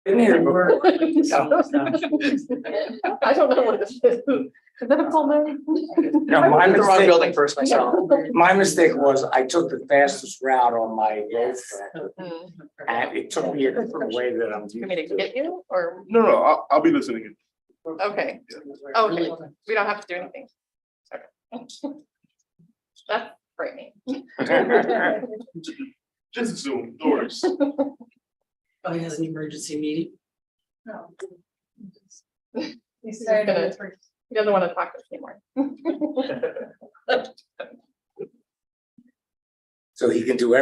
Didn't hear. I don't know what this is. Is that a pulmonary? No, my I'm in the wrong building mistake, first myself. my mistake was I took the fastest route on my road trip, Hmm. and it took me a different way that I'm used You want me to to. get you or, No, I'll be listening. okay, okay, we don't have to do anything. Okay. That's frightening. Just Zoom, doors. Oh, he has an emergency meeting. He's gonna, he doesn't want to talk to us anymore. So he can do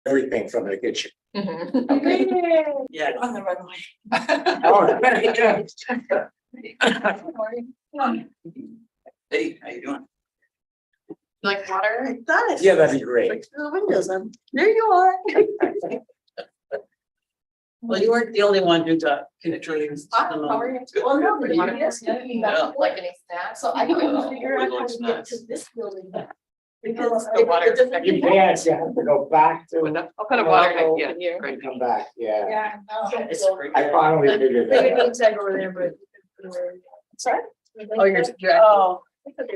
everything from the kitchen. Mhm. Yeah, on the runway. Oh, Hey, how you doing? Like water? Got yeah, that'd be great. The windows on. There you are. Well, you weren't the only one who got connections. Hi, how are you? Well, no, but Water? yes, Yeah. Like any snacks? So I couldn't figure out We're how going to get to snacks. this building. Because The water. it doesn't- You can't, you have to go back to I'll put a water next Yeah, to you. great. come back, yeah. Yeah. no, It's so- great. I finally figured They that out. didn't tag over there, but. Sorry? Oh, you're. Oh. You can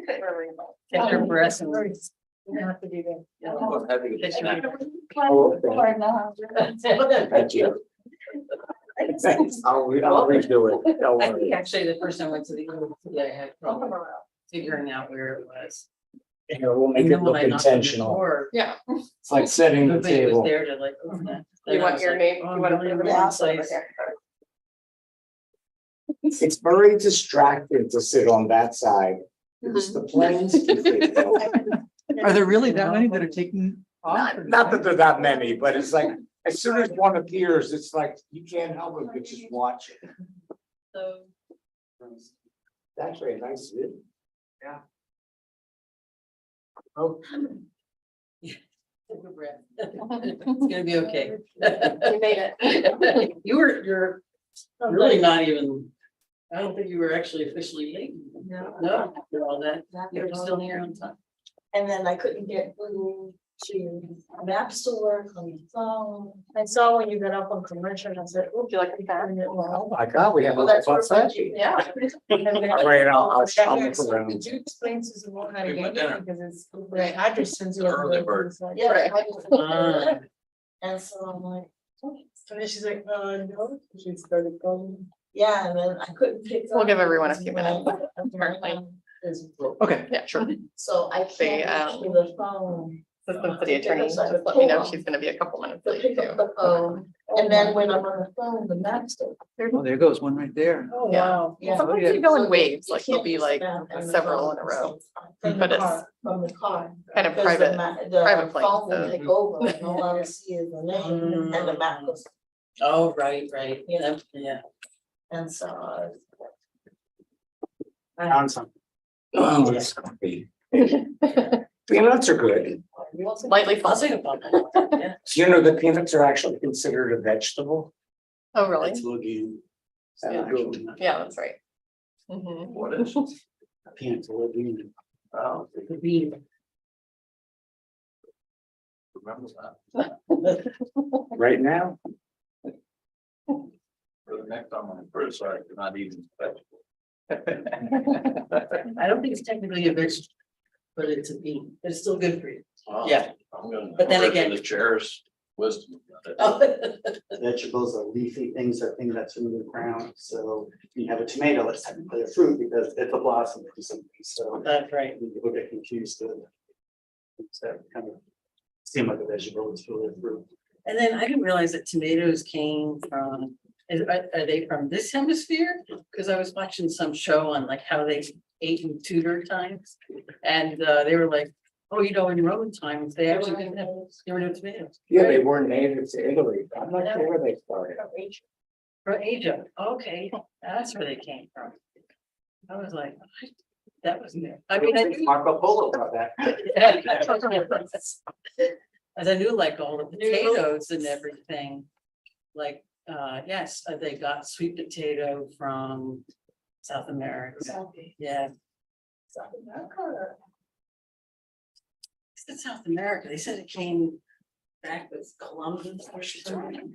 put it wherever you want. Get your breath and. You have to do that. I'm happy to get snack. Oh, okay. Thank you. I'll redo it, don't I think worry. actually the person I went to the room today had trouble figuring out where it was. You know, we'll make And it then when look I knocked on the intentional. door, Yeah, It's like setting the nobody was table. there to like open that. you Then I want was your like, name, oh, you want to I'm put it really in in the the place. It's very distracting to sit on that side. Because the planes. can fit in. Are there really that many that are taking off? Not that there are that many, but it's like, as soon as one appears, it's like, you can't help it but just watch it. So. It's actually a nice view. Oh. Take a breath. It's gonna be okay. You made it. You're really not even, I don't think you were actually officially late. No, you're all that, you're still here on time. And then I couldn't get through to maps to work on the phone. I saw when you got up on commercial, I said, oh, Would you like a pen? Oh my God, we have a well, that's what's where that? Yeah. Right, I'll look around. Could you explain to Simone how to Give me get dinner. it, because it's, right, I just sent you. Early a bird. Yeah. Right. Ah. And so I'm like, "Oh." And then she's like, no, she started calling. Yeah, and then I couldn't pick. We'll up. give everyone a few minutes. Apparently. Okay. Yeah, sure. So I can't answer the phone. Assistant city attorney, just let me know she's gonna be a couple minutes To late pick too. up the phone, and then when I'm on the phone, the maps don't. Oh, there goes one right there. Oh, Yeah. wow. Yeah. Sometimes yeah. they go in So waves, you like there'll can't be like snap and the several phone in a row. From But the it's car, from the car. Kind of Because private. the private planes, phone will so- take over, and all I see is the name and the map goes, Oh, right, Yeah. yeah. and so. Found some. Oh, that's gonna be. Peanuts are good. Lightly I'll think salty. about that, yeah. Do you know that peanuts are actually considered a vegetable? Oh, really? legume. Yeah. Yeah, that's right. Mhm. What is? Peanuts, a legume. Oh, The bean. remember that. Right now? For the next time I'm first, sorry, you're not eating vegetables. I don't think it's technically a vegetable, but it's a bean, but it's still good for you. Yeah. I'm gonna. But then defer to again- The chair's wisdom. Vegetables are leafy things, are things that's in the ground, so you have a tomato, it's technically a fruit because it's a blossom or something, so. That's right. People get confused with. It's that kind of seem like a vegetable, it's really a fruit. And then I didn't realize that tomatoes came from, are they from this hemisphere? Because I was watching some show on like how they ate in Tudor times. And they were like, oh, you know, in Roman times, they actually didn't have, there were no tomatoes. Yeah, they were native to Italy. I'm not sure where they started. From Asia, okay, that's where they came from. I was like, what? That was new. I mean, I knew. Marco Polo brought that. As I knew like all the potatoes and everything, like Yes, they got sweet potato from South America. Yeah, South America. it's South America. They said it came back with Columbus or something.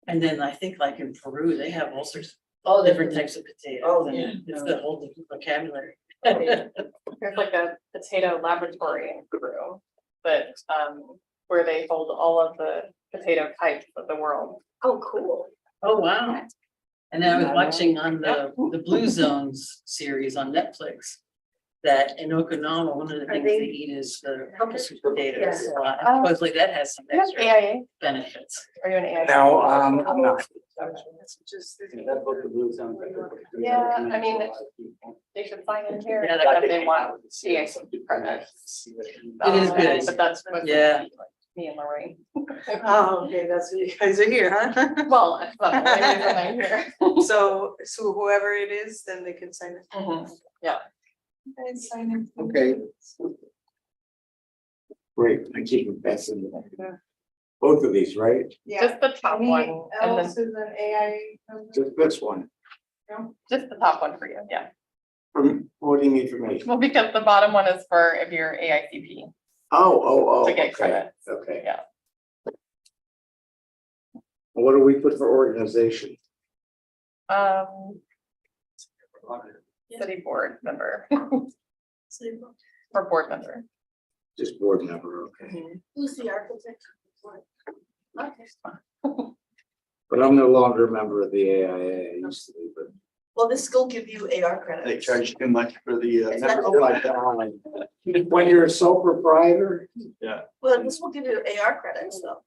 And then I think like in Peru, they have all sorts Oh, of different types of potatoes. Oh, and yeah. It's the whole different vocabulary. There's like a potato laboratory in Peru that, where they hold all of the potato types of the world. Oh, cool. Oh, wow. And then I was watching on the Blue Zones series on Netflix. That in Okinawa, one of the things they eat is the purple sweet potatoes. So I suppose like that has some Are you extra an AIA? benefits. Are you an AIA? No, I'm not. That's what the blue zone. Yeah, I mean, they should sign in here Yeah, that they want CIC credits. It is good. But that's supposed to be Yeah. like me and Lorraine. Oh, okay, that's what you guys are here, huh? Well, that's not the only reason I'm here. So whoever it is, then they can sign it. Mhm. Yeah. Guys sign it. Okay. Great, I keep confessing. Both of these, right? Just the top one, and then is an AI. Just this one. just the top one for you, yeah. What do you need from me? Well, because the bottom one is for if you're AICP Oh, to get okay, credit. okay. Yeah. What do we put for organization? City board member or board member. Just board member, okay. Who's the architect? But I'm no longer a member of the AIA, I used to be, but. Well, this school give you AR They credits. charge too much for the. Is that- Oh my God. When you're a sole proprietor, Well, this will give you AR credits though.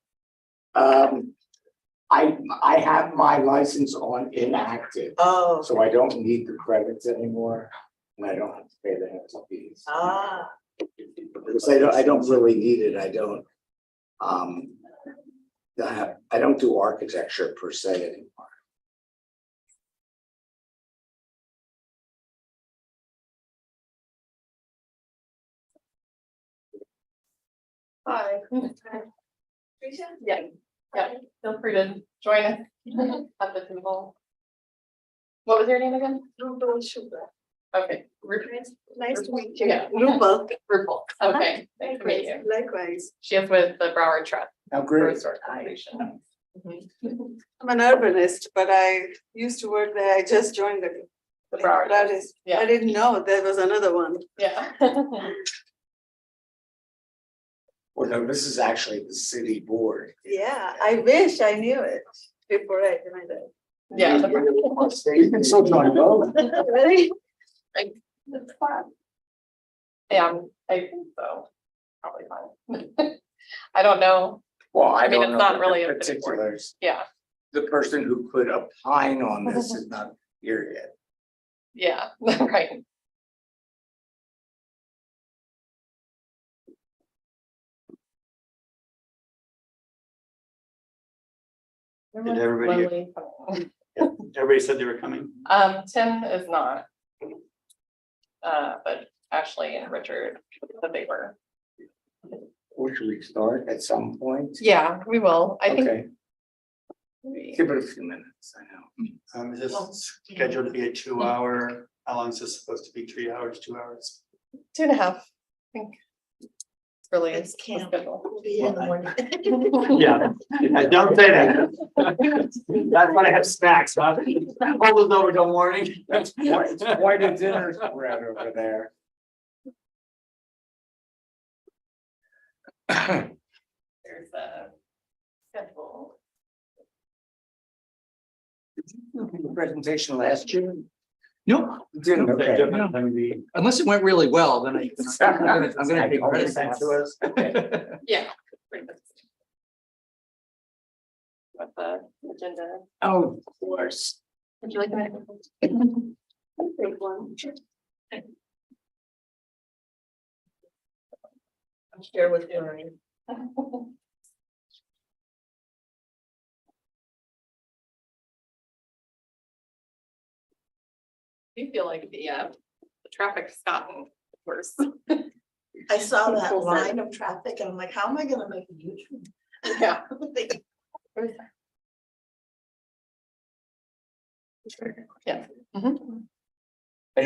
I have my license on inactive, Oh. so I don't need the credits anymore. And I don't have to pay the HESA fees. Ah, Because I don't really need it, I don't. I don't do architecture per se anymore. Hi. Yeah, yeah, feel free to join us at the table. What was your name again? Okay, nice to meet you. Yeah. Rupa, Rupal. Okay, nice to meet you. likewise. She is with the Broward Trust Now, for great. Historic Foundation. Mhm. I'm an urbanist, but I used to work there. I just joined the. The Broward That Trust. is, Yeah. I didn't know there was another one. Yeah. Well, no, this is actually the city board. Yeah, I wish I knew it before I joined it. Yeah. You can still join both. Really? It's fun. Yeah, I think so. Probably fine. I don't know. Well, I I mean, don't it's know not the really a city board. particulars. Yeah, The person who could opine on this is not here yet. yeah, right. Did everybody- Lily. Everybody said they were coming. Tim is not. But Ashley and Richard said they were. Or should we start at some point? Yeah, we will. I think. Okay, give it a few minutes, I know. Is this scheduled to be a 2 hour? How long is this supposed to be? 3 hours, 2 hours? 2.5, I think. It's really It's the camp. schedule. We'll be in the morning. Yeah, don't say that. That's why I have snacks, huh? Hold it over till morning. It's quite a dinner spread over there. There's a schedule. Presentation last year? No, You didn't, okay. unless it went really well, then I'm gonna take credit. Sent to us. Okay. Yeah. pretty much. What the agenda, Oh, of course. would you like to? Take one. Share with you. Do you feel like the traffic's gotten worse? I saw that line of traffic and I'm like, how am I gonna make a U-turn? Yeah. Yeah. Mhm. I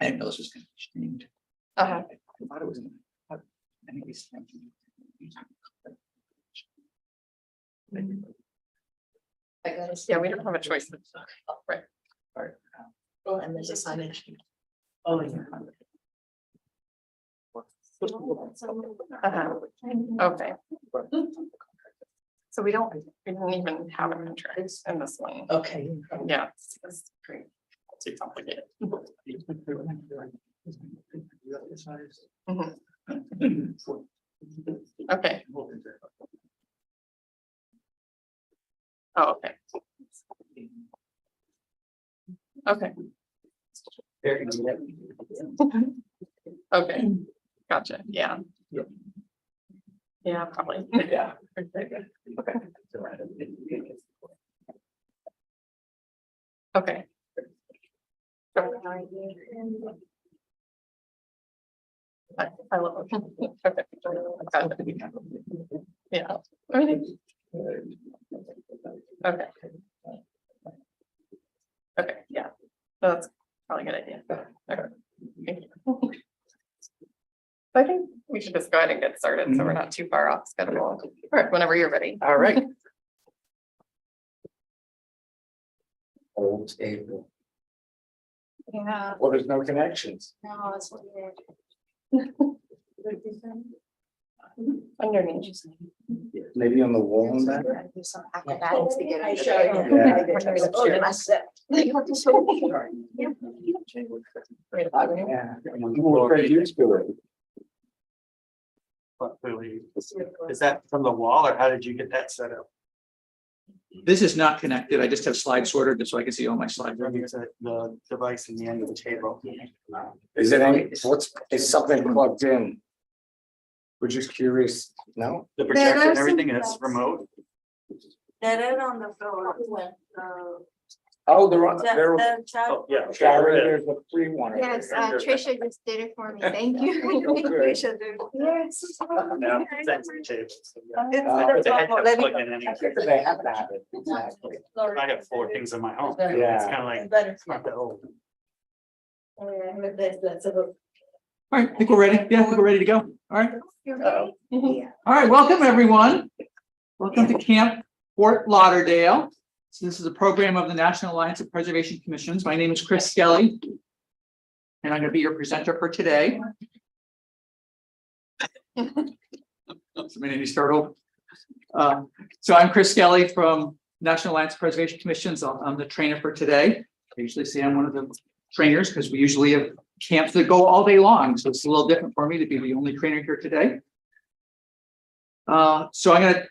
didn't know this was gonna change. Uh-huh. I thought it was. I think we stamped it. Yeah, we don't have a choice. Right. Oh, and there's a signage. Oh, yeah. Uh-huh. Okay. So we don't even have an entrance in this one. Okay. Yeah. It's pretty too complicated. Mhm. Okay. Oh, okay. Okay, okay, gotcha, yeah. Yeah, probably. Yeah. Okay. I love it. Okay. Got it. Yeah. Okay. Okay, yeah, that's probably a good idea. Okay. Thank you. I think we should just go ahead and get started, so we're not too far off schedule. All right, whenever you're ready. All right. Old table. Yeah. Well, there's no connections. No, that's what underneath. Maybe on the wall in that. Do some acrobatics to get. I it. show you. Yeah. Oh, then I said. Yeah. We're very used to it. But really, is that from the wall or how did you get that set up? This is not connected. I just have slide sorter just so I can see all my slides. There's the device in the end of the table. Is it any, is something plugged in? We're just curious, no? The There projector are and everything some is remote. They're on the floor. Oh, they're, The child. Oh, yeah. Shari, there's a free one. over Yes, there. Trisha just did it for me. Thank you. Trisha did. Yes. Yeah, it's next to the table, so, yeah. It's The headset's let plugged it- in anyway. They have to have it, exactly. I have 4 things in my home. Yeah. It's kind of like, Better. it's not that old. Oh, yeah, but that's a. All right, I think we're ready. Yeah, I think we're ready to go. All right. You're ready? Yeah. All right, welcome everyone. Welcome to Camp Fort Lauderdale. So this is a program of the National Alliance of Preservation Commissions. My name is Chris Skelly. And I'm going to be your presenter for today. So my name is Turtle. So I'm Chris Skelly from National Alliance of Preservation Commissions. I'm the trainer for today. I usually say I'm one of the trainers because we usually have camps that go all day long. So it's a little different for me to be the only trainer here today. So I'm going to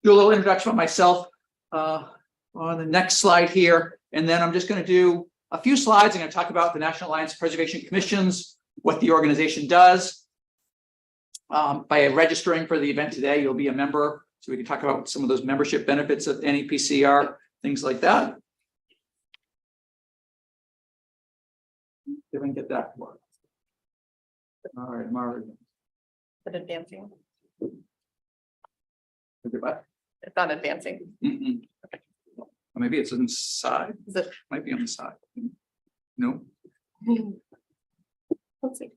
do a little introduction of myself on the next slide here. And then I'm just going to do a few slides. I'm going to talk about the National Alliance of Preservation Commissions, what the organization does. By registering for the event today, you'll be a member. So we can talk about some of those membership benefits of NAPCR, things like that. If I can get that. All right, Marvin. Is it advancing? What? It's not advancing. Mm-mm. Or maybe it's inside. Is it? Might be on the side. No. Let's see.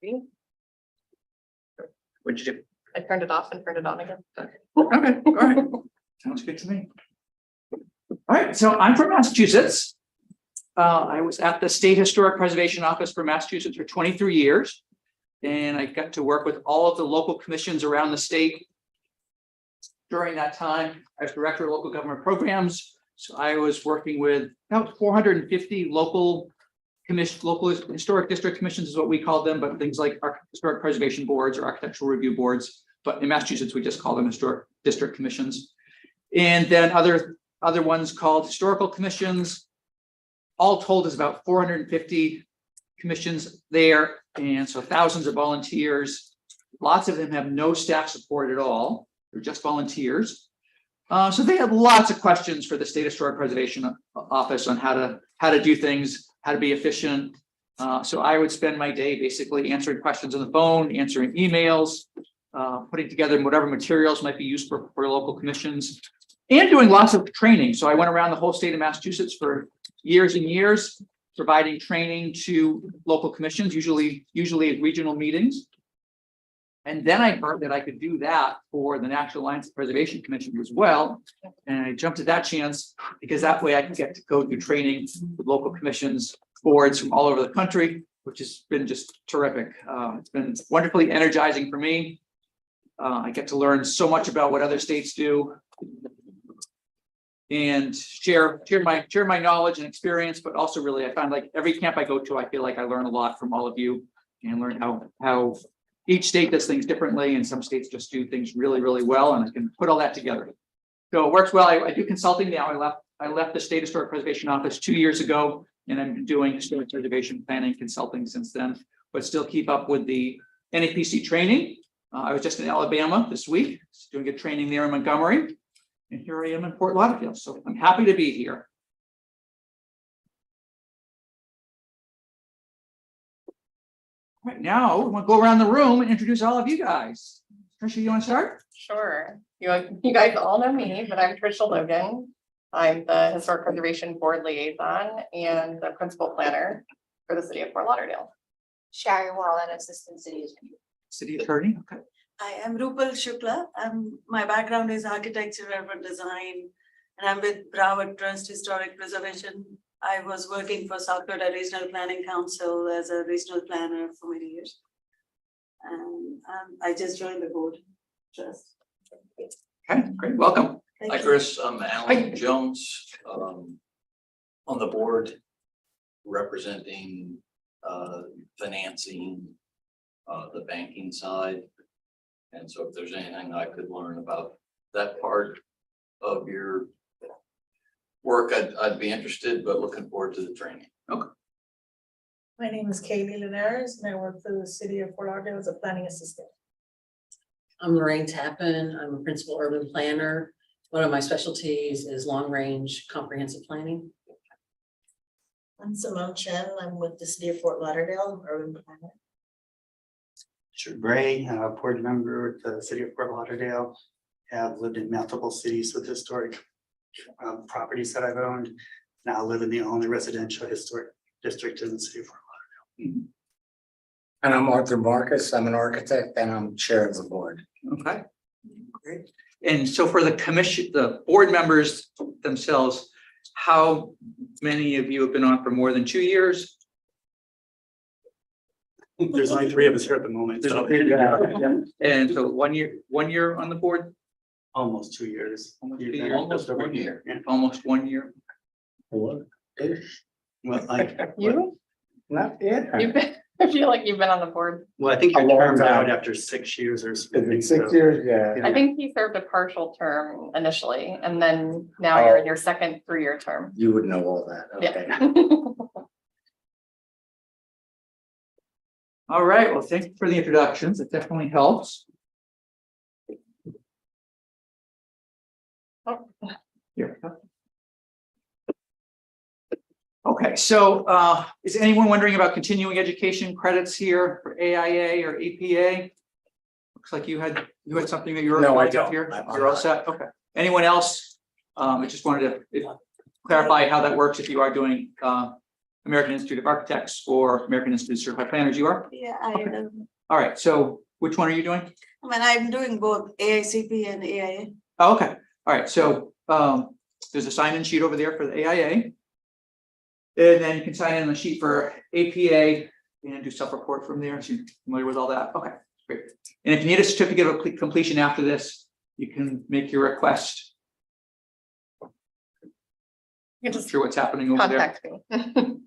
See? What'd you do? I turned it off and turned it on again. Okay, all right. Sounds good to me. All right, so I'm from Massachusetts. I was at the State Historic Preservation Office for Massachusetts for 23 years. And I got to work with all of the local commissions around the state. During that time, I was director of local government programs. So I was working with about 450 local historic district commissions is what we call them, but things like historic preservation boards or architectural review boards. But in Massachusetts, we just call them historic district commissions. And then other ones called historical commissions. All told is about 450 commissions there. And so thousands of volunteers. Lots of them have no staff support at all. They're just volunteers. So they have lots of questions for the State Historic Preservation Office on how to do things, how to be efficient. So I would spend my day basically answering questions on the phone, answering emails, putting together whatever materials might be used for local commissions. and doing lots of training. So I went around the whole state of Massachusetts for years and years, providing training to local commissions, usually at regional meetings. And then I heard that I could do that for the National Alliance Preservation Commission as well. And I jumped at that chance because that way I can get to go do training with local commissions, boards from all over the country, which has been just terrific. It's been wonderfully energizing for me. I get to learn so much about what other states do and share my knowledge and experience, but also really I find like every camp I go to, I feel like I learn a lot from all of you and learn how each state does things differently, and some states just do things really, really well, and I can put all that together. So it works well. I do consulting now. I left the State Historic Preservation Office 2 years ago, and I'm doing historic preservation planning consulting since then, but still keep up with the NAPC training. I was just in Alabama this week, doing a training there in Montgomery, and here I am in Fort Lauderdale. So I'm happy to be here. Right now, we're gonna go around the room and introduce all of you guys. Tricia, you want to start? Sure. You guys all know me, but I'm Tricia Logan. I'm the Historic Preservation Board Liaison and the Principal Planner for the City of Fort Lauderdale. Shari Wallen, Assistant City Attorney. City Attorney, okay. I am Rupal Shukla. My background is architecture, urban design, and I'm with Broward Trust Historic Preservation. I was working for South Dakota Regional Planning Council as a regional planner for many years. And I just joined the board trust. Okay, great, welcome. Thank Hi, you. Chris. I'm Hi. Alan Jones, on the board representing, financing, the banking side. And so if there's anything I could learn about that part of your work, I'd be interested, but looking forward to the training. My name is Kaylee Linares and I work for the city of Fort Lauderdale as a planning assistant. I'm Lorraine Tappan. I'm a principal urban planner. One of my specialties is long-range comprehensive planning. I'm Simone Chen. I'm with the city of Fort Lauderdale, urban planner. Richard Gray, board member at the city of Fort Lauderdale. Have lived in multiple cities with historic properties that I've owned. Now live in the only residential historic district in the city of Fort Lauderdale. And I'm Arthur Marcus. I'm an architect and I'm chair of the board. Okay, great. And so for the commission, the board members themselves, how many of you have been on for more than 2 years? There's only 3 of us here at the moment. So And so 1 year on the board? almost 2 years. Almost 2 You've been years. Almost just over 1 year. Yeah. Almost 1 year. Well, like, You? Not yet. You've been, I feel like you've been on the board. well, I think A your long term's out time. after 6 years or Is something. it 6 so- years? Yeah. I think he served a partial term initially, and then now you're in your second 3-year term. You would know all that. Okay. Yeah. All right, well, thank you for the introductions. It definitely helps. Here. Okay, so is anyone wondering about continuing education credits here for AIA or APA? Looks like you had something that you were. No, I up don't. here. I'm You're all not. set, okay. Anyone else? I just wanted to clarify how that works if you are doing American Institute of Architects or American Institute of Certified Planners, you are? Yeah, All right, so which one are you doing? I'm doing both AICP and AIA. Oh, okay, all right, so there's a sign-in sheet over there for the AIA. And then you can sign in the sheet for APA and do self-report from there, so you're familiar with all that, okay, great. And if you need a certificate of completion after this, you can make your request. You can Not just sure what's happening over there. contact me.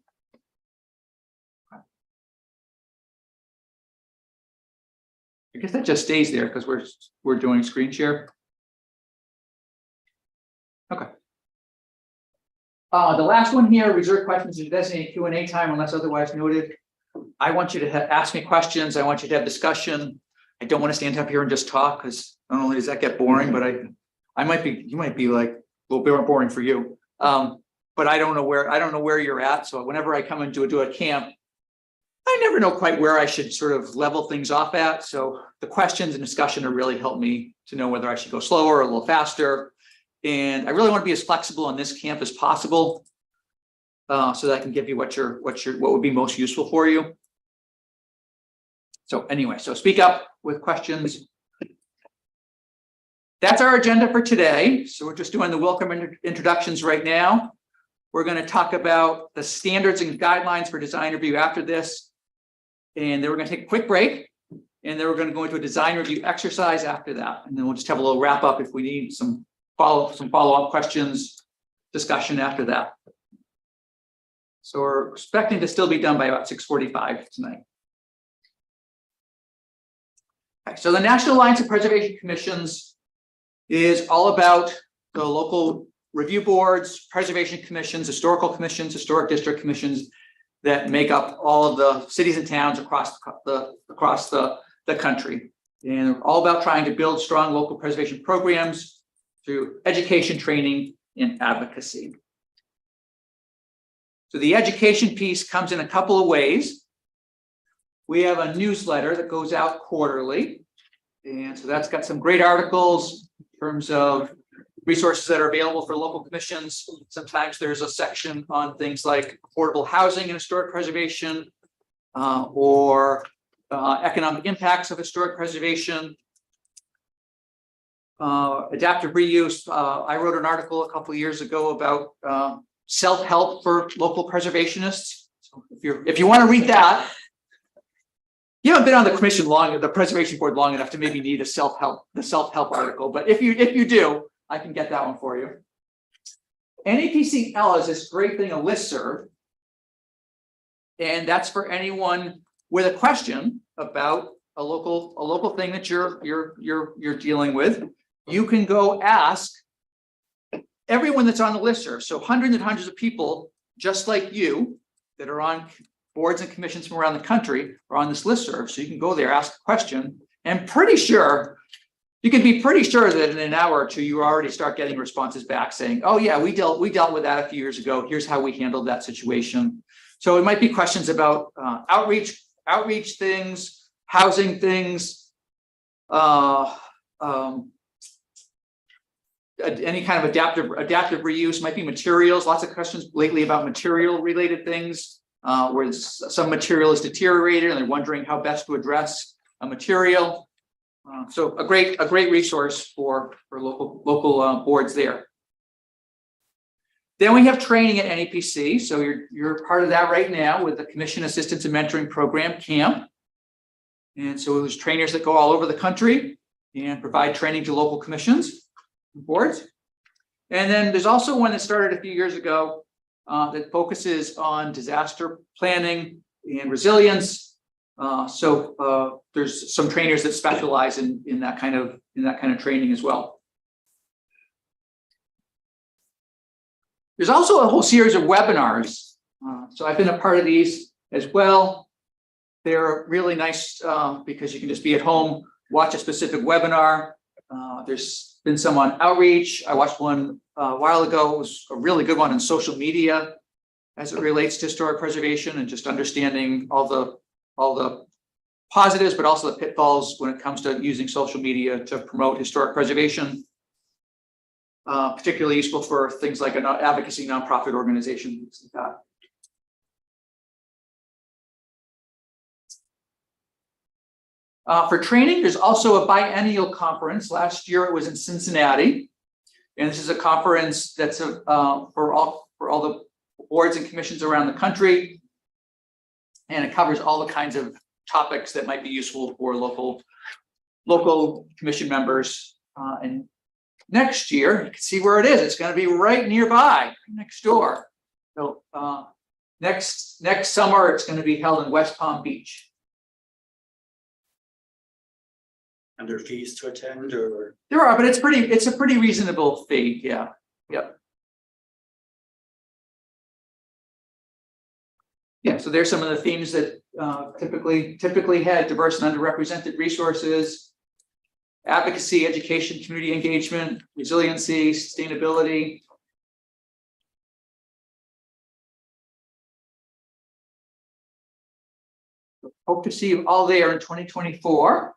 I guess that just stays there because we're doing screen share. Okay. The last one here, reserve questions and designated Q&A time unless otherwise noted. I want you to ask me questions. I want you to have discussion. I don't want to stand up here and just talk because not only does that get boring, but you might be like, well, boring for you. But I don't know where you're at. So whenever I come into do a camp, I never know quite where I should sort of level things off at. So the questions and discussion have really helped me to know whether I should go slower or a little faster. And I really want to be as flexible on this camp as possible. So that I can give you what would be most useful for you. So anyway, so speak up with questions. That's our agenda for today. So we're just doing the welcome introductions right now. We're going to talk about the standards and guidelines for design review after this. And then we're going to take a quick break. And then we're going to go into a design review exercise after that. And then we'll just have a little wrap up if we need some follow-up questions, discussion after that. So we're expecting to still be done by about 6:45 tonight. Okay, so the National Alliance of Preservation Commissions is all about the local review boards, preservation commissions, historical commissions, historic district commissions that make up all of the cities and towns across the country. And they're all about trying to build strong local preservation programs through education, training, and advocacy. So the education piece comes in a couple of ways. We have a newsletter that goes out quarterly. And so that's got some great articles in terms of resources that are available for local commissions. Sometimes there's a section on things like affordable housing and historic preservation, or economic impacts of historic preservation. Adaptive reuse. I wrote an article a couple of years ago about self-help for local preservationists. So if you want to read that, you haven't been on the commission the preservation board long enough to maybe need the self-help article. But if you do, I can get that one for you. NAPCL is this great thing, a listserv. And that's for anyone with a question about a local thing that you're dealing with. You can go ask everyone that's on the listserv. So hundreds and hundreds of people just like you that are on boards and commissions from around the country are on this listserv. So you can go there, ask a question, and you can be pretty sure that in an hour or two, you already start getting responses back saying, oh yeah, we dealt with that a few years ago. Here's how we handled that situation. So it might be questions about outreach things, housing things, any kind of adaptive reuse, might be materials. Lots of questions lately about material related things, where some material is deteriorated and they're wondering how best to address a material. So a great resource for local boards there. Then we have training at NAPC. So you're part of that right now with the Commission Assistance and Mentoring Program camp. And so there's trainers that go all over the country and provide training to local commissions and boards. And then there's also one that started a few years ago that focuses on disaster planning and resilience. So there's some trainers that specialize in that kind of training as well. There's also a whole series of webinars. So I've been a part of these as well. They're really nice because you can just be at home, watch a specific webinar. There's been some on outreach. I watched one a while ago. It was a really good one on social media as it relates to historic preservation and just understanding all the positives, but also the pitfalls when it comes to using social media to promote historic preservation. Particularly useful for things like an advocacy nonprofit organization. Like that. For training, there's also a biennial conference. Last year it was in Cincinnati. And this is a conference that's for all the boards and commissions around the country. And it covers all the kinds of topics that might be useful for local commission members. And next year, you can see where it is. It's going to be right nearby, next door. So next summer, it's going to be held in West Palm Beach. And there are fees to attend, or? There are, but it's a pretty reasonable fee. Yeah. Yep. Yeah. So there's some of the themes that typically had diverse and underrepresented resources, advocacy, education, community engagement, resiliency, sustainability. Hope to see you all there in 2024.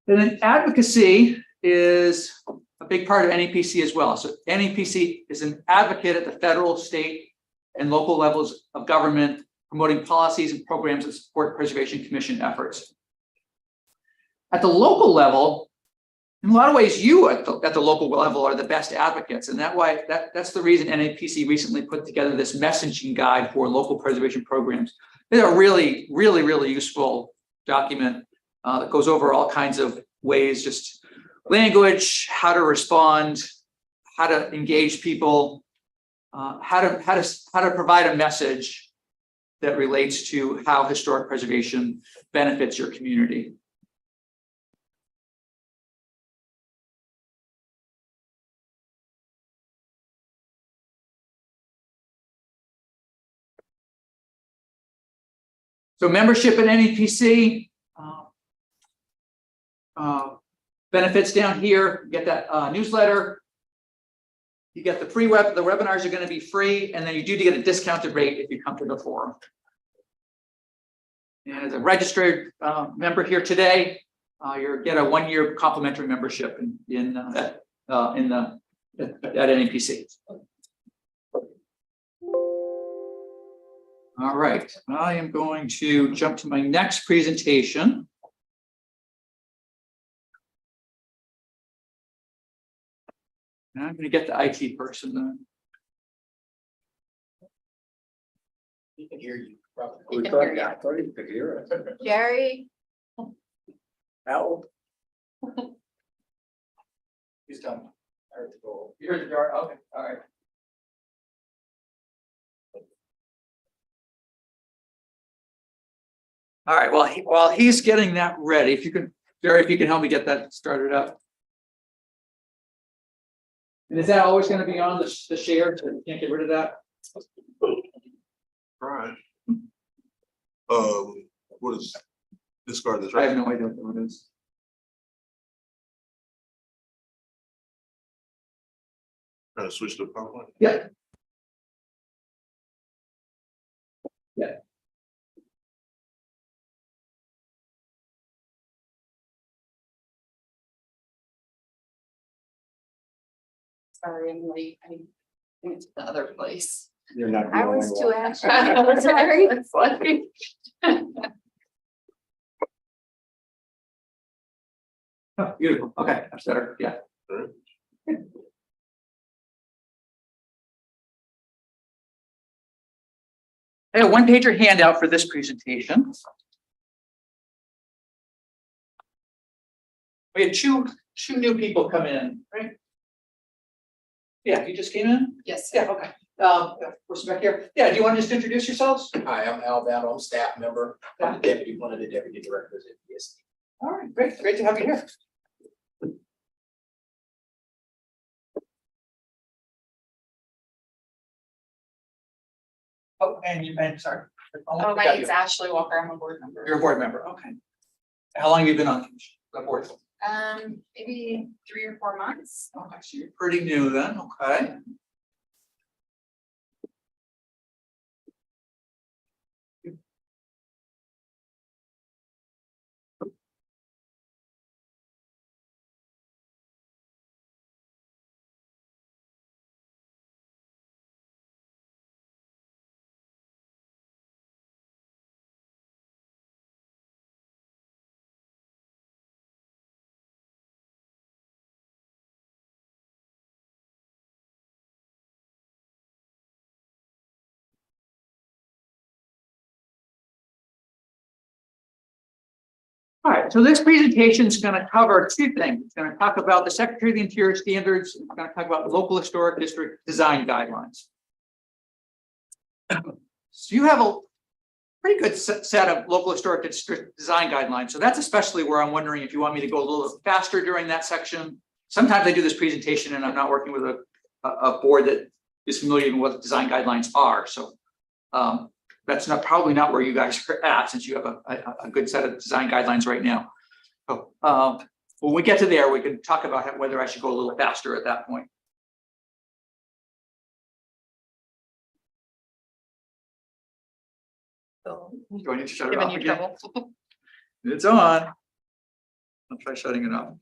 And then advocacy is a big part of NEPC as well. So NEPC is an advocate at the federal, state, and local levels of government, promoting policies and programs that support Preservation Commission efforts. At the local level, in a lot of ways, you at the local level are the best advocates, and that's the reason NAPC recently put together this messaging guide for local preservation programs. It's a really useful document that goes over all kinds of ways, just language, how to respond, how to engage people, how to provide a message that relates to how historic preservation benefits your community. So membership in NEPC, benefits down here, you get that newsletter. You get the free the webinars are going to be free, and then you do get a discounted rate if you come to the forum. And as a registered member here today, you get a 1-year complimentary membership at NEPC. All right, I am going to jump to my next presentation. And I'm going to get the IT person then. He can hear you. He can hear you. I thought he could hear us. Jerry, Al? He's done. I heard the goal. Here's the jar. Okay, all right. All right, well, while he's getting that ready, if you can, Jerry, if you can help me get that started up. And is that always going to be on the share? So you can't get rid of that? Right. What is discard this, I have right? no idea what it is. Trying to switch to PowerPoint. Yeah. Yeah. Sorry, I'm late. I went to the other place. You're not. the I only was too one. anxious. Sorry. It's like- Oh, beautiful. Okay, that's better. Yeah. I have a one-pager handout for this presentation. We had two new people come in, right? Yeah, you just came in? Yes. Yeah, okay. What's back here? Yeah, do you want to just introduce yourselves? Hi, I'm Al Battle, I'm staff member, I'm deputy, one of the deputy directors at PSC. All right, great to have you here. Oh, and sorry. Oh, my name's Ashley Walker. I'm a board member. You're a board member, okay. How long have you been on the board? Maybe 3 or 4 months. Okay, so you're pretty new then, okay. All right, so this presentation is going to cover 2 things. It's going to talk about the Secretary of the Interior standards. It's going to talk about local historic district design guidelines. So you have a pretty good set of local historic district design guidelines. So that's especially where I'm wondering if you want me to go a little faster during that section. Sometimes I do this presentation and I'm not working with a board that is familiar with what design guidelines are. So that's probably not where you guys are at, since you have a good set of design guidelines right now. So when we get to there, we can talk about whether I should go a little faster at that point. So, Do I need to shut it giving off you again? trouble. It's on. I'll try shutting it off.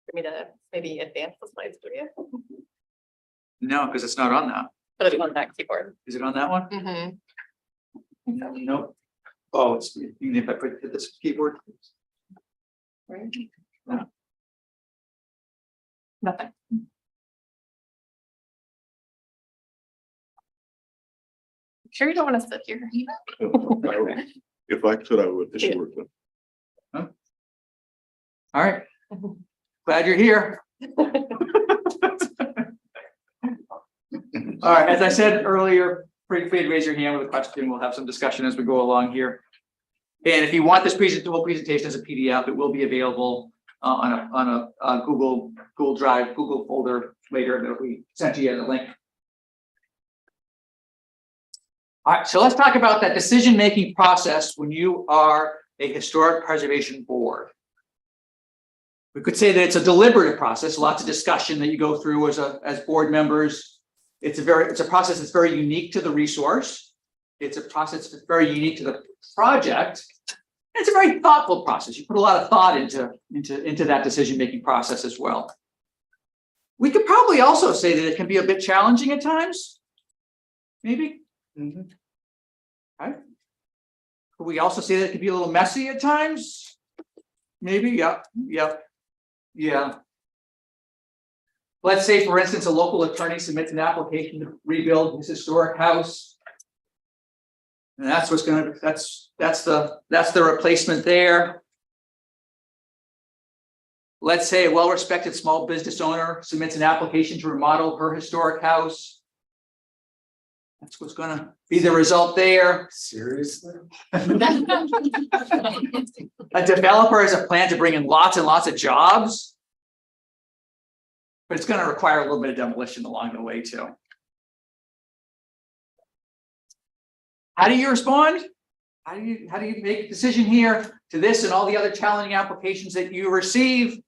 For me to maybe advance the slides for you, No, because it's not on that. but it's on that keyboard. Is it on that one? Mm-hmm. No. Oh, it's, even if I hit this keyboard. No. Nothing. Sure you don't want to sit here? If I could, I would. It should work. All right. Glad you're here. All right, as I said earlier, feel free to raise your hand with a question. We'll have some discussion as we go along here. And if you want this whole presentation as a PDF, it will be available on a Google Drive, Google folder later that we sent you the link. All right, so let's talk about that decision-making process when you are a historic preservation board. We could say that it's a deliberative process, lots of discussion that you go through as board members. It's a process that's very unique to the resource. It's a process that's very unique to the project. It's a very thoughtful process. You put a lot of thought into that decision-making process as well. We could probably also say that it can be a bit challenging at times. Maybe. Right. Could we also say that it could be a little messy at times? Maybe, yeah. Let's say, for instance, a local attorney submits an application to rebuild his historic house. And that's what's gonna, that's the replacement there. Let's say a well-respected small business owner submits an application to remodel her historic house. That's what's gonna be the result there. Seriously? A developer has a plan to bring in lots and lots of jobs. But it's gonna require a little bit of demolition along the way too. How do you respond? How do you make a decision here to this and all the other challenging applications that you receive?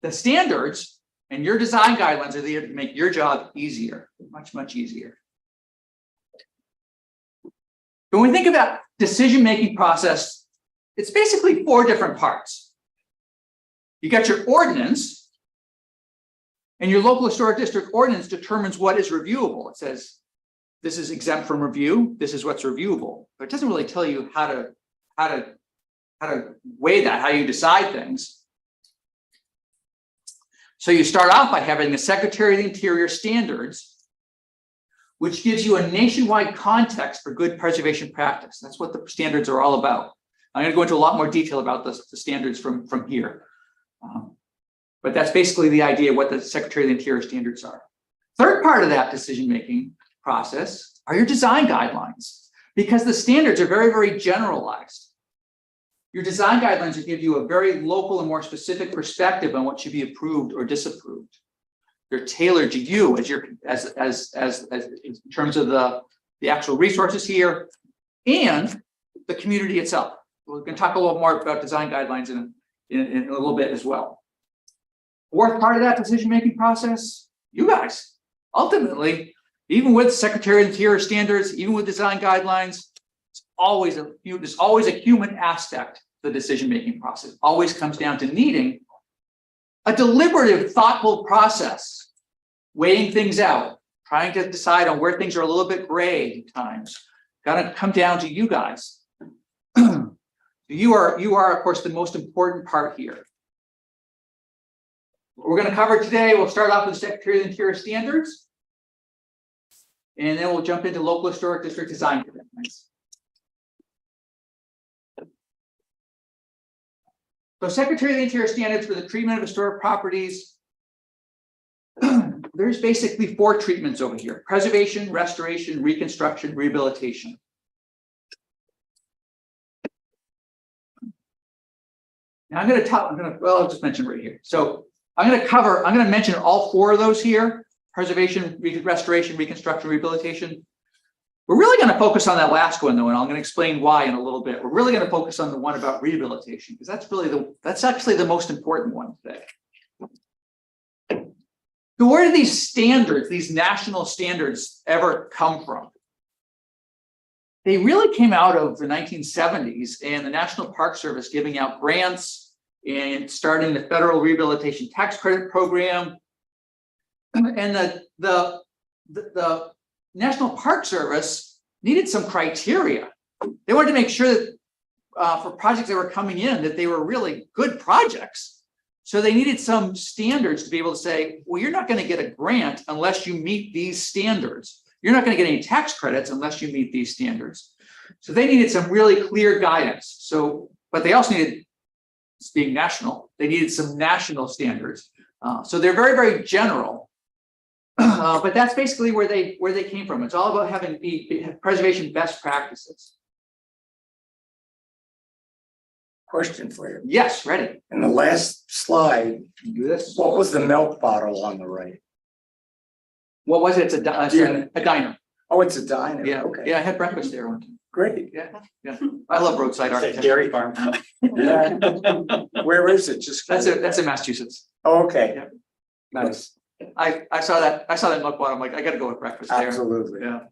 The standards and your design guidelines are there to make your job easier, much easier. When we think about decision-making process, it's basically 4 different parts. You got your ordinance, and your local historic district ordinance determines what is reviewable. It says, this is exempt from review, this is what's reviewable. But it doesn't really tell you how to weigh that, how you decide things. So you start off by having the Secretary of the Interior standards, which gives you a nationwide context for good preservation practice. That's what the standards are all about. I'm going to go into a lot more detail about the standards from here. But that's basically the idea of what the Secretary of the Interior standards are. Third part of that decision-making process are your design guidelines, because the standards are very generalized. Your design guidelines will give you a very local and more specific perspective on what should be approved or disapproved. They're tailored to you as in terms of the actual resources here and the community itself. We're going to talk a little more about design guidelines in a little bit as well. Fourth part of that decision-making process, you guys. Ultimately, even with Secretary of the Interior standards, even with design guidelines, there's always a human aspect to the decision-making process. Always comes down to needing a deliberative, thoughtful process, weighing things out, trying to decide on where things are a little bit gray at times. Got to come down to you guys. You are, of course, the most important part here. What we're going to cover today, we'll start off with the Secretary of the Interior standards, and then we'll jump into local historic district design commitments. So Secretary of the Interior standards for the treatment of historic properties. There's basically 4 treatments over here: preservation, restoration, reconstruction, rehabilitation. Now I'll just mention right here. So I'm going to mention all 4 of those here: preservation, restoration, reconstruction, rehabilitation. We're really going to focus on that last one though, and I'm going to explain why in a little bit. We're really going to focus on the one about rehabilitation, because that's actually the most important one today. So where do these standards, these national standards, ever come from? They really came out of the 1970s and the National Park Service giving out grants and starting the federal rehabilitation tax credit program. And the National Park Service needed some criteria. They wanted to make sure that for projects that were coming in, that they were really good projects. So they needed some standards to be able to say, well, you're not going to get a grant unless you meet these standards. You're not going to get any tax credits unless you meet these standards. So they needed some really clear guidance. So, but they also needed, being national, they needed some national standards. So they're very, very general. But that's basically where they came from. It's all about having preservation best practices. Question for you. Yes, ready. In the last slide, Do this. what was the milk bottle on the right? What was it? It's a diner. Oh, it's a diner. Yeah, Okay. yeah. I had breakfast there one time. Great. Yeah. I love roadside architecture. Dairy farm. Yeah. Where is it? Just. That's in Massachusetts. Oh, okay. Yeah. Nice. I saw that milk bottle. I'm like, I got to go with breakfast there. Absolutely. Yeah.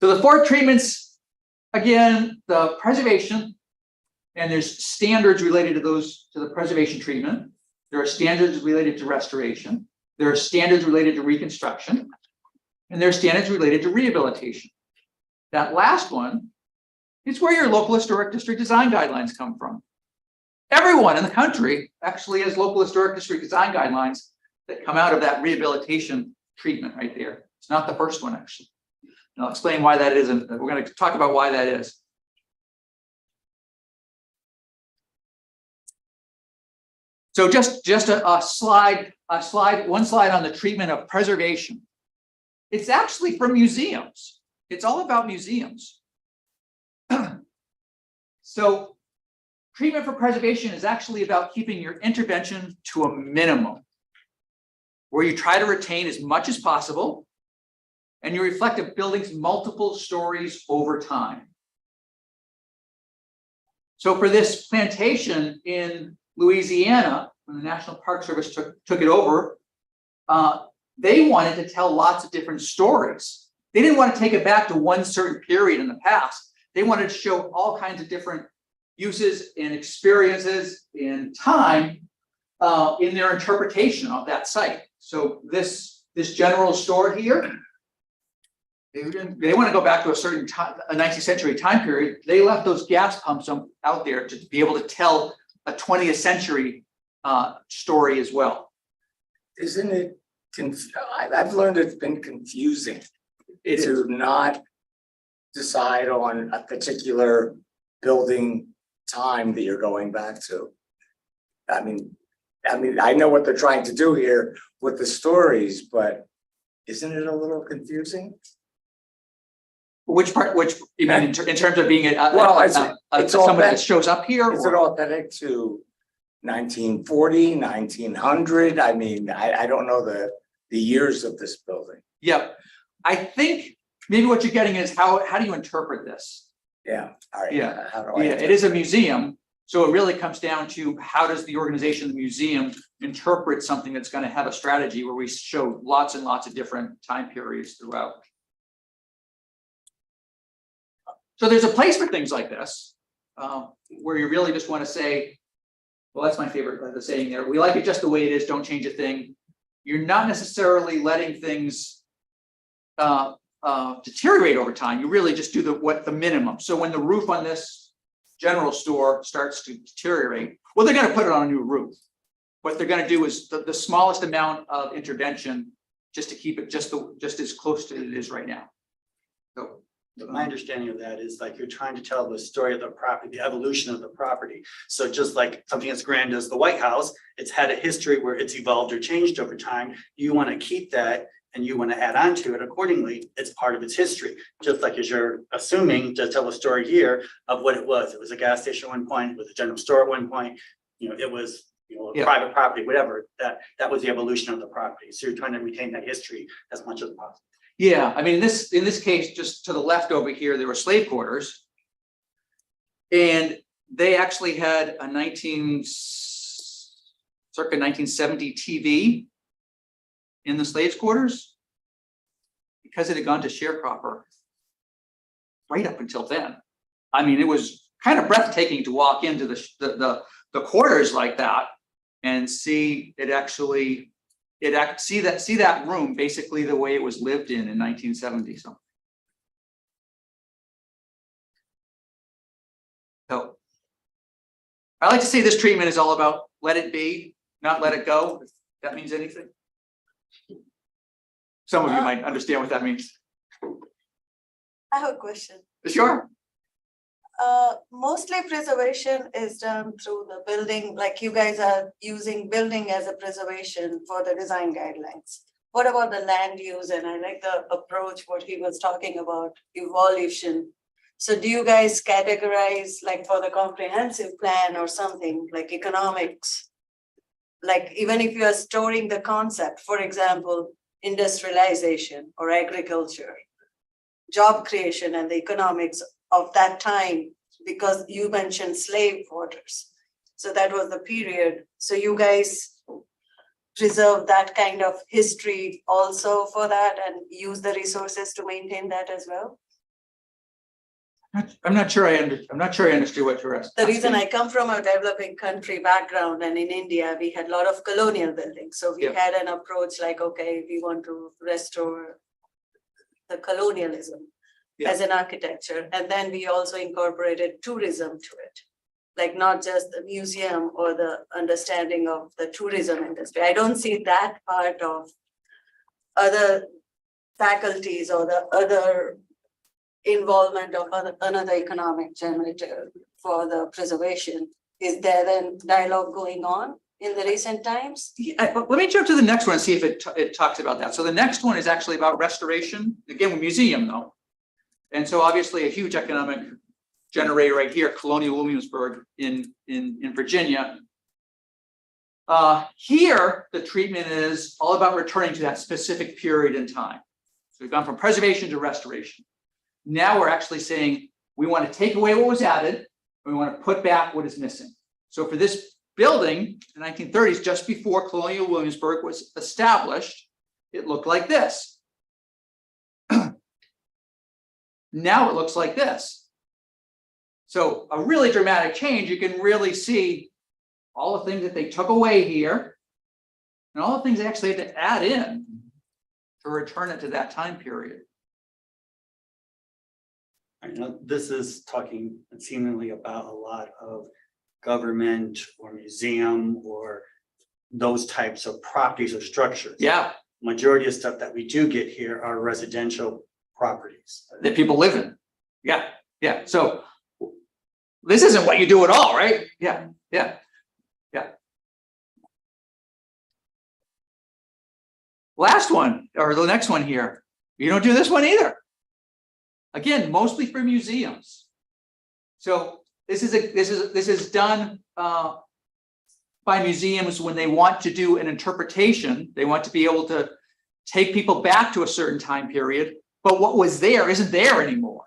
So the 4 treatments, again, the preservation, and there's standards related to those, to the preservation treatment. There are standards related to restoration. There are standards related to reconstruction. And there are standards related to rehabilitation. That last one is where your local historic district design guidelines come from. Everyone in the country actually has local historic district design guidelines that come out of that rehabilitation treatment right there. It's not the first one, actually. And I'll explain why that is, and we're going to talk about why that is. So just one slide on the treatment of preservation. It's actually from museums. It's all about museums. So treatment for preservation is actually about keeping your intervention to a minimum, where you try to retain as much as possible, and you reflect a building's multiple stories over time. So for this plantation in Louisiana, when the National Park Service took it over, they wanted to tell lots of different stories. They didn't want to take it back to one certain period in the past. They wanted to show all kinds of different uses and experiences in time in their interpretation of that site. So this general store here, they want to go back to a certain time, a 19th century time period. They left those gas pumps out there to be able to tell a 20th century story as well. Isn't it, I've learned it's been confusing to not decide on a particular building time that you're going back to. I mean, I know what they're trying to do here with the stories, but isn't it a little confusing? Which part, you mean in terms of being it's all somebody that shows up here? Is it authentic to 1940, 1900? I mean, I don't know the years of this building. Yep. I think maybe what you're getting is how do you interpret this? Yeah, all right. Yeah. How do I? Yeah, it is a museum. So it really comes down to how does the organization of the museum interpret something that's going to have a strategy where we show lots and lots of different time periods throughout. So there's a place for things like this, where you really just want to say, well, that's my favorite, the saying there, we like it just the way it is, don't change a thing. You're not necessarily letting things deteriorate over time. You really just do the minimum. So when the roof on this general store starts to deteriorate, well, they're going to put it on a new roof. What they're going to do is the smallest amount of intervention just to keep it just as close to it is right now. So My understanding of that is like you're trying to tell the story of the property, the evolution of the property. So just like something as grand as the White House, it's had a history where it's evolved or changed over time. You want to keep that and you want to add on to it accordingly. It's part of its history. Just like as you're assuming to tell a story here of what it was. It was a gas station at one point, it was a general store at one point, it was Yeah. private property, whatever. That was the evolution of the property. So you're trying to retain that history as much as possible. yeah, I mean, in this case, just to the left over here, there were slave quarters. And they actually had a circa 1970 TV in the slaves quarters because it had gone to sharecropper right up until then. I mean, it was kind of breathtaking to walk into the quarters like that and see it actually, see that room basically the way it was lived in 1970 something. So I like to say this treatment is all about let it be, not let it go, if that means anything. Some of you might understand what that means. I have a question. Sure. Mostly preservation is done through the building, like you guys are using building as a preservation for the design guidelines. What about the land use? And I like the approach, what he was talking about, evolution. So do you guys categorize like for the comprehensive plan or something like economics? Like even if you are storing the concept, for example, industrialization or agriculture, job creation and the economics of that time, because you mentioned slave quarters. So that was the period. So you guys preserve that kind of history also for that and use the resources to maintain that as well? I'm not sure I understood what you're asking. The reason I come from a developing country background, and in India, we had a lot of colonial buildings. So we Yeah. had an approach like, okay, we want to restore the colonialism Yeah. as an architecture. And then we also incorporated tourism to it. Like not just the museum or the understanding of the tourism industry. I don't see that part of other faculties or the other involvement of another economic generator for the preservation. Is there then dialogue going on in the recent times? Let me jump to the next one and see if it talks about that. So the next one is actually about restoration, again, with museum though. And so obviously a huge economic generator right here, Colonial Williamsburg in Virginia. Here, the treatment is all about returning to that specific period in time. So we've gone from preservation to restoration. Now we're actually saying we want to take away what was added, and we want to put back what is missing. So for this building, in the 1930s, just before Colonial Williamsburg was established, it looked like this. Now it looks like this. So a really dramatic change. You can really see all the things that they took away here and all the things they actually had to add in to return it to that time period. I know this is talking seemingly about a lot of government or museum or those types of properties or structures. Yeah, Majority of stuff that we do get here are residential properties. that people live in. Yeah, yeah. So this isn't what you do at all, right? Yeah, yeah, yeah. Last one, or the next one here. You don't do this one either. Again, mostly for museums. So this is done by museums when they want to do an interpretation. They want to be able to take people back to a certain time period, but what was there isn't there anymore.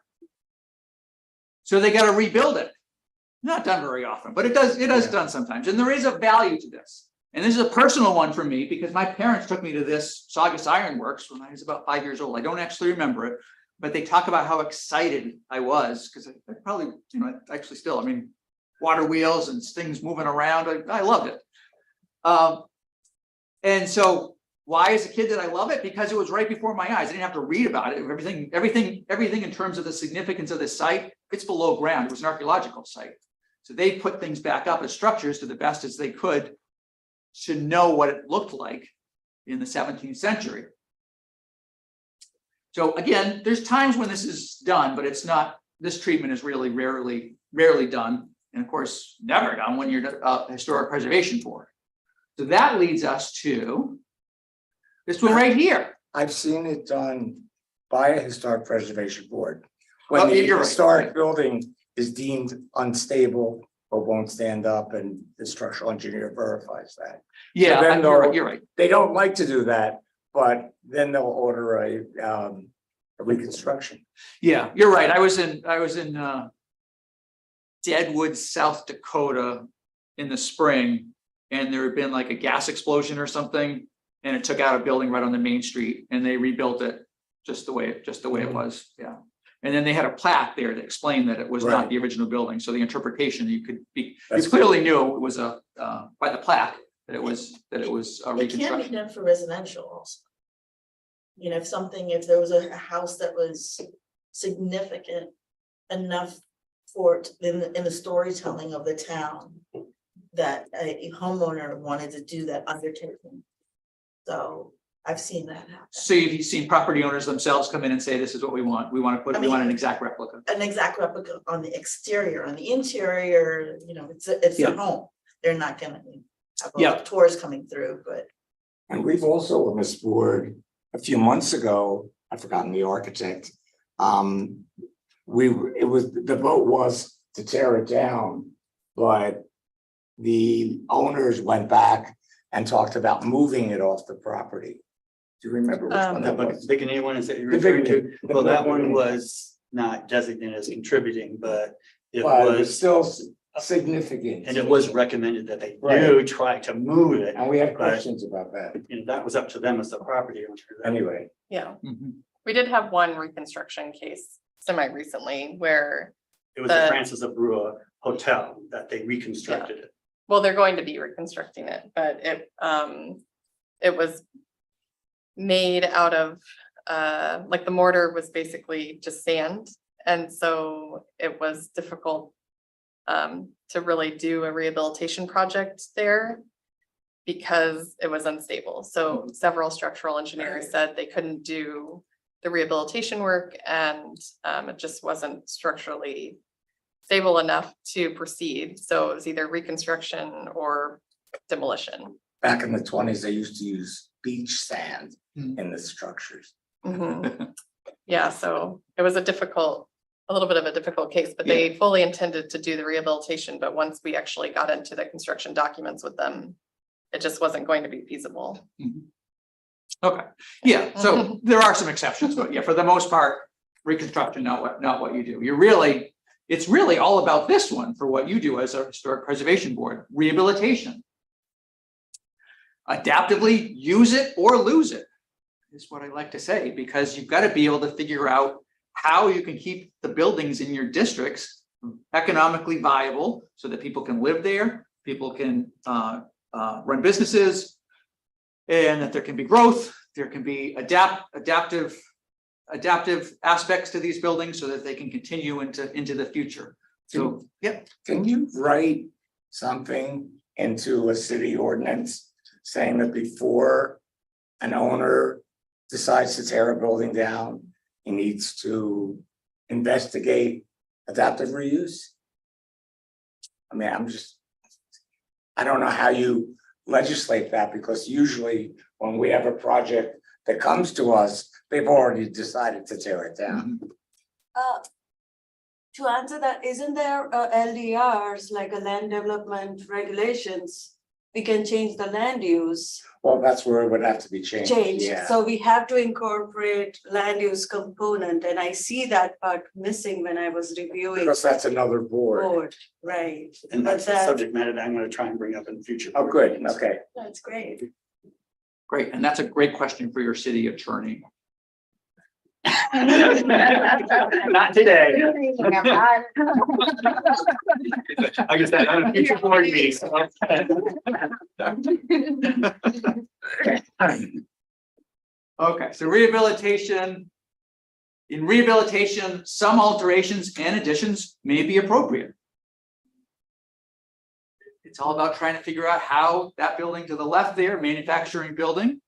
So they got to rebuild it. Not done very often, but it does done sometimes. And there is a value to this. And this is a personal one for me because my parents took me to this Saugus Iron Works when I was about 5 years old. I don't actually remember it, but they talk about how excited I was because I probably, actually still, water wheels and things moving around. I loved it. And so why as a kid did I love it? Because it was right before my eyes. I didn't have to read about it. Everything in terms of the significance of this site, it's below ground. It was an archaeological site. So they put things back up as structures to the best as they could to know what it looked like in the 17th century. So again, there's times when this is done, but it's not, this treatment is really rarely done. And of course, never done when you're historic preservation board. So that leads us to this one right here. I've seen it done by a historic preservation board. When Oh, the you're right. historic building is deemed unstable or won't stand up and the structural engineer verifies that. Yeah, then you're right. They don't like to do that, but then they'll order a reconstruction. Yeah, you're right. I was in Deadwood, South Dakota in the spring, and there had been like a gas explosion or something, and it took out a building right on the main street, and they rebuilt it just the way it was. Yeah. And then they had a plaque there to explain that it was not Right. the original building. So the interpretation, you That's clearly knew it was by the plaque that it was a It can be reconstruction. done for residential also. You know, if there was a house that was significant enough for it in the storytelling of the town, that a homeowner wanted to do that undertaking. So I've seen that happen. So you've seen property owners themselves come in and say, this is what we want. We want to we want an exact replica. An exact replica on the exterior, on the interior, you know, it's Yeah. a home. They're not gonna have a Yeah. lot of tours coming through, but. And we've also on this board, a few months ago, I've forgotten the architect. The vote was to tear it down, but the owners went back and talked about moving it off the property. Do you remember which one that But was? the Canadian one is that you're The referring to, Vignette. well, that one was not designated as contributing, but it But it was was, still significant. and it was recommended that they Right. do try to move it. And we had questions about that. You know, that was up to them as the property owner. Anyway, Yeah, Mhm. we did have one reconstruction case semi-recently where, It was The- the Francis of Brewer Hotel that they reconstructed it. well, they're going to be reconstructing it, but it was made out of, like the mortar was basically just sand. And so it was difficult to really do a rehabilitation project there because it was unstable. So several structural engineers said they couldn't do the rehabilitation work and it just wasn't structurally stable enough to proceed. So it was either reconstruction or demolition. back in the 20s, they used to use beach sand Hmm. in the structures. Mhm. Yeah, so it was a little bit of a difficult case, but they fully intended to do the rehabilitation, but once we actually got into the construction documents with them, it just wasn't going to be feasible. Okay, yeah, so there are some exceptions, but yeah, for the most part, reconstruction, not what you do. It's really all about this one for what you do as a historic preservation board, rehabilitation. Adaptively use it or lose it is what I like to say, because you've got to be able to figure out how you can keep the buildings in your districts economically viable so that people can live there, people can run businesses, and that there can be growth, there can be adaptive aspects to these buildings so that they can continue into the future. So, yeah. Can you write something into a city ordinance saying that before an owner decides to tear a building down, he needs to investigate adaptive reuse? I mean, I don't know how you legislate that, because usually when we have a project that comes to us, they've already decided to tear it down. To answer that, isn't there LDRs, like a land development regulations? We can change the land use Well, that's where it would have to be changed. Yeah. So we have to incorporate land use component, and I see that part missing when I was reviewing Because that's another board. board, right? And that's But the that- subject matter that I'm gonna try and bring up in future. Oh, good, okay. That's great. Great, and that's a great question for your city attorney. Not today. I guess that on a future board meeting. Okay, so rehabilitation. In rehabilitation, some alterations and additions may be appropriate. It's all about trying to figure out how that building to the left there, manufacturing building,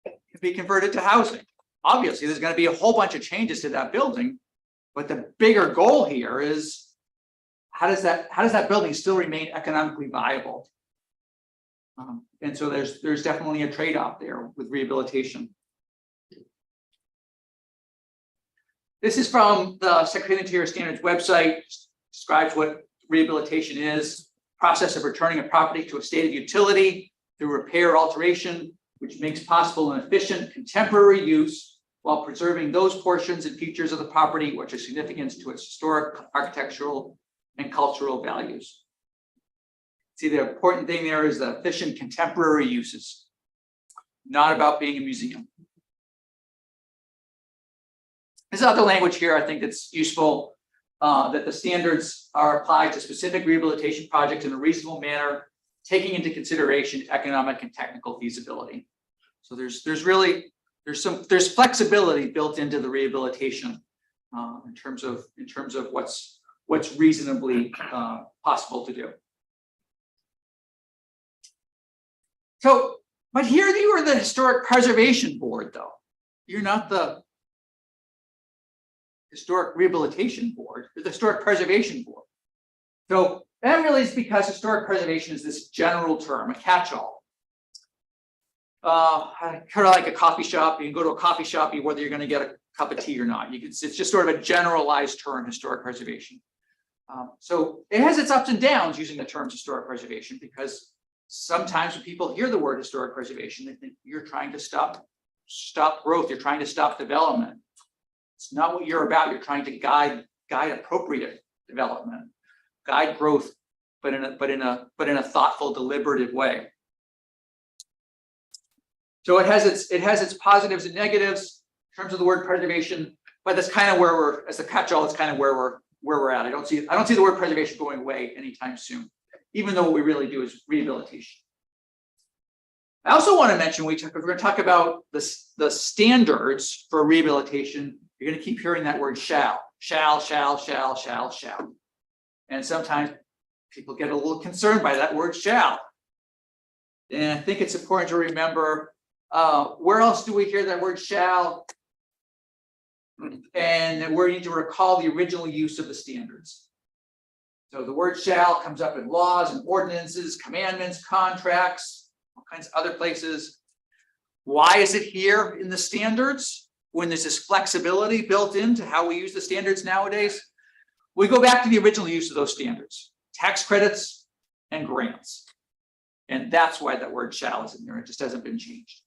can be converted to housing. Obviously, there's going to be a whole bunch of changes to that building, but the bigger goal here is how does that building still remain economically viable? And so there's definitely a trade-off there with rehabilitation. This is from the Secretary of Interior Standards website, describes what rehabilitation is, process of returning a property to a state of utility through repair or alteration, which makes possible an efficient contemporary use while preserving those portions and features of the property which are significant to its historic, architectural, and cultural values. See, the important thing there is the efficient contemporary uses, not about being a museum. There's other language here I think that's useful, that the standards are applied to specific rehabilitation projects in a reasonable manner, taking into consideration economic and technical feasibility. So there's flexibility built into the rehabilitation in terms of what's reasonably possible to do. So, but here you are the Historic Preservation Board, though. You're not the Historic Rehabilitation Board, you're the Historic Preservation Board. So that really is because historic preservation is this general term, a catch-all. Kind of like a coffee shop. You can go to a coffee shop, whether you're going to get a cup of tea or not. It's just sort of a generalized term, historic preservation. So it has its ups and downs using the terms historic preservation, because sometimes when people hear the word historic preservation, they think you're trying to stop growth, you're trying to stop development. It's not what you're about. You're trying to guide appropriate development, guide growth, but in a thoughtful, deliberative way. So it has its positives and negatives in terms of the word preservation, but that's kind of where we're, as a catch-all, it's kind of where we're at. I don't see the word preservation going away anytime soon, even though what we really do is rehabilitation. I also want to mention, if we're going to talk about the standards for rehabilitation, you're going to keep hearing that word shall. And sometimes people get a little concerned by that word shall. And I think it's important to remember, where else do we hear that word shall? And we need to recall the original use of the standards. So the word shall comes up in laws and ordinances, commandments, contracts, all kinds of other places. Why is it here in the standards when there's this flexibility built into how we use the standards nowadays? We go back to the original use of those standards, tax credits and grants. And that's why that word shall is in there. It just hasn't been changed.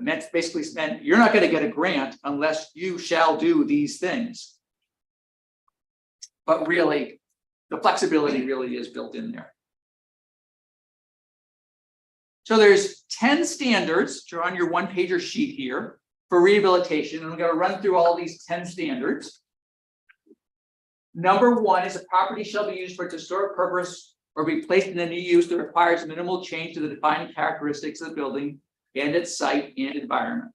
It basically meant you're not going to get a grant unless you shall do these things. But really, the flexibility really is built in there. So there's 10 standards, which are on your one-pager sheet here for rehabilitation. And I'm going to run through all these 10 standards. Number 1 is a property shall be used for its historic purpose or be placed in a new use that requires minimal change to the defining characteristics of the building and its site and environment.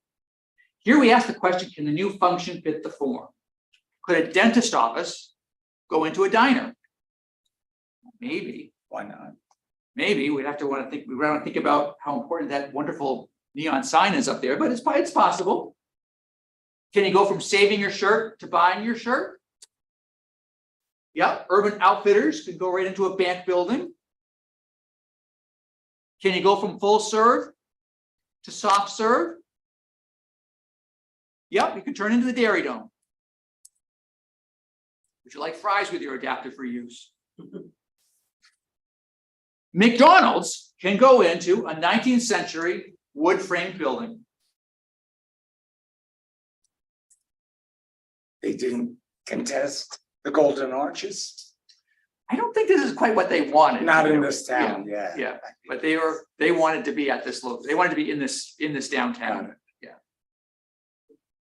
Here we ask the question, can the new function fit the form? Could a dentist office go into a diner? Maybe. Why not? Maybe we want to think about how important that wonderful neon sign is up there, but it's possible. Can you go from saving your shirt to buying your shirt? Yeah, Urban Outfitters could go right into a bank building. Can you go from full serve to soft serve? Yep, you can turn into the Dairy Dome. Would you like fries with your adaptive reuse? McDonald's can go into a 19th century wood frame building. They didn't contest the Golden Arches? I don't think this is quite what they wanted. Not in this town, yeah. Yeah, but they wanted to be at this location. They wanted to be in this downtown. Yeah.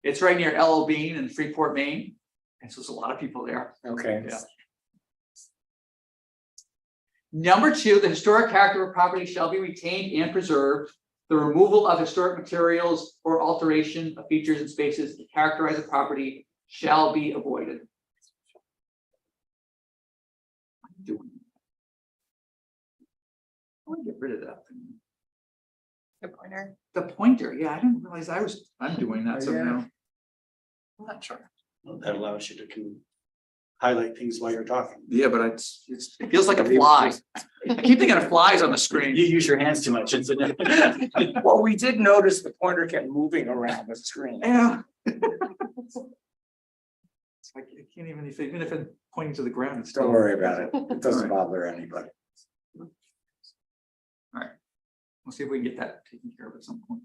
It's right near L.L. Bean in Freeport, Maine. And so there's a lot of people there. Okay. Yeah. Number 2, the historic character of property shall be retained and preserved. The removal of historic materials or alteration of features and spaces that characterize a property shall be avoided. I want to get rid of that thing. Good pointer. The pointer, yeah, I didn't realize I'm doing that Oh, somehow. I'm not sure. Well, that allows you to highlight things while you're talking. Yeah, but it feels like a fly. I keep thinking of flies on the screen. You use your hands too much, isn't it? Well, we did notice the pointer kept moving around the screen. Yeah. It's like I can't even if it's pointing to the ground. It's Don't still. worry about it. It doesn't bother anybody. All right. We'll see if we can get that taken care of at some point.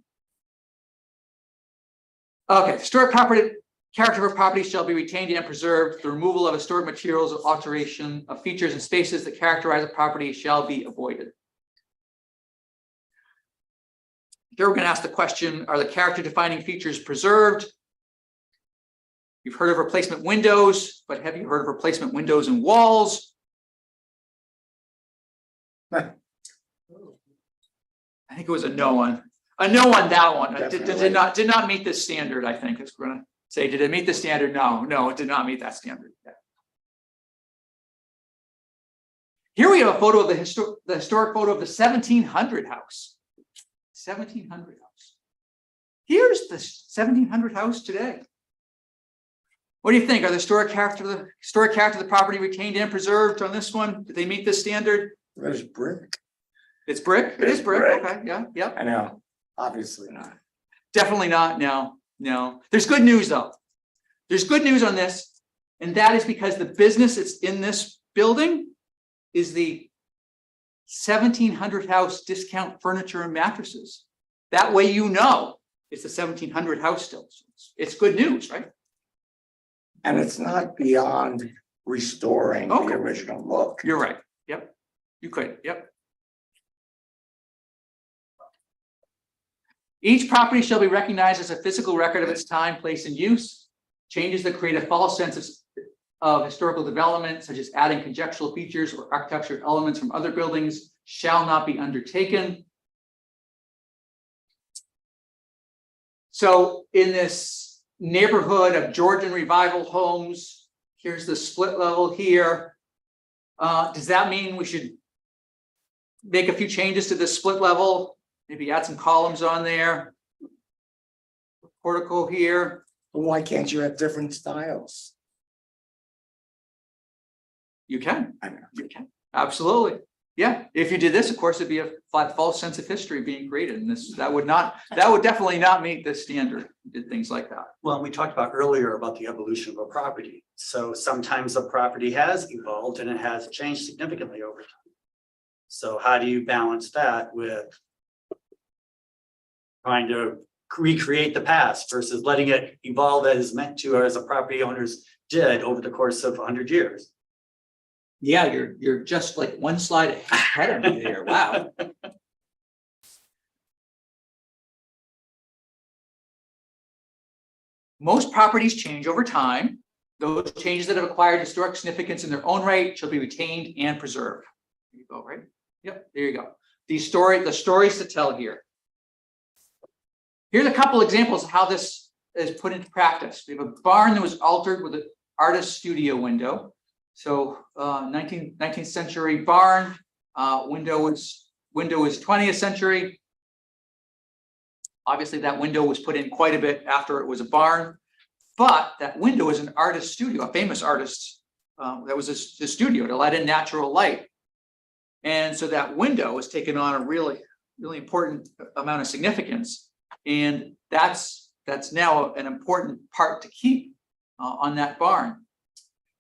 Okay, historic property. Character of property shall be retained and preserved. The removal of historic materials or alteration of features and spaces that characterize a property shall be avoided. Here we're going to ask the question, are the character defining features preserved? You've heard of replacement windows, but have you heard of replacement windows and walls? I think it was a no on that one. It Definitely. did not meet the standard, I think, is going to say, did it meet the standard? No, it did not meet that standard. Here we have a photo of the historic photo of the 1700 house. 1700 house. Here's the 1700 house today. What do you think? Are the historic character of the property retained and preserved on this one? Did they meet this standard? There's brick. It's brick. It is It's brick. brick. Okay. Yeah. Yep. I know, obviously not. Definitely not. No. There's good news though. There's good news on this, and that is because the business that's in this building is the 1700 house Discount Furniture and Mattresses. That way you know it's the 1700 house still. It's good news, right? And it's not beyond restoring the Okay. original look. You're right. Yep. You could. Yep. Each property shall be recognized as a physical record of its time, place, and use. Changes that create a false sense of historical development, such as adding conjectural features or architectural elements from other buildings, shall not be undertaken. So in this neighborhood of Georgian Revival homes, here's the split level here. Does that mean we should make a few changes to this split level? Maybe add some columns on there. Portico here. Why can't you have different styles? You can. I know. You can. Absolutely. Yeah. If you did this, of course, it'd be a false sense of history being created. And that would definitely not meet the standard. Did things like that. Well, we talked about earlier about the evolution of a property. So sometimes a property has evolved and it has changed significantly over time. So how do you balance that with trying to recreate the past versus letting it evolve as meant to, or as the property owners did over the course of 100 years? Yeah, you're just like one slide ahead of me there. Wow. Most properties change over time. Those changes that have acquired historic significance in their own right shall be retained and preserved. There you go, right? Yep, there you go. The stories to tell here. Here's a couple examples of how this is put into practice. We have a barn that was altered with an artist studio window. So 19th century barn, window was 20th century. Obviously that window was put in quite a bit after it was a barn, but that window is an artist studio, a famous artist. That was a studio to let in natural light. And so that window has taken on a really important amount of significance. And that's now an important part to keep on that barn.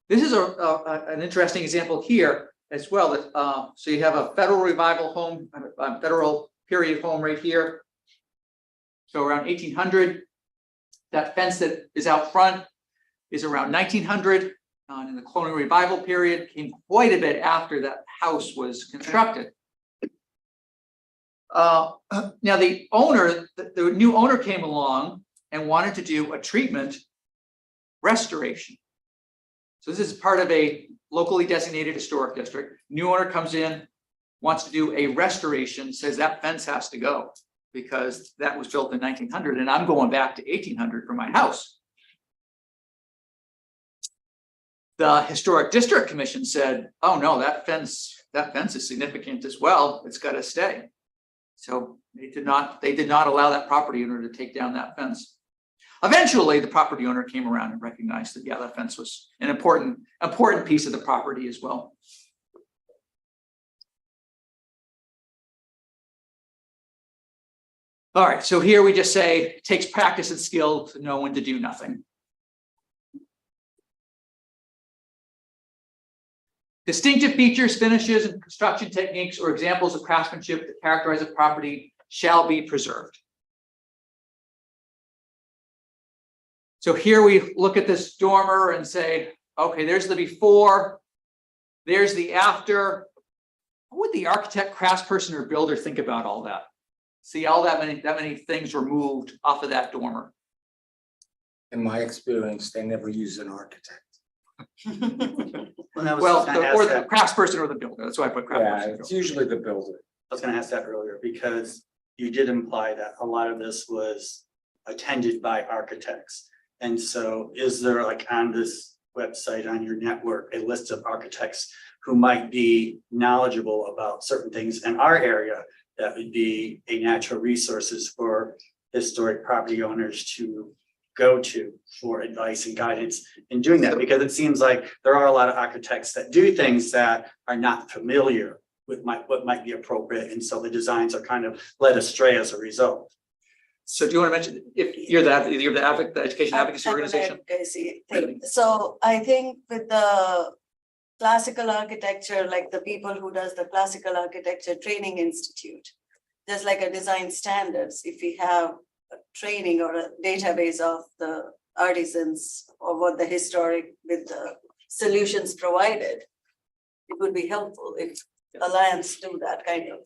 This is an interesting example here as well. So you have a Federal Revival home, a Federal period home right here. So around 1800, that fence that is out front is around 1900. In the Colonial Revival period, came quite a bit after that house was constructed. Now the new owner came along and wanted to do a treatment restoration. So this is part of a locally designated historic district. New owner comes in, wants to do a restoration, says that fence has to go because that was built in 1900 and I'm going back to 1800 for my house. The Historic District Commission said, oh no, that fence is significant as well. It's got to stay. So they did not allow that property owner to take down that fence. Eventually, the property owner came around and recognized that, yeah, that fence was an important piece of the property as well. All right, so here we just say it takes practice and skill to know when to do nothing. Distinctive features, finishes, and construction techniques or examples of craftsmanship that characterize a property shall be preserved. So here we look at this dormer and say, okay, there's the before, there's the after. What would the architect, craftsperson, or builder think about all that? See all that many things were moved off of that dormer. In my experience, they never use an architect. Well, I was Well, gonna ask or the that- craftsperson or the builder. That's why I put Yeah, craftsperson. it's usually the builder. I was gonna ask that earlier because you did imply that a lot of this was attended by architects. And so is there like on this website, on your network, a list of architects who might be knowledgeable about certain things in our area that would be a natural resources for historic property owners to go to for advice and guidance in doing that? Because it seems like there are a lot of architects that do things that are not familiar with what might be appropriate, and so the designs are kind of led astray as a result. So do you want to mention, if you're the education advocacy organization? Advocacy thing. So I think with the classical architecture, like the people who does the classical architecture training institute, there's like a design standards. If we have a training or a database of the artisans or what the historic with the solutions provided, it would be helpful if Alliance do that kind of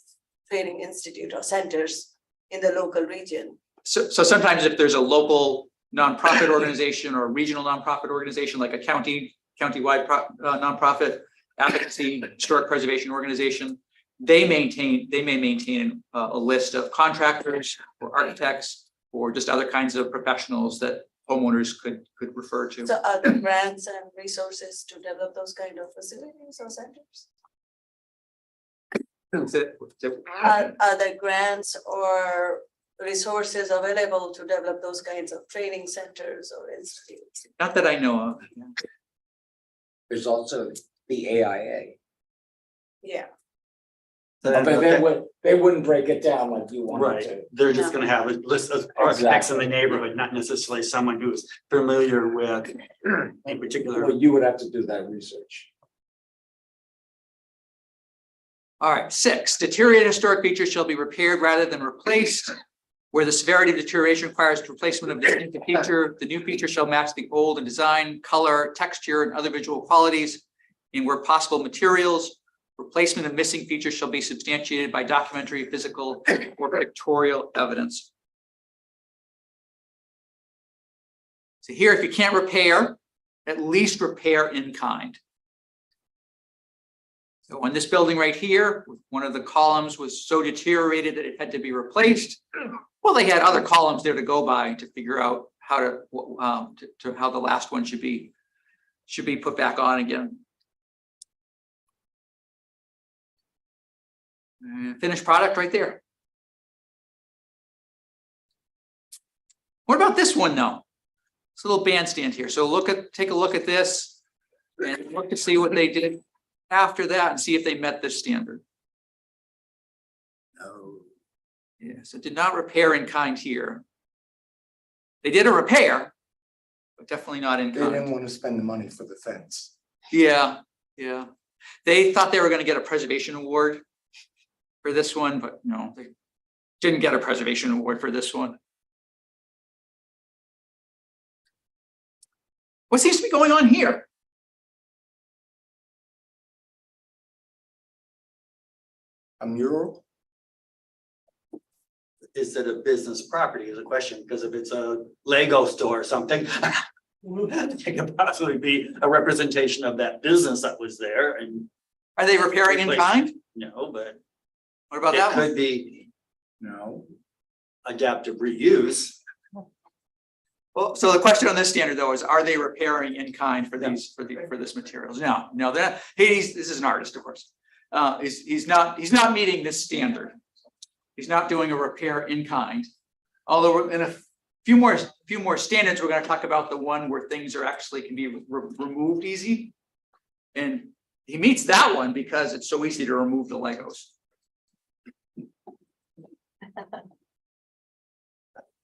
training institute or centers in the local region. So sometimes if there's a local nonprofit organization or a regional nonprofit organization, like a countywide nonprofit advocacy, historic preservation organization, they may maintain a list of contractors or architects or just other kinds of professionals that homeowners could refer to. So are there grants and resources to develop those kind of facilities or centers? Are there grants or resources available to develop those kinds of training centers or institutes? Not that I know of. There's also the AIA. Yeah. But they wouldn't break it down like you wanted Right, to. they're just gonna have a list of architects in the neighborhood, not necessarily someone who's familiar with a particular. Well, you would have to do that research. All right, 6, deteriorated historic features shall be repaired rather than replaced. Where the severity of deterioration requires replacement of the feature, the new feature shall match the old in design, color, texture, and other visual qualities. And where possible, materials. Replacement of missing features shall be substantiated by documentary, physical, or pictorial evidence. So here, if you can't repair, at least repair in kind. So on this building right here, one of the columns was so deteriorated that it had to be replaced. Well, they had other columns there to go by to figure out how to how the last one should be put back on again. Finished product right there. What about this one though? It's a little bandstand here. So take a look at this and look to see what they did after that and see if they met this standard. No. Yeah, so did not repair in kind here. They did a repair, but definitely not in They didn't kind. want to spend the money for the fence. Yeah. They thought they were going to get a preservation award for this one, but no, they didn't get a preservation award for this one. What seems to be going on here? A mural? Is it a business property is a question, because if it's a Lego store or something, it could possibly be a representation of that business that was there and Are they repairing in kind? no, but What about it that one? could be No. adaptive reuse. Well, so the question on this standard though is, are they repairing in kind for these, for this materials? No, they're not. This is an artist, of course. He's not meeting this standard. He's not doing a repair in kind. Although we're in a few more standards, we're going to talk about the one where things are actually can be removed easy. And he meets that one because it's so easy to remove the Legos.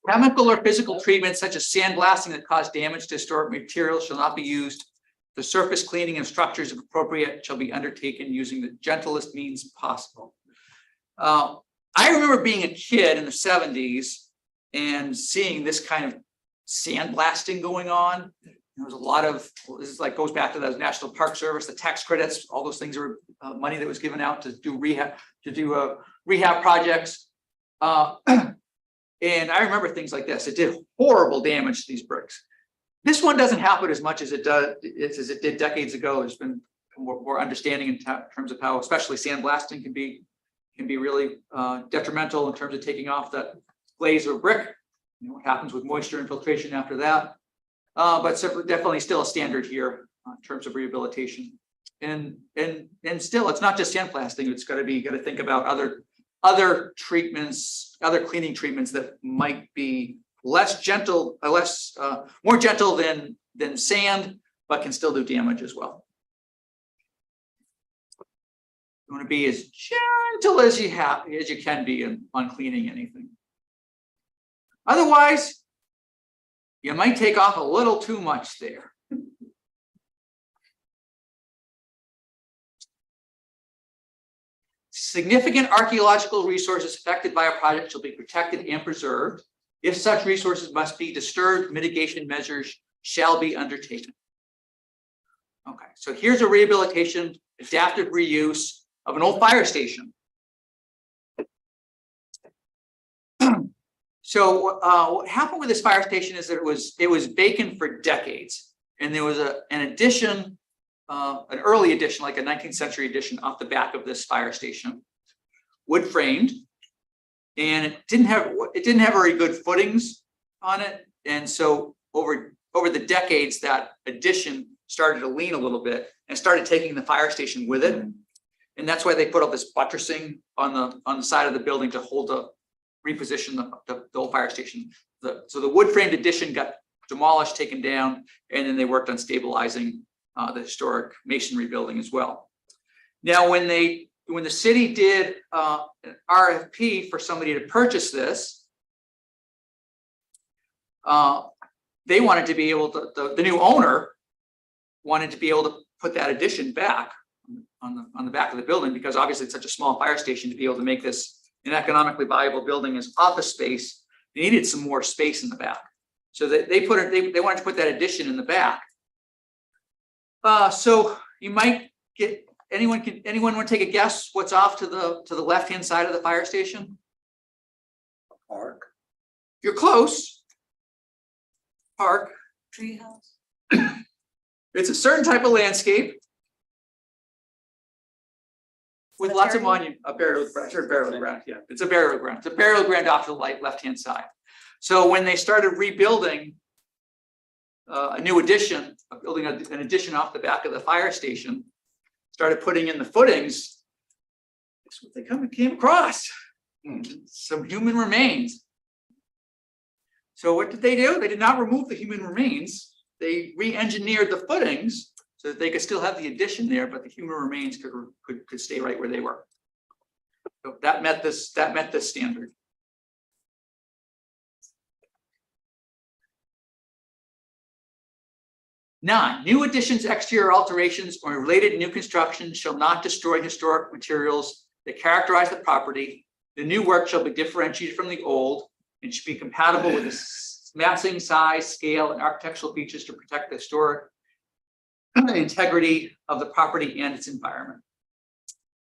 Chemical or physical treatments such as sandblasting that cause damage to historic materials shall not be used. The surface cleaning of structures, if appropriate, shall be undertaken using the gentlest means possible. I remember being a kid in the 70s and seeing this kind of sandblasting going on. There was a lot of, this is like goes back to the National Park Service, the tax credits, all those things are money that was given out to do rehab projects. And I remember things like this. It did horrible damage to these bricks. This one doesn't happen as much as it did decades ago. There's been more understanding in terms of how, especially sandblasting can be really detrimental in terms of taking off that glaze or brick. You know what happens with moisture infiltration after that. But definitely still a standard here in terms of rehabilitation. And still, it's not just sandblasting. It's got to think about other treatments, other cleaning treatments that might be less gentle, more gentle than sand, but can still do damage as well. You want to be as gentle as you can be on cleaning anything. Otherwise, you might take off a little too much there. Significant archaeological resources affected by a project shall be protected and preserved. If such resources must be disturbed, mitigation measures shall be undertaken. Okay, so here's a rehabilitation, adaptive reuse of an old fire station. So what happened with this fire station is that it was vacant for decades, and there was an addition, an early addition, like a 19th century addition, off the back of this fire station, wood framed, and it didn't have very good footings on it, and so over the decades, that addition started to lean a little bit and started taking the fire station with it, and that's why they put all this buttressing on the side of the building to reposition the old fire station. So the wood framed addition got demolished, taken down, and then they worked on stabilizing the historic masonry building as well. Now, when the city did an RFP for somebody to purchase this, they wanted to be able to, the new owner wanted to be able to put that addition back on the back of the building, because obviously it's such a small fire station. To be able to make this an economically viable building as office space, they needed some more space in the back. So they wanted to put that addition in the back. So you might get, anyone want to take a guess what's off to the left-hand side of the fire station? Park. You're close. Park. Treehouse. It's a certain type of landscape with lots of monuments, a burial ground. Yeah, it's a burial ground. It's a burial ground off to the left-hand side. So when they started rebuilding a new addition, building an addition off the back of the fire station, started putting in the footings, that's what they came across. Some human remains. So what did they do? They did not remove the human remains. They re-engineered the footings so that they could still have the addition there, but the human remains could stay right where they were. So that met this standard. Nine, new additions, exterior alterations, or related new construction shall not destroy historic materials that characterize the property. The new work shall be differentiated from the old and should be compatible with the massing, size, scale, and architectural features to protect the historic integrity of the property and its environment.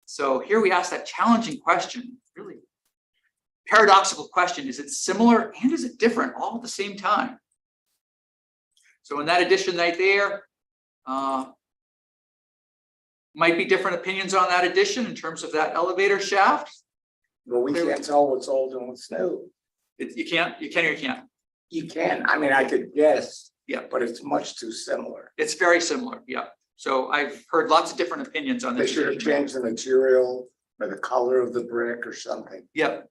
So here we ask that challenging question, really paradoxical question: is it similar and is it different all at the same time? So in that addition right there, might be different opinions on that addition in terms of that elevator shaft. Well, we can't tell what's old and what's new. You can or you can't. You can, I mean, I could guess. Yeah. But it's much too similar. It's very similar, yeah. So I've heard lots of different opinions on They this. should have changed the material or the color of the brick or something. Yep.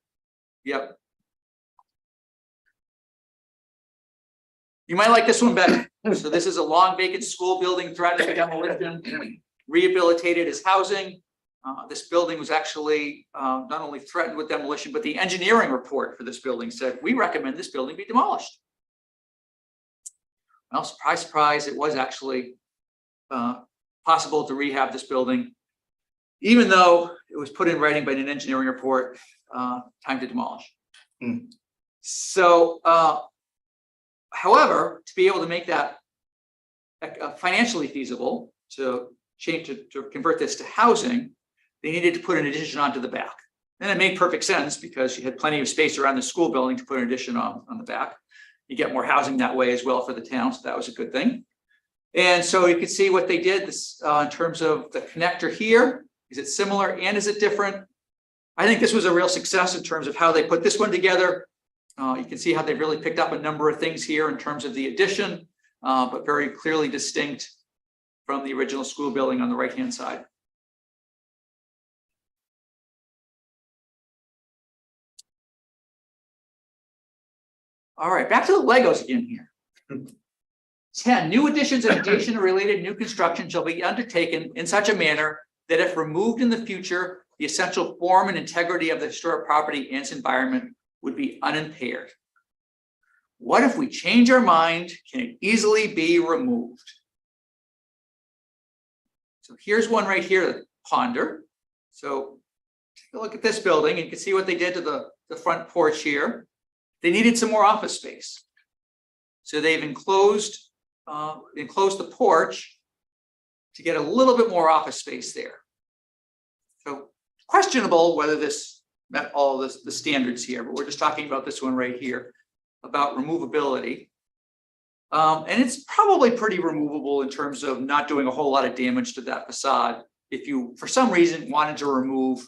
You might like this one better. So this is a long vacant school building threatened with demolition, rehabilitated as housing. This building was actually not only threatened with demolition, but the engineering report for this building said, we recommend this building be demolished. Well, surprise, surprise, it was actually possible to rehab this building, even though it was put in writing by an engineering report, time to demolish. So, however, to be able to make that financially feasible, to convert this to housing, they needed to put an addition onto the back. And it made perfect sense because you had plenty of space around the school building to put an addition on the back. You get more housing that way as well for the town, so that was a good thing. And so you can see what they did this in terms of the connector here. Is it similar and is it different? I think this was a real success in terms of how they put this one together. You can see how they really picked up a number of things here in terms of the addition, but very clearly distinct from the original school building on the right-hand side. All right, back to the Legos again here. 10, new additions and adjacent-related new construction shall be undertaken in such a manner that if removed in the future, the essential form and integrity of the historic property and its environment would be unimpaired. What if we change our mind? Can it easily be removed? So here's one right here to ponder. So take a look at this building. You can see what they did to the front porch here. They needed some more office space. So they've enclosed the porch to get a little bit more office space there. So questionable whether this met all the standards here, but we're just talking about this one right here about removability. And it's probably pretty removable in terms of not doing a whole lot of damage to that facade if you, for some reason, wanted to remove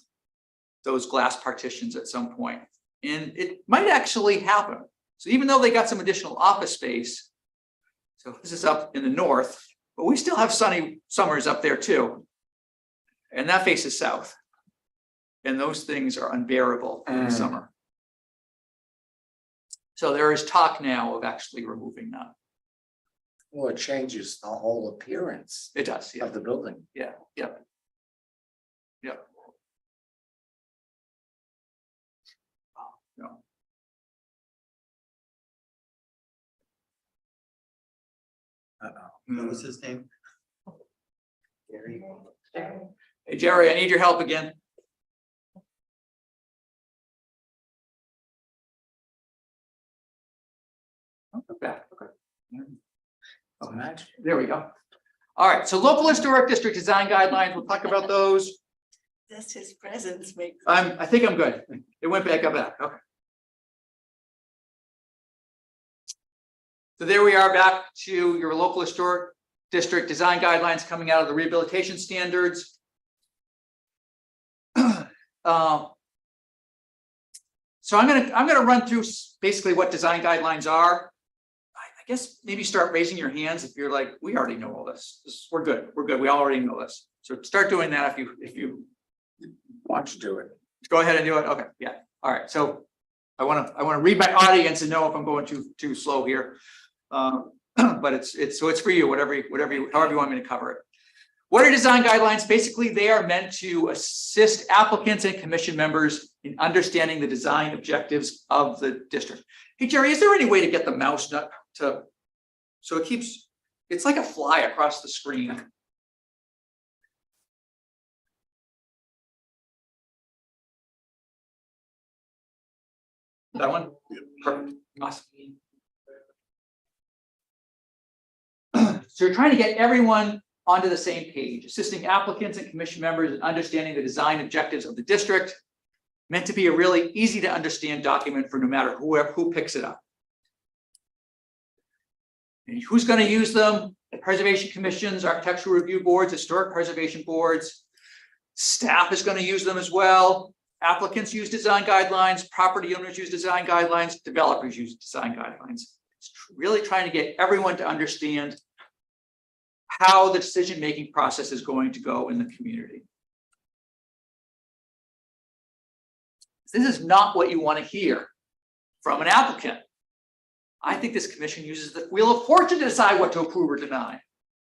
those glass partitions at some point. And it might actually happen. So even though they got some additional office space, so this is up in the north, but we still have sunny summers up there too. And that faces south. And those things are unbearable in the summer. So there is talk now of actually removing that. Well, it changes the whole appearance It does, yeah, of the building. yeah. No. What was his name? Gary. Hey, Jerry, I need your help again. Back, okay. Imagine. There we go. All right, so local historic district design guidelines, we'll talk about those. Just his presence makes. I think I'm good. It went back up, okay. So there we are, back to your local historic district design guidelines coming out of the rehabilitation standards. So I'm gonna run through basically what design guidelines are. I guess maybe start raising your hands if you're like, we already know all this. We're good. We already know this. So start doing that if you Want to do it. go ahead and do it. Okay, yeah. All right. So I want to read my audience and know if I'm going too slow here. But it's for you, however you want me to cover it. What are design guidelines? Basically, they are meant to assist applicants and commission members in understanding the design objectives of the district. Hey, Jerry, is there any way to get the mouse nut to, so it keeps, it's like a fly across the screen. That one? Perfect. Awesome. So you're trying to get everyone onto the same page, assisting applicants and commission members in understanding the design objectives of the district. Meant to be a really easy to understand document for no matter who picks it up. And who's going to use them? Preservation commissions, architectural review boards, historic preservation boards. Staff is going to use them as well. Applicants use design guidelines, property owners use design guidelines, developers use design guidelines. It's really trying to get everyone to understand how the decision-making process is going to go in the community. This is not what you want to hear from an applicant. I think this commission uses the wheel of fortune to decide what to approve or deny.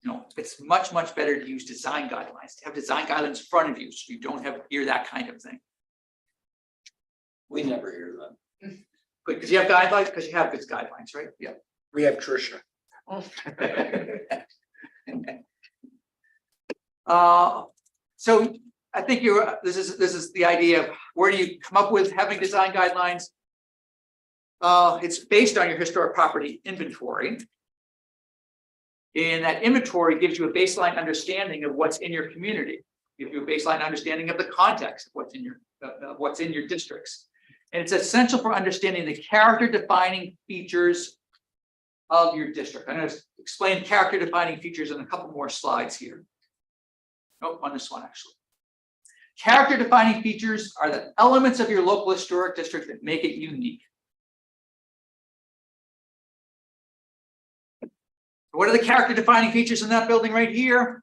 No, it's much better to use design guidelines, to have design guidelines in front of you so you don't hear that kind of thing. We never hear that. Because you have guidelines, because you have good guidelines, right? Yeah. We have Tricia. So I think this is the idea of where do you come up with having design guidelines? It's based on your historic property inventory. And that inventory gives you a baseline understanding of what's in your community. Gives you a baseline understanding of the context of what's in your districts. And it's essential for understanding the character defining features of your district. I'm going to explain character defining features in a couple more slides here. Nope, on this one actually. Character defining features are the elements of your local historic district that make it unique. What are the character defining features in that building right here?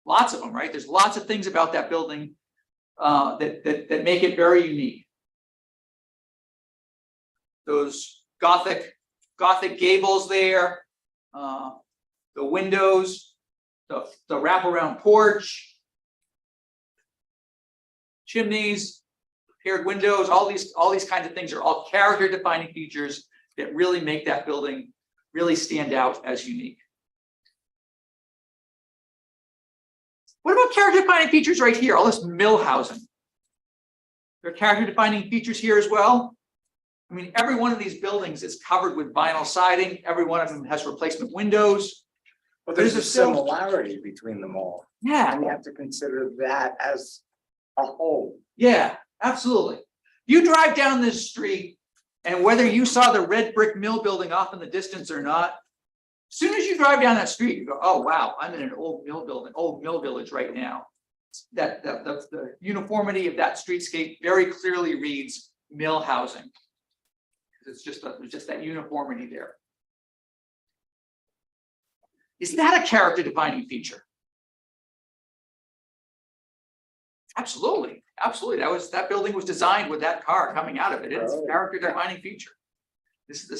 Lots of them, right? There's lots of things about that building that make it very unique. Those Gothic gables there, the windows, the wraparound porch, chimneys, paired windows, all these kinds of things are all character defining features that really make that building really stand out as unique. What about character defining features right here? All this mill housing. There are character defining features here as well. I mean, every one of these buildings is covered with vinyl siding. Every one of them has replacement windows. But there's a still- similarity between them all. Yeah, And you have to consider that as a whole. yeah, absolutely. You drive down this street, and whether you saw the red brick mill building off in the distance or not, as soon as you drive down that street, you go, oh, wow, I'm in an old mill building, old mill village right now. That the uniformity of that streetscape very clearly reads mill housing. It's just that uniformity there. Is that a character defining feature? Absolutely, absolutely. That building was designed with that car coming out of it. It's a character defining feature. This is the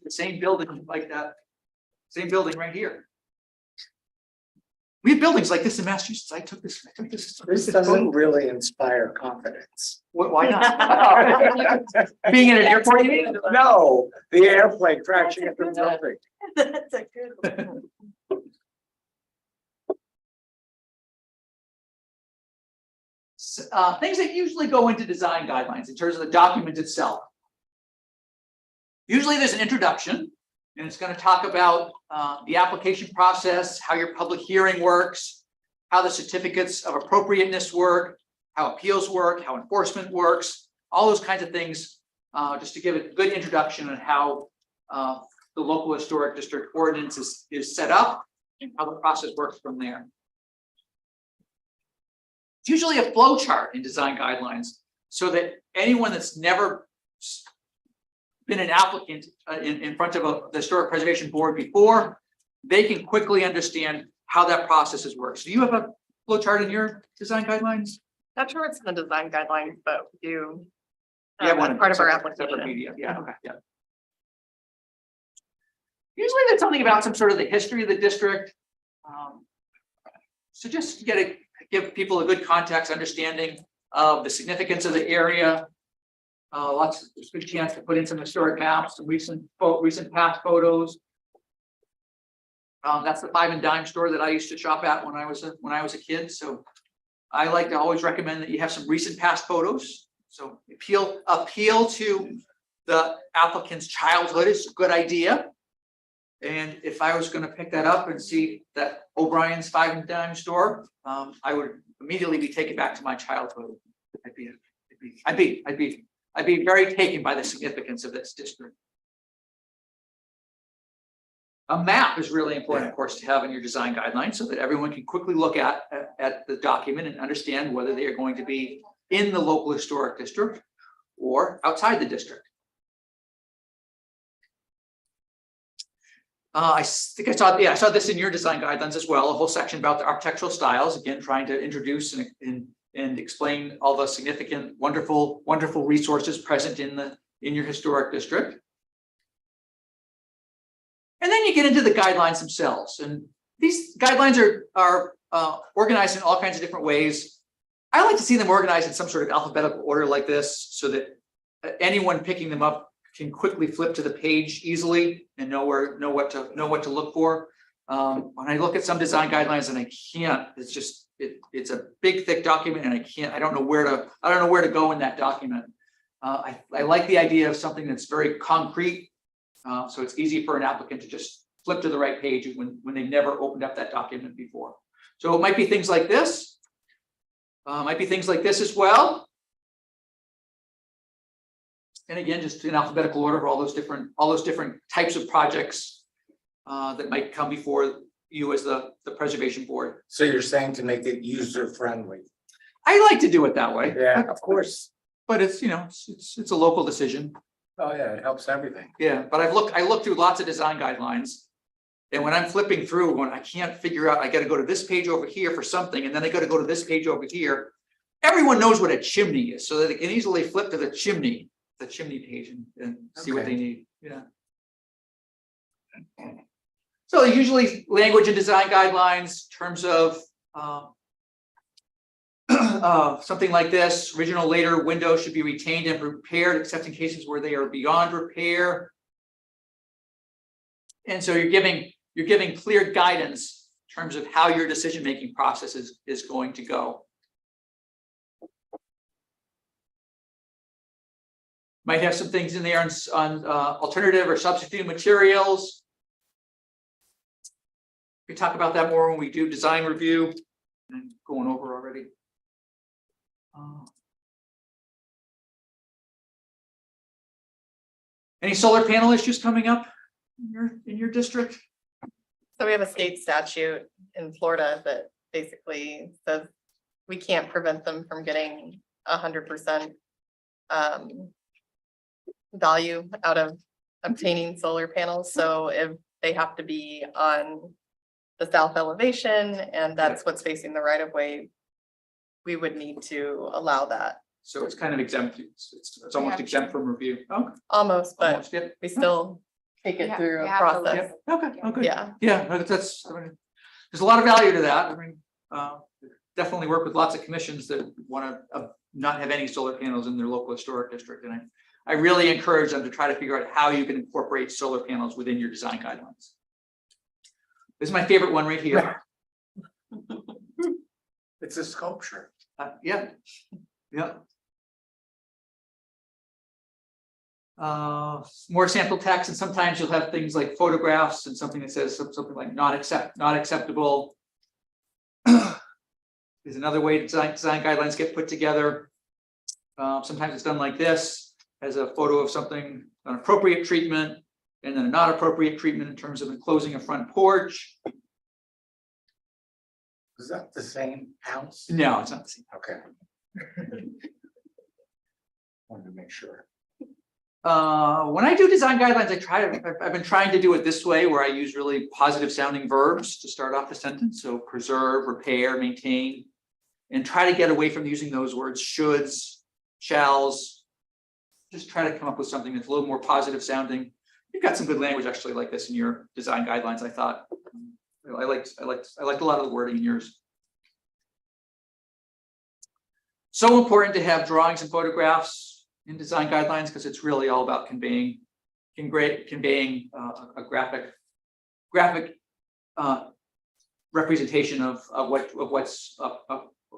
same building like that. Same building right here. We have buildings like this in Massachusetts. I took this. This doesn't really inspire confidence. Why not? Being in an airport, you mean? No, the airplane crashing into the building. That's a good one. Things that usually go into design guidelines in terms of the document itself. Usually there's an introduction, and it's going to talk about the application process, how your public hearing works, how the certificates of appropriateness work, how appeals work, how enforcement works, all those kinds of things, just to give a good introduction on how the local historic district ordinance is set up and how the process works from there. It's usually a flow chart in design guidelines so that anyone that's never been an applicant in front of the Historic Preservation Board before, they can quickly understand how that process works. Do you have a flow chart in your design guidelines? Not sure it's in the design guidelines, but we do. Yeah, one as part of our separate application. media. Yeah, okay, yeah. Usually there's something about some sort of the history of the district. So just to give people a good context understanding of the significance of the area. There's a good chance to put in some historic maps, some recent past photos. That's the Five and Dime store that I used to shop at when I was a kid. So I like to always recommend that you have some recent past photos. So appeal to the applicant's childhood is a good idea. And if I was going to pick that up and see that O'Brien's Five and Dime store, I would immediately be taken back to my childhood. I'd be very taken by the significance of this district. A map is really important, of course, to have in your design guidelines so that everyone can quickly look at the document and understand whether they are going to be in the local historic district or outside the district. I think I saw this in your design guidelines as well, a whole section about the architectural styles, again, trying to introduce and explain all the significant, wonderful resources present in your historic district. And then you get into the guidelines themselves. And these guidelines are organized in all kinds of different ways. I like to see them organized in some sort of alphabetical order like this so that anyone picking them up can quickly flip to the page easily and know what to look for. When I look at some design guidelines and I can't, it's a big thick document and I don't know where to go in that document. I like the idea of something that's very concrete, so it's easy for an applicant to just flip to the right page when they've never opened up that document before. So it might be things like this. Might be things like this as well. And again, just in alphabetical order, all those different types of projects that might come before you as the preservation board. So you're saying to make it user friendly? I like to do it that way. Yeah, of course. But it's, it's a local decision. Oh, yeah, it helps everything. Yeah, but I looked through lots of design guidelines. And when I'm flipping through, when I can't figure out, I gotta go to this page over here for something, and then I gotta go to this page over here. Everyone knows what a chimney is, so that they can easily flip to the chimney page and see what Okay. they need, yeah. So usually language and design guidelines, terms of something like this, original later windows should be retained and repaired, except in cases where they are beyond repair. And so you're giving clear guidance in terms of how your decision-making process is going to go. Might have some things in there on alternative or substitute materials. We talk about that more when we do design review. I'm going over already. Any solar panel issues coming up in your district? So we have a state statute in Florida that basically says we can't prevent them from getting 100% value out of obtaining solar panels. So if they have to be on the south elevation and that's what's facing the right of way, we would need to allow that. So it's kind of exempt. It's almost exempt from review. Oh, Almost, but almost, yeah. we still take it Yeah, through you a have to process. Yeah, okay, okay. Yeah, Yeah, no, that's, I mean, there's a lot of value to that. I mean, definitely work with lots of commissions that want to not have any solar panels in their local historic district. And I really encourage them to try to figure out how you can incorporate solar panels within your design guidelines. This is my favorite one right here. It's a sculpture. Yeah. More sample text, and sometimes you'll have things like photographs and something that says something like not acceptable. There's another way design guidelines get put together. Sometimes it's done like this, as a photo of something, an appropriate treatment, and then a not appropriate treatment in terms of enclosing a front porch. Is that the same house? No, it's not the same. Okay. Wanted to make sure. When I do design guidelines, I've been trying to do it this way, where I use really positive sounding verbs to start off the sentence. So preserve, repair, maintain, and try to get away from using those words shoulds, shalls. Just try to come up with something that's a little more positive sounding. You've got some good language actually like this in your design guidelines, I thought. I liked a lot of the wording in yours. So important to have drawings and photographs in design guidelines, because it's really all about conveying a graphic representation of what's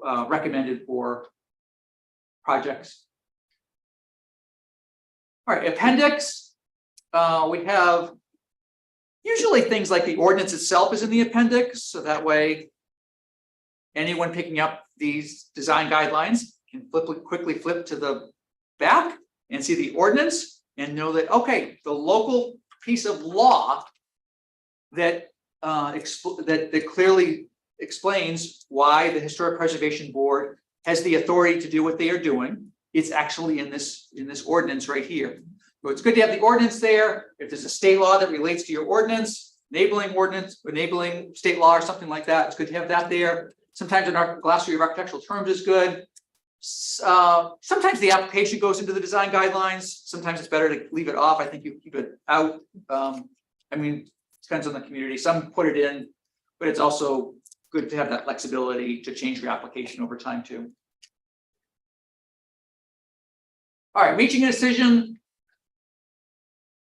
recommended for projects. All right, appendix. We have usually things like the ordinance itself is in the appendix, so that way anyone picking up these design guidelines can quickly flip to the back and see the ordinance and know that, okay, the local piece of law that that clearly explains why the Historic Preservation Board has the authority to do what they are doing. It's actually in this ordinance right here. So it's good to have the ordinance there. If there's a state law that relates to your ordinance, enabling state law or something like that, it's good to have that there. Sometimes an glossary of architectural terms is good. Sometimes the application goes into the design guidelines. Sometimes it's better to leave it off. I think you keep it out. I mean, it depends on the community. Some put it in, but it's also good to have that flexibility to change your application over time too. All right, reaching a decision.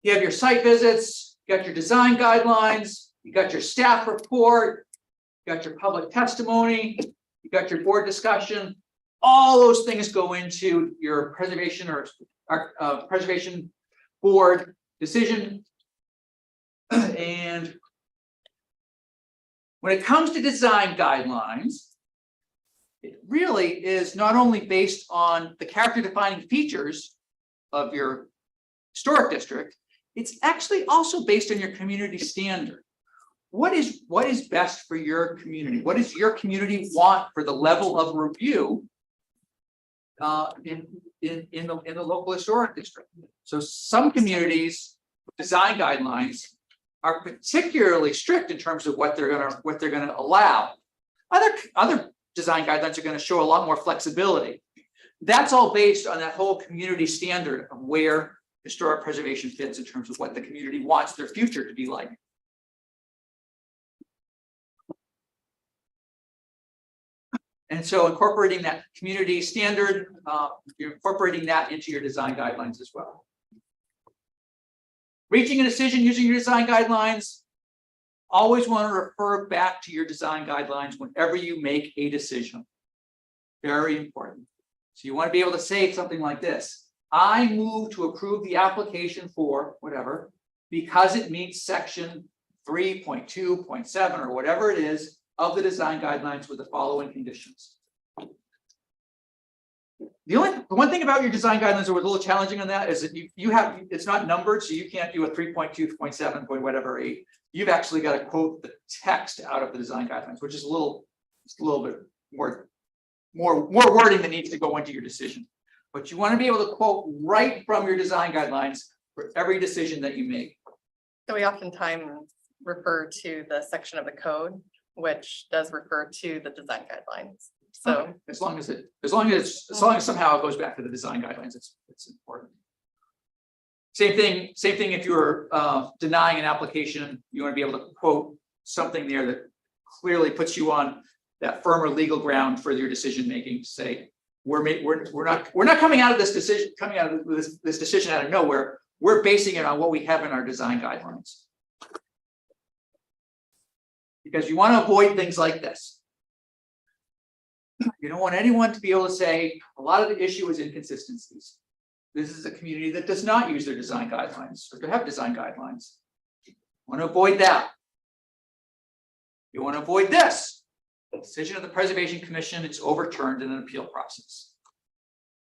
You have your site visits, you got your design guidelines, you got your staff report, you got your public testimony, you got your board discussion. All those things go into your preservation board decision. And when it comes to design guidelines, it really is not only based on the character defining features of your historic district, it's actually also based on your community standard. What is best for your community? What does your community want for the level of review in the local historic district? So some communities' design guidelines are particularly strict in terms of what they're gonna allow. Other design guidelines are gonna show a lot more flexibility. That's all based on that whole community standard of where historic preservation fits in terms of what the community wants their future to be like. And so incorporating that community standard, you're incorporating that into your design guidelines as well. Reaching a decision using your design guidelines, always want to refer back to your design guidelines whenever you make a decision. Very important. So you want to be able to say something like this: I move to approve the application for whatever, because it meets section 3.2.7 or whatever it is of the design guidelines with the following conditions. The one thing about your design guidelines that was a little challenging on that is that it's not numbered, so you can't do a 3.2.7 point whatever 8. You've actually got to quote the text out of the design guidelines, which is a little bit more wording that needs to go into your decision. But you want to be able to quote right from your design guidelines for every decision that you make. So we oftentimes refer to the section of the code, which does refer to the design guidelines. So Okay. as long as somehow it goes back to the design guidelines, it's important. Same thing if you're denying an application, you want to be able to quote something there that clearly puts you on that firmer legal ground for your decision making. Say we're not coming out of this decision out of nowhere. We're basing it on what we have in our design guidelines. Because you want to avoid things like this. You don't want anyone to be able to say a lot of the issue is inconsistencies. This is a community that does not use their design guidelines or to have design guidelines. You want to avoid that. You want to avoid this. The decision of the Preservation Commission is overturned in an appeal process.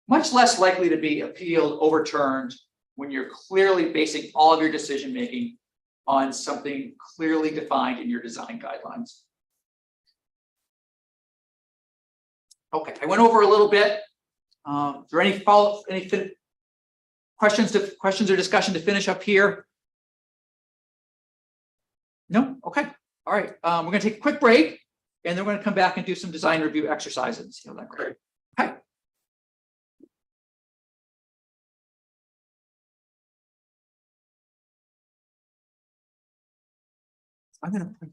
Much less likely to be appealed, overturned when you're clearly basing all of your decision making on something clearly defined in your design guidelines. Okay, I went over a little bit. Is there any follow-up, questions or discussion to finish up here? No? Okay. All right. We're going to take a quick break, and then we're going to come back and do some design review exercises and see how that goes. Okay. I'm going to.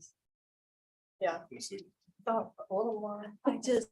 yeah, thought a little more. I just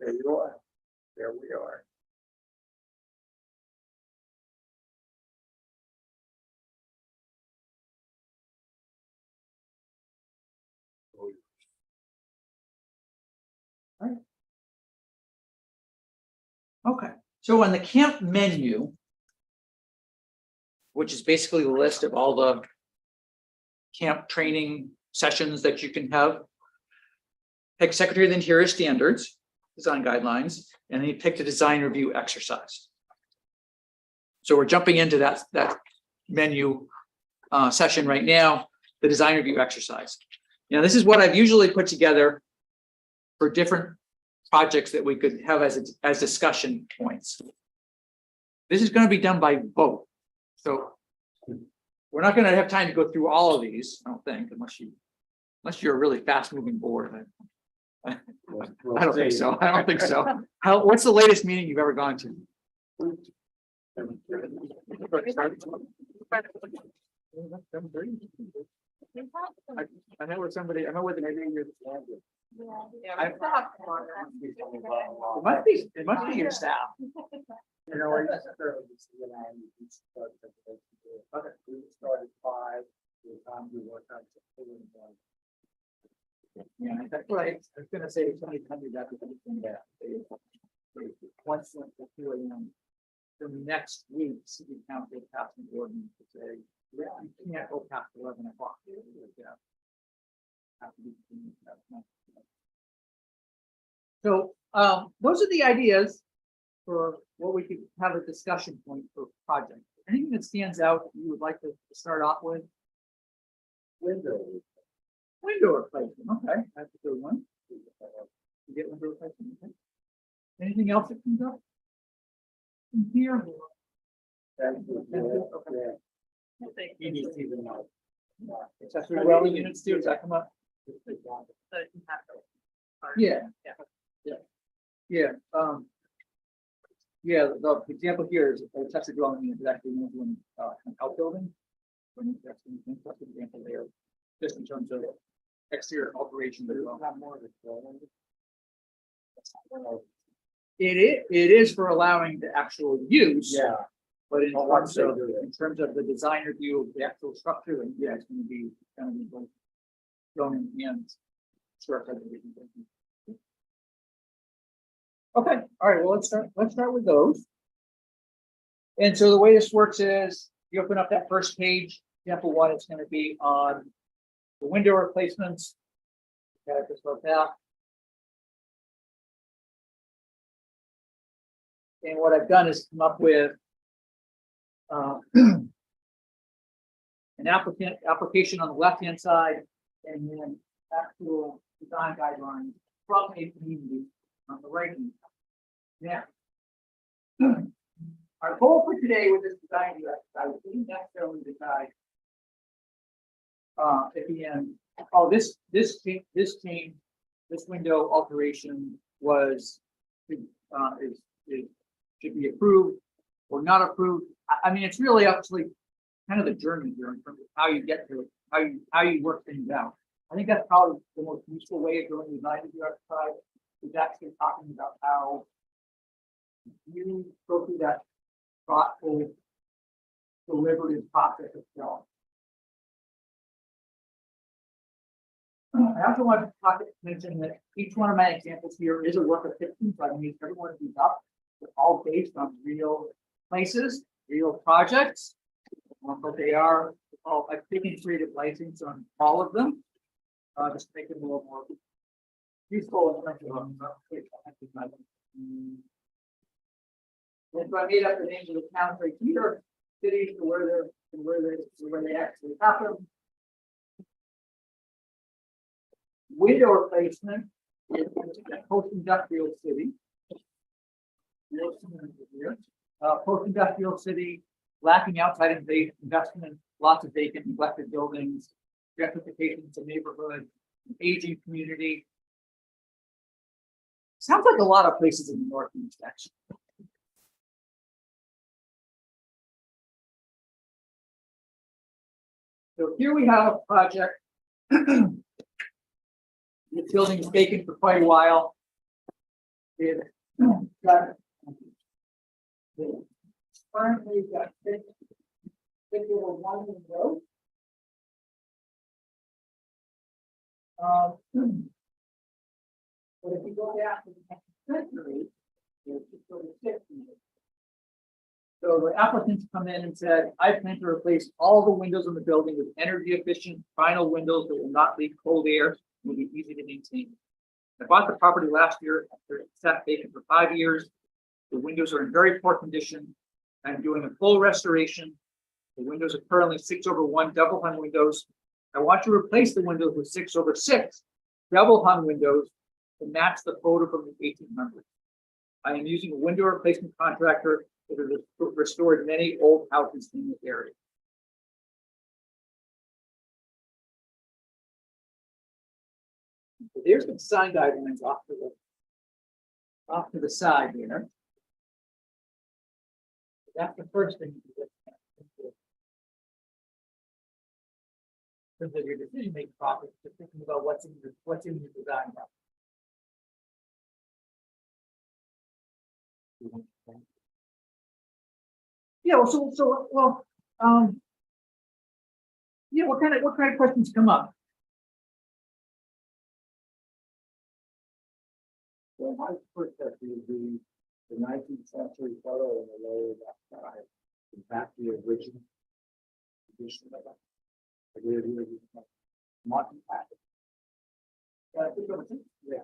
There you are. There we are. Okay, so on the camp menu, which is basically the list of all the camp training sessions that you can have, pick Secretary of the Interior standards, design guidelines, and then you pick the design review exercise. So we're jumping into that menu session right now, the design review exercise. Now, this is what I've usually put together for different projects that we could have as discussion points. This is going to be done by vote. So we're not going to have time to go through all of these, I don't think, unless you're a really fast moving board. I don't think so. I don't think so. What's the latest meeting you've ever gone to? I know where somebody, I know where the maybe you're. It must be your staff. You know, I just started this, you know, we started 5, the time we worked on. Yeah, that's right. I was gonna say somebody coming back with anything that. Once went to 2 a.m. The next week, city council passed an ordinance to say, yeah, you can't go past 11 o'clock. So those are the ideas for what we could have a discussion point for project. Anything that stands out that you would like to start off with? Window replacement, okay, that's a good one. You get window replacement, okay. Anything else that comes up? In here? Accessory dwelling units too, does that come up? Yeah. Yeah, yeah, the example here is a accessory dwelling unit is actually one an outbuilding. That's an example there, just in terms of exterior alteration. It is for allowing the actual use. Yeah. But in terms of the design review of the actual structure, then yeah, it's gonna be both zoning and square footage. Okay, all right, well, let's start with those. And so the way this works is you open up that first page, example 1, it's gonna be on the window replacements. Okay, just like that. And what I've done is come up with an application on the left-hand side, and then actual design guidelines from a community on the right-hand side. Now, our goal for today with this design exercise didn't necessarily decide at the end, oh, this window alteration was should be approved or not approved. I mean, it's really actually kind of the journey here in terms of how you get to it, how you work things out. I think that's probably the most useful way of doing the design review exercise, is actually talking about how you go through that thoughtful, deliberative process itself. I also want to mention that each one of my examples here is a work of fiction, so I need everyone to be up. They're all based on real places, real projects, but they are all. I've taken creative license on all of them, just to make it a little more useful. And so I made up the names of the towns right here, cities, to where they actually happen. Window replacement is a post-industrial city. Post-industrial city, lacking outside investment, lots of vacant, neglected buildings, gentrification to neighborhood, aging community. Sounds like a lot of places in the Northeast, actually. So here we have a project. The building is vacant for quite a while. is got currently got six or one in the road. But if you go down to the next century, it's sort of 60. So the applicants come in and said, I plan to replace all the windows in the building with energy efficient vinyl windows that will not leak cold air, and will be easy to maintain. I bought the property last year after it sat vacant for 5 years. The windows are in very poor condition. I'm doing a full restoration. The windows are currently 6/1 double hung windows. I want to replace the windows with 6/6 double hung windows to match the photo from the 1800s. I am using a window replacement contractor that has restored many old houses in the area. So there's some design guidelines off to the side here. That's the first thing you do. In terms of your decision-making process, just thinking about what's in your design process. Yeah, yeah, what kind of questions come up? Well, my first question would be the 19th century photo in the lower left side. In fact, the original edition of it. Martin Patrick. Yeah.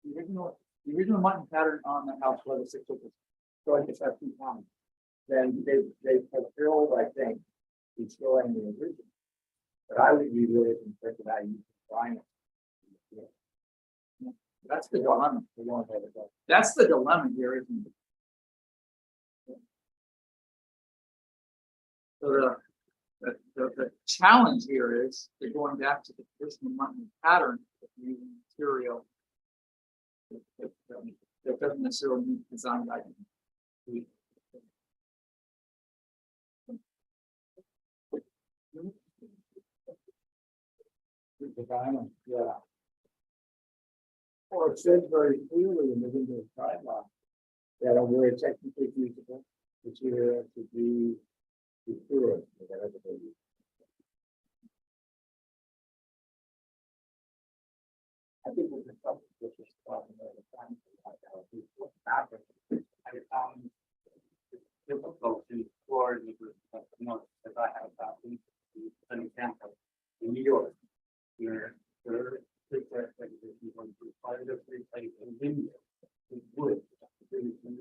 The original mutton pattern on the house was a 6/6. So I guess that's 2 times. Then they fulfilled, I think, destroying the original. But I would be really concerned about using vinyl. That's the dilemma. We don't have it. That's the dilemma here, isn't it? So the challenge here is they're going back to the traditional mutton pattern of using material that doesn't necessarily meet design guidelines. The vinyl, yeah. Or it says very clearly in the window guideline that a word technically feasible, material to be restored, whatever they use. I think we're just talking with this problem all the time. I found it's difficult to explore the as I have about an example in New York, where there are part of the replace a window with wood,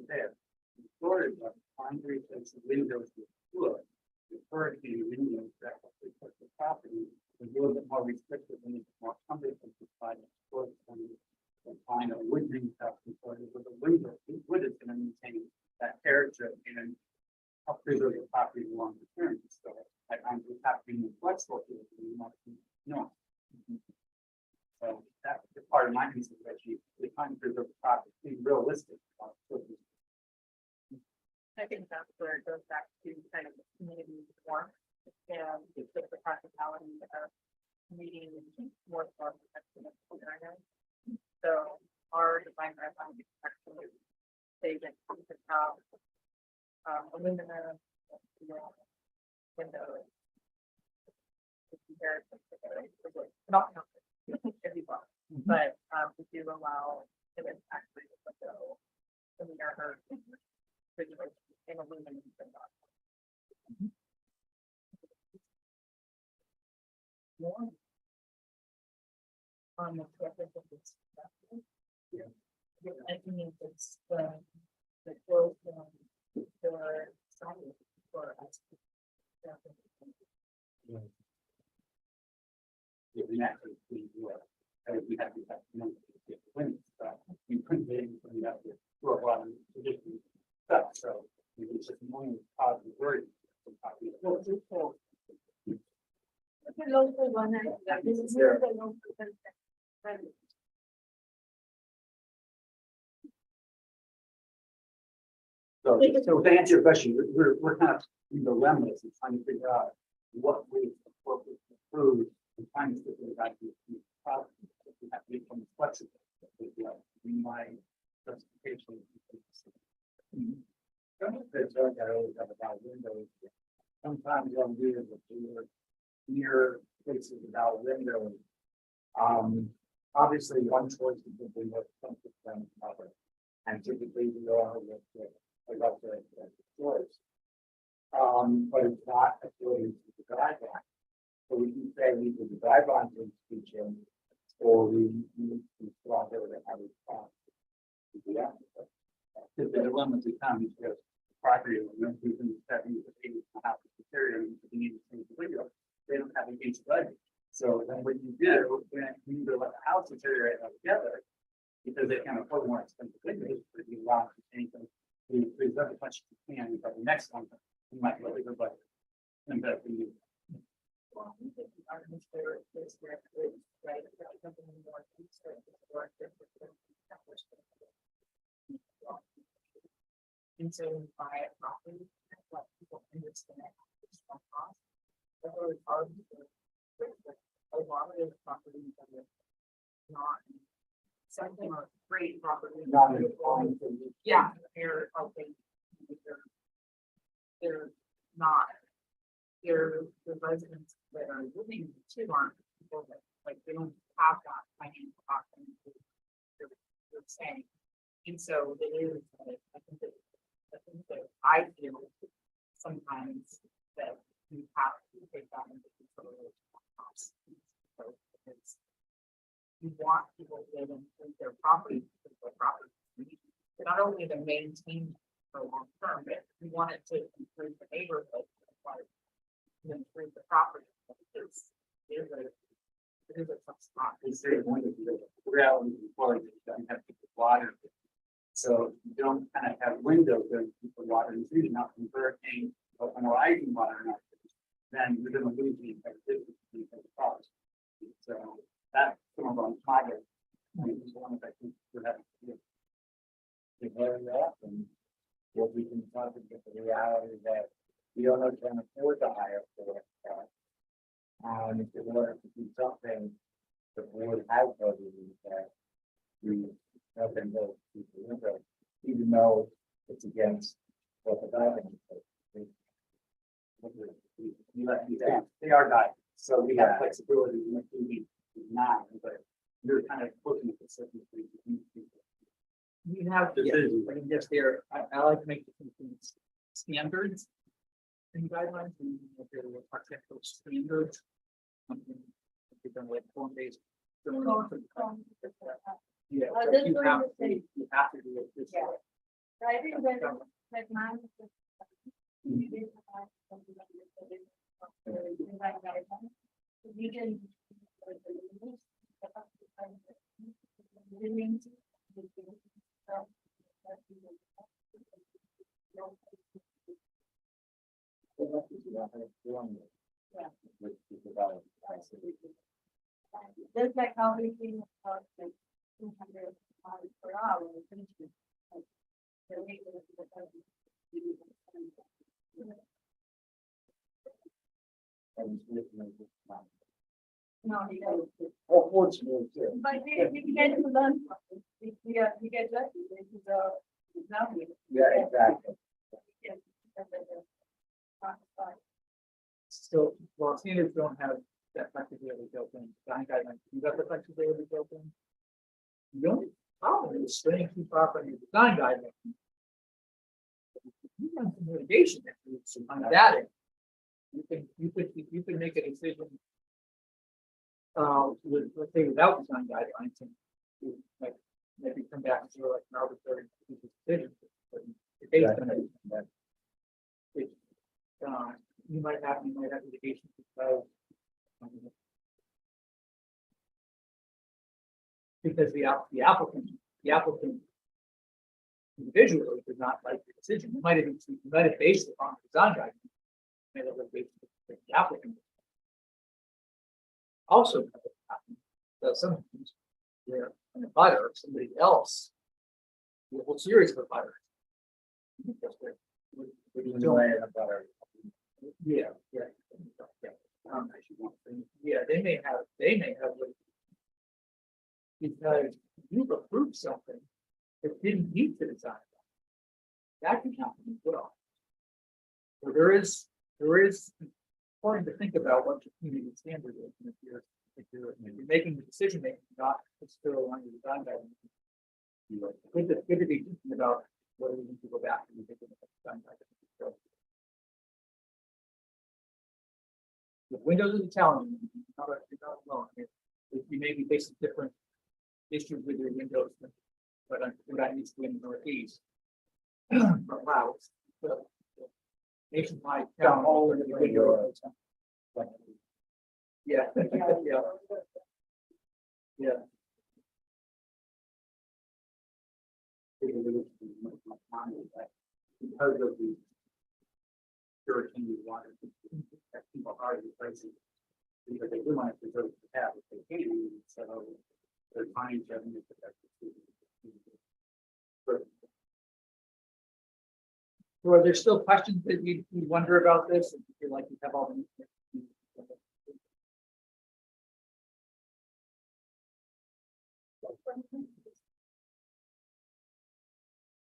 there. The storage of primary place of windows with wood, referred to windows that protect the property, is a little bit more restrictive and more cumbersome to find a storage and find a wood stuff before with a window. Wood is going to maintain that character and help preserve the property along the term. So I find we have to be more flexible to it. No. So that's the part of my consideration. We kind of preserve the property, be realistic. I think that's where it goes back to kind of the community warmth and it's just the practicality of meeting more for protection of children. So our design guidelines actually say that we could have aluminum windows. Not everyone, but we do allow it actually to go in our in aluminum. More on the surface of this. I think it's the growth for science for us. We actually we have to have women, we couldn't be able to have to do a lot of traditional stuff. So it's just more positive words. So to answer your question, we're kind of in dilemmas and trying to figure out what ways to improve and trying to figure out the problem. We have to become flexible. We might windows. Sometimes on views if you're near places without windows. Obviously, one choice is to be what something them cover. And typically we are with the choice. But it's not according to the guideline. So we can say we do the guidelines in teaching, or we need to draw there that have response. Yeah. If the dilemma becomes because property owner who's in the 70s or 80s and have the criteria, you need to change the window. They don't have a gates budget. So then what you do, when you either let the house deteriorate altogether, because they can't afford more expensive windows, but you allow them to change them. You freeze up as much as you can, but the next one, you might let it go budget. And that's for you. And so buy a property, let people understand it's not cost. That's really hard to do. A lot of those properties that are not. Something are great property. Not in the line. Yeah, they're helping. They're not. They're the residents that are living to aren't people that, like, they don't have that financial option. They're saying. And so it is, I think that I feel sometimes that you have to take that into consideration. So it's, you want people to live in their property, not only to maintain for long term, but you want it to improve the neighborhood, like improve the property. It is a tough spot. It's very one of the reality before you don't have to put water. So you don't kind of have windows where people water and treating out from hurricane or rising water, then you're going to lose the cost. So that's some of our target. Is one of the things we have to do. To learn that and what we can talk about the reality that we don't know can afford to hire for it. In order to do something, the board has budgeted that we have been able to deliver, even though it's against what the guidelines say. They are guided, so we have flexibility in the not, but you're kind of looking at the certain things. You have, I mean, yes, there, I like to make the standards and guidelines, and if there were architectural standards. Something like form-based. Yeah, so you have to do it this way. I think that like man. You can. Just like how we think about like 200 miles per hour. No, he doesn't. Unfortunately, too. But we get to learn from it. We get lucky. This is now we. Yeah, exactly. So, well, standards don't have that flexibility built in, design guidelines, you got the flexibility built in. The only problem is staying too far from your design guidelines. You have some mitigation techniques to find that in. You can make a decision. With, let's say, without design guidelines, and you like maybe come back to like an arbitrary decision. But based on it, it, you might have mitigation because the applicant individually does not like the decision. You might have based it on design guidelines. May have based it on the applicant. Also, sometimes where an abutter or somebody else, the whole series of abutters. Yeah. Yeah, they may have, because you've approved something that didn't meet the design. That can happen as well. So there is important to think about what your community standard is, and if you're making the decision making, not necessarily on your design guidelines. Good to be thinking about whether we need to go back and think about design guidelines. So, the windows is a challenge. You're not alone. I mean, you may be facing different issues with your windows, but I'm that needs to be in the northeast. But wow, it's the nationwide town hall in the window. Yeah, yeah. Yeah. Because of the hurricane water, that people are replacing. Because they do want to preserve the path if they can, so they're trying to make it effective. So are there still questions that you wonder about this? And you feel like you have all the information?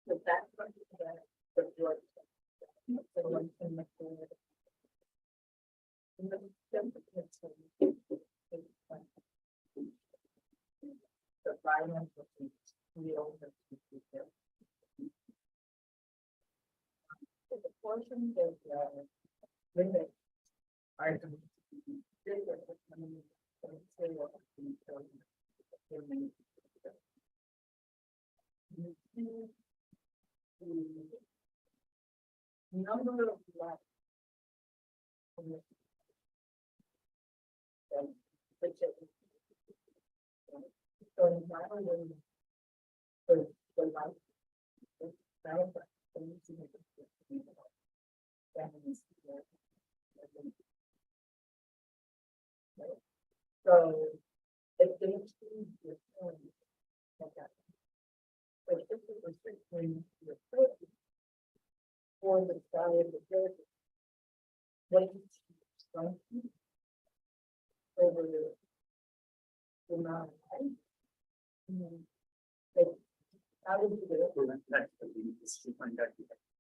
So that's what the George. The one in the corner. In the center, it's the violence of the real. The portion that limit are number of lots. So not only the life. So if they choose your phone, but if it was restricting your phone for the side of the building, what is it? Over the amount of height? How would you do it?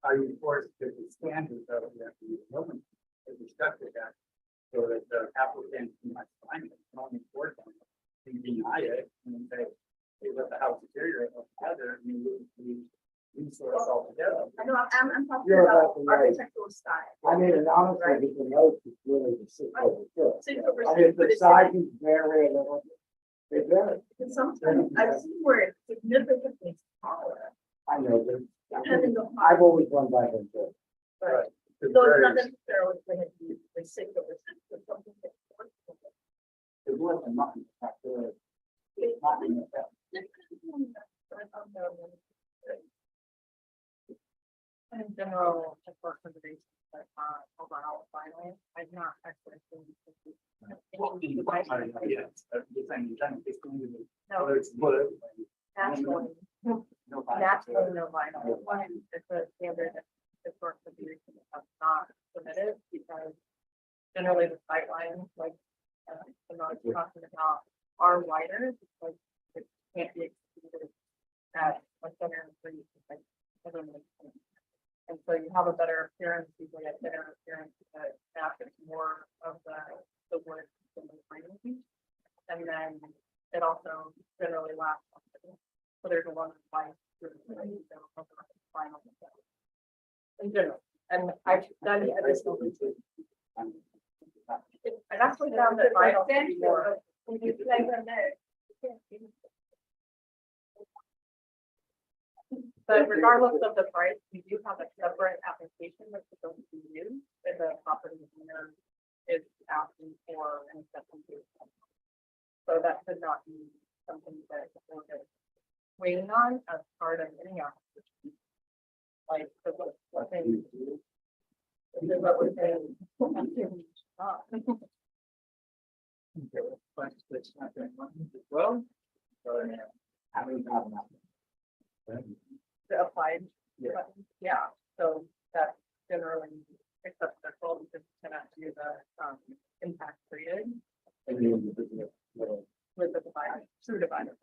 Are you forced to the standards of the building? If you stuck with that, so that the applicant might find it, only for them, and deny it, and say, hey, let the house deteriorate altogether, and you resource altogether. I know, I'm talking You're about about to know. architectural style. I mean, and honestly, the notes is really the 6 over 2. 6 over I mean, 6, but the it's sizes vary a little. They vary. and sometimes I've seen where it's significantly smaller. I know, but Depending on. I've always run by them too. Right. It's So it's very- not necessarily going to be the 6 over 6, but something that's. It wasn't nothing. It's not in the. In general, just for conservation, but overall, finally, I've not actually seen. Yes, you're saying you're trying to fix things, No, whether it's wood. naturally, No vinyl. naturally, no vinyl. One, it's a standard that historic conservation has not submitted because generally the sightlines, like, the notes you're talking about, are wider, because it can't be exceeded at a center for you to like. And so you have a better appearance, usually a better appearance that matches more of the wood than the framing. And then it also generally lasts. So there's a lot of life through the final. In general, and I've done additional research. I've actually found that vinyl to be more. But regardless of the price, we do have a separate application that's supposed to be used if the property owner is asking for an exception to. So that could not be something that we're waiting on as part of any application. Like, so what they. This is what we're saying. Well, How many times now? The applied. Yeah, so that generally accepts their fault because you cannot do the impact created with the divider, true divider.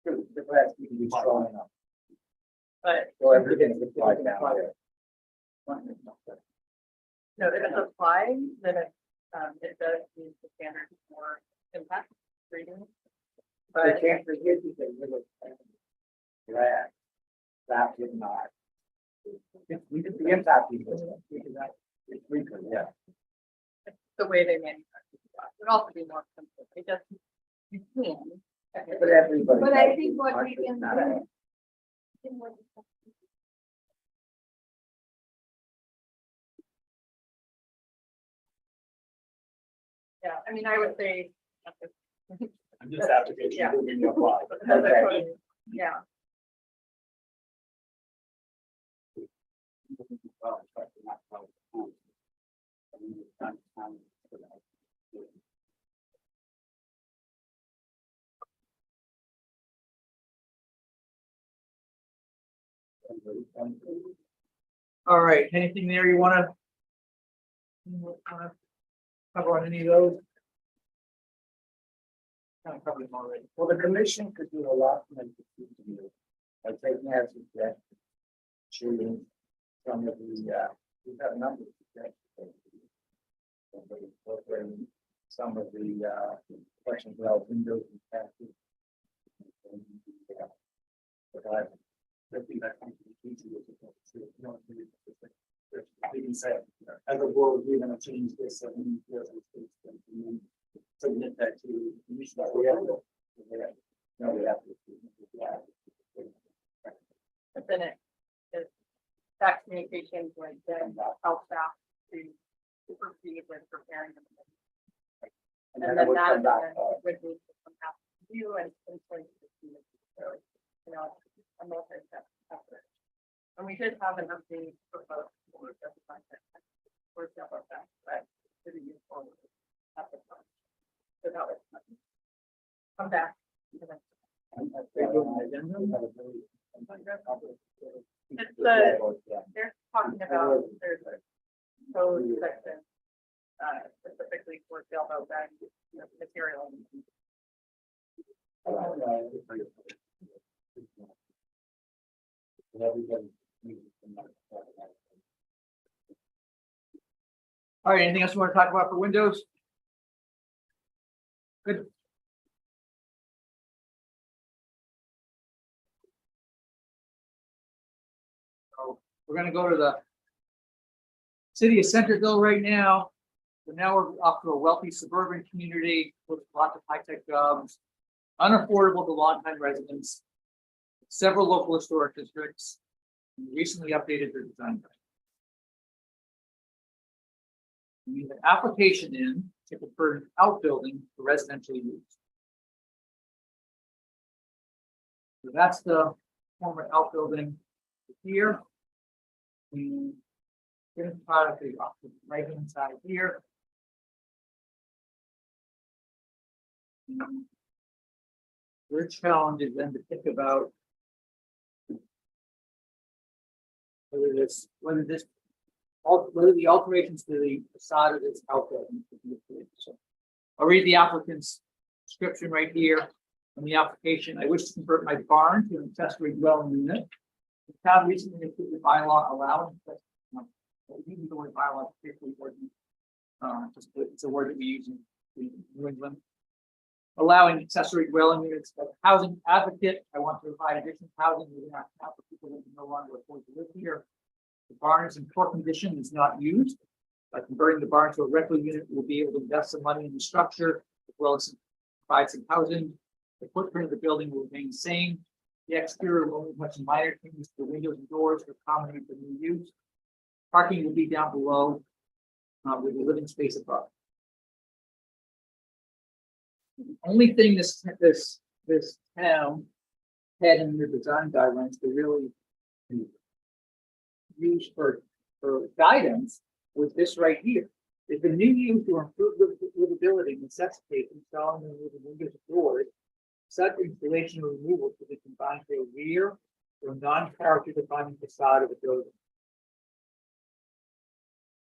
The grass can be strong enough. But So everything's applied now. No, if it's applied, then it does use the standard for impact reading. They But can't forget you, they really. Glad. That would not. We could be impacting this, we could, yeah. the way they manufacture it would also be more simple. It just, you can. But everybody. But I think what we can Not do. Yeah, I mean, I would say. I'm just application, Yeah. moving the apply, but. That's what- Yeah, All right, anything there you wanna? Cover on any of those? Kind of covered them already. Well, the commission could do a lot to make it easy to you. By taking as suggestions. Choosing some of the, we've got a number of suggestions. Incorporating some of the, questions about windows and taxes. But I think that comes to the easy with it. They can say, as a board, we're gonna change this, and then submit that to the commission. We have to. No, we have to. but then it is that communication would then help staff to proceed with preparing them. And then that would need to come out to you and point to the team. So, you know, a multi-step effort. And we did have an update proposed for the content. For stuff like that, but to be useful at the time. So that was come back. to the- It's they're talking about, there's a code section. Specifically for Delmo bag material. All right, anything else you wanna talk about for windows? Good. So we're gonna go to the city of Centerville right now. So now we're off to a wealthy suburban community with lots of high-tech jobs, unaffordable to longtime residents, several local historic districts, and recently updated their design. We have an application in to convert an outbuilding for residential use. So that's the former outbuilding here. The finished product is off the right hand side here. Your challenge is then to think about whether the alterations to the facade of this outbuilding could be approved. So I'll read the applicant's description right here. On the application, I wish to convert my barn to an accessory dwelling unit. The town recently approved the bylaw allowing. Using the word bylaw, particularly just it's a word that we use in New England. Allowing accessory dwelling units. As a housing advocate, I want to provide additional housing within our town for people that can no longer afford to live here. The barn is in poor condition, is not used. By converting the barn to a rental unit, we'll be able to invest some money in the structure as well as provide some housing. The footprint of the building will remain the same. The exterior will only much minor changes to the windows and doors to accommodate the new use. Parking will be down below with the living space above. The only thing this town had in their design guidelines to really use for guidance was this right here. If the new use to improve livability necessitates installing the windows and doors, such installation or removal should be combined to a rear or non-character defining facade of the building.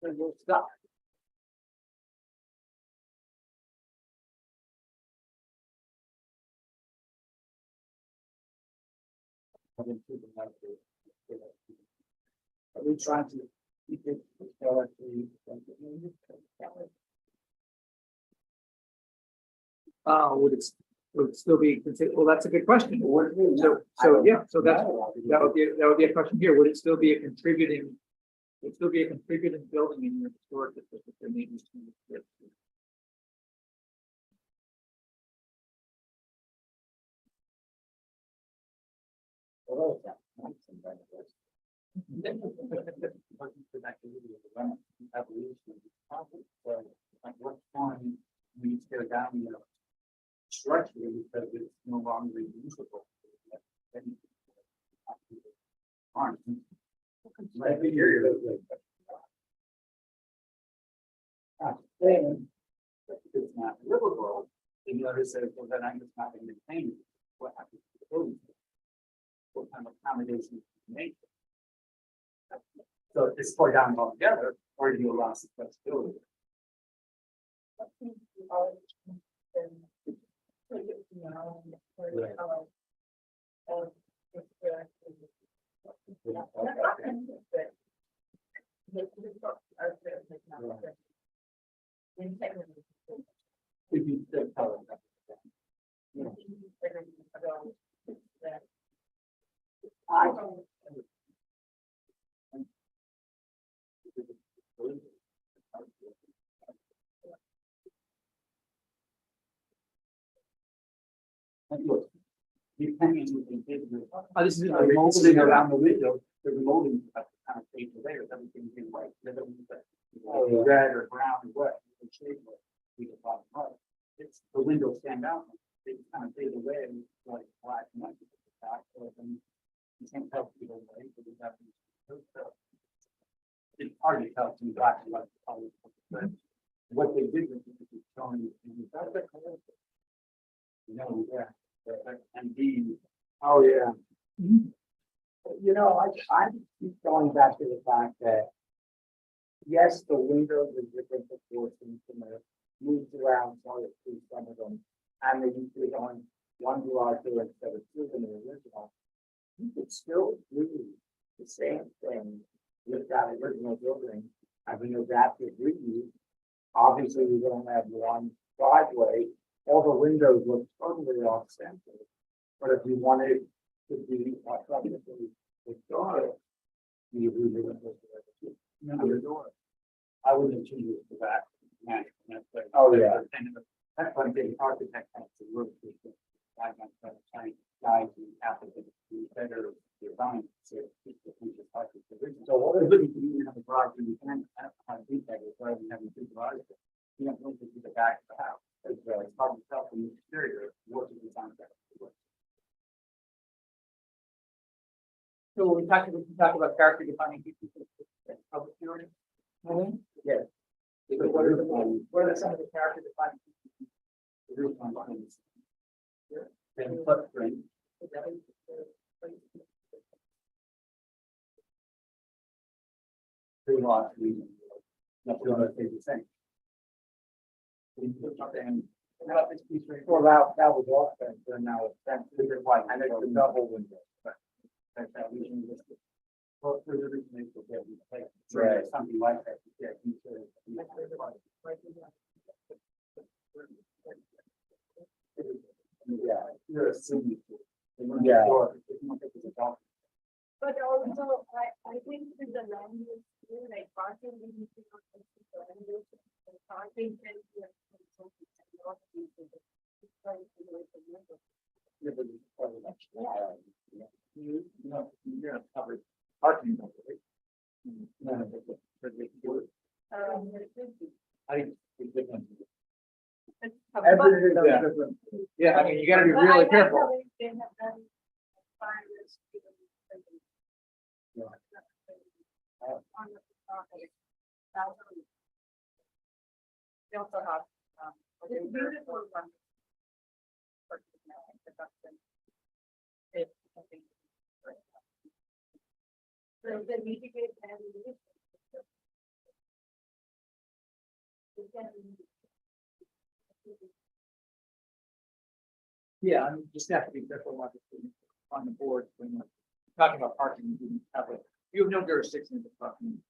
So we'll stop. Are we trying to You could historically. Would it still be considered, well, that's a good question. So that would be a question here. Would it still be a contributing? Would it still be a contributing building in your historic district if there may be some? Like what time we go down, structurally because it's no longer usable. It's not livable, you notice that, well, then I'm just not going to maintain it. What happens to the building? What kind of accommodations do you make? So it's tore down altogether, or do you allow some flexibility? If you still tell them that. And look, depending on what they did with This is the molding around the window, the molding kind of fade away, or everything in white, red or brown or what, the shade was, we could buy it. It's the windows stand out, they kind of fade away, like black and white. You can't tell people, right? But it's happening. It's hard to tell from black and white colors, but what they did was showing you. Yeah, and B. Oh, yeah. You know, I keep going back to the fact that, yes, the windows are different proportions, and they're moved around, so to see some of them, and they usually going one garage door instead of two in the original. You could still do the same thing with that original building, having adaptive reuse. Obviously, we don't have one driveway, all the windows look totally off center. But if you wanted to be historic, you would do it. I wouldn't choose it for that. Oh, yeah. That's one thing architect has to work with. I guys who have to be better design. So what is it you have a garage and you can't have a big bag rather than having two garages? You don't want to see the back of the house. It's hard to tell from the exterior what the design is. So we talked about character defining features of public hearing. Yes. So what are some of the character defining features? The roof on lines. And footprint. Three lots, we not going to stay the same. We put up and about this piece right. Well, that was awesome, so now it's that bigger one, and it's a double window. That we can just. Well, for the reason they forget, we take. Right. Something like that. Yeah. Yeah. You're assuming. Yeah. But also, I think with the land use, like parking, we need to consider the land use, and parking can be a consultant and not be the- it's trying to do it in the- You're not covered parking. Right? It could be. I think it's different. Everything Yeah. is different. Yeah, I mean, you gotta be But I really like careful. how they have done fires, on the property. They also have, it's beautiful one. It's something. So they mitigate and. Yeah, I mean, just have to be careful about this on the board when you're talking about parking. You have no jurisdiction to parking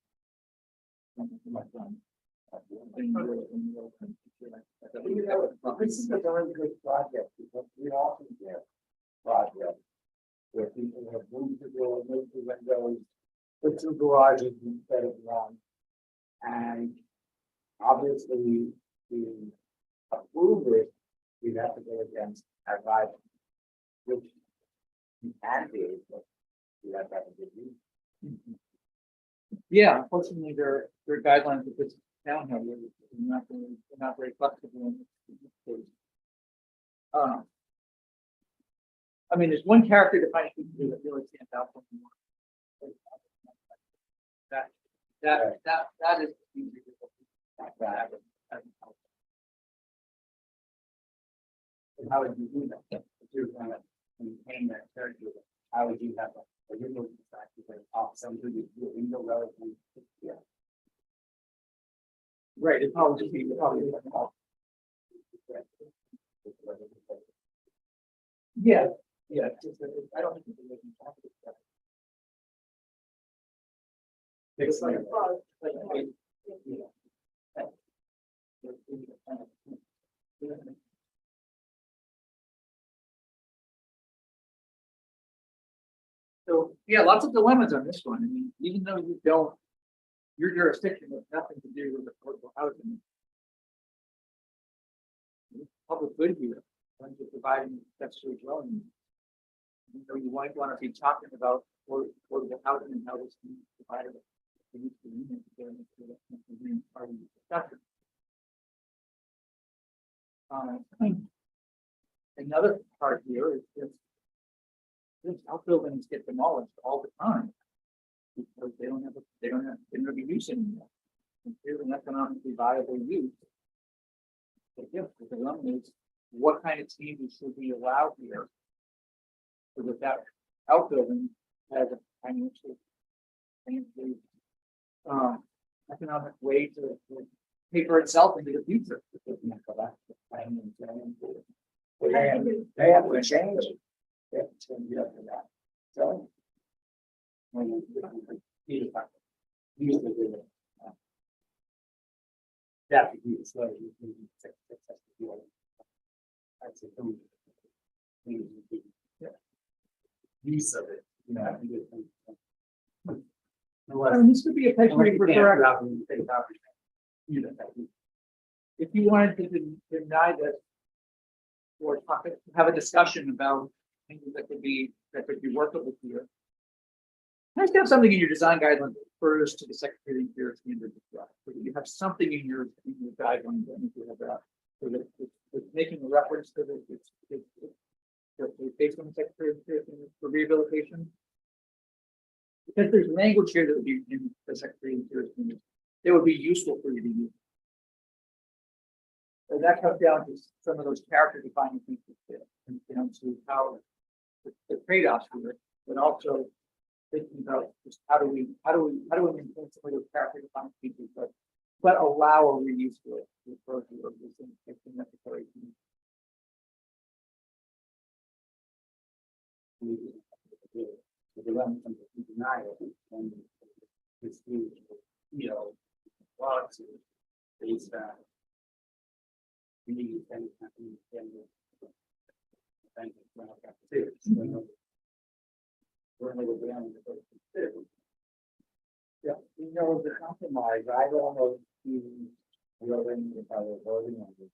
This is a very good project because we often get projects where people have moved the door, moved the windows, put two garages instead of one. And obviously, to approve it, we'd have to go against our guidelines, which you can do, but you have to have a good reason. Yeah, unfortunately, there are guidelines that this town has, they're not very flexible in this case. I mean, there's one character defining feature that really stands out from me. That is. And how would you do that? If you're gonna maintain that character, how would you have a window design to off somebody with window relatively? Yeah. Right, it's probably just be probably. Yeah, yeah, it's just, I don't think it's making that. It's like, so, yeah, lots of dilemmas on this one. I mean, even though you don't, your jurisdiction has nothing to do with affordable housing. Public good here, when you're providing accessory dwelling. You know, you might want to be talking about affordable housing and how this can be provided. Part of the discussion. Another part here is just these outbuildings get demolished all the time because they don't have be use anymore. It's an economically viable use. But yeah, the dilemma is what kind of changes should be allowed here so that outbuilding has a financial economic way to pay for itself into the future. They have to change it. They have to change it after that. So. That would be slow. That's a use of it, you know. I mean, this could be a picture for correct. If you wanted to deny this or have a discussion about things that could be workable here. Nice to have something in your design guidelines that refers to the Secretary of the Interior standard. So you have something in your guidelines that you have that. So that it's making a reference to it's based on the Secretary of the Interior standard for rehabilitation. Because there's language here that would be in the Secretary of the Interior standard. It would be useful for you to use. So that comes down to some of those character defining features there, and down to how the trade-offs here, but also thinking about just how do we maintain some of those character defining features, but allow a reuse for it to refer to or if necessary. The development of denial and this huge, you know, lots of these we need and yeah, you know, the compromise, I don't know if you willing if I were voting on this,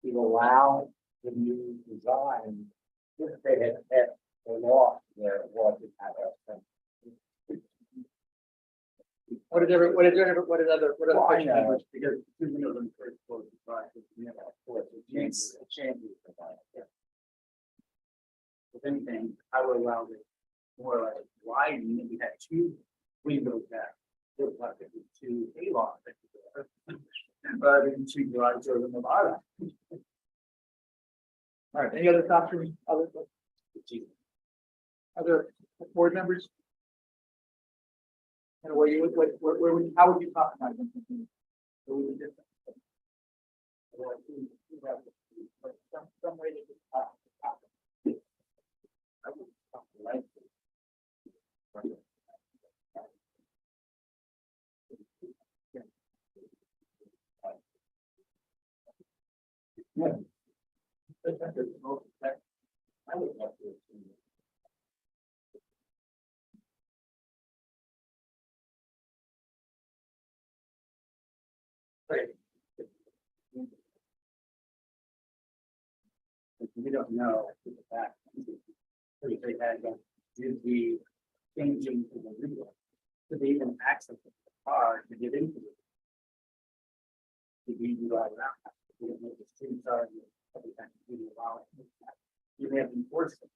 to allow the new design if they had kept the law where it wasn't at a. What other question members? Because two windows on the first floor, you know, of course, it changes. If anything, I would allow it more like widening, and we had two windows that looked like it was two A-lots. But in two garages over in the bottom. All right, any other thoughts from other board members? And where you would, how would you compromise on something? What would you do? Some way to I would like I would love to. We don't know the fact. They had did the changing to the legal. To be even access the car to get into it. To be right around. We don't know the streets are. Every time you do allow it. You may have enforced it.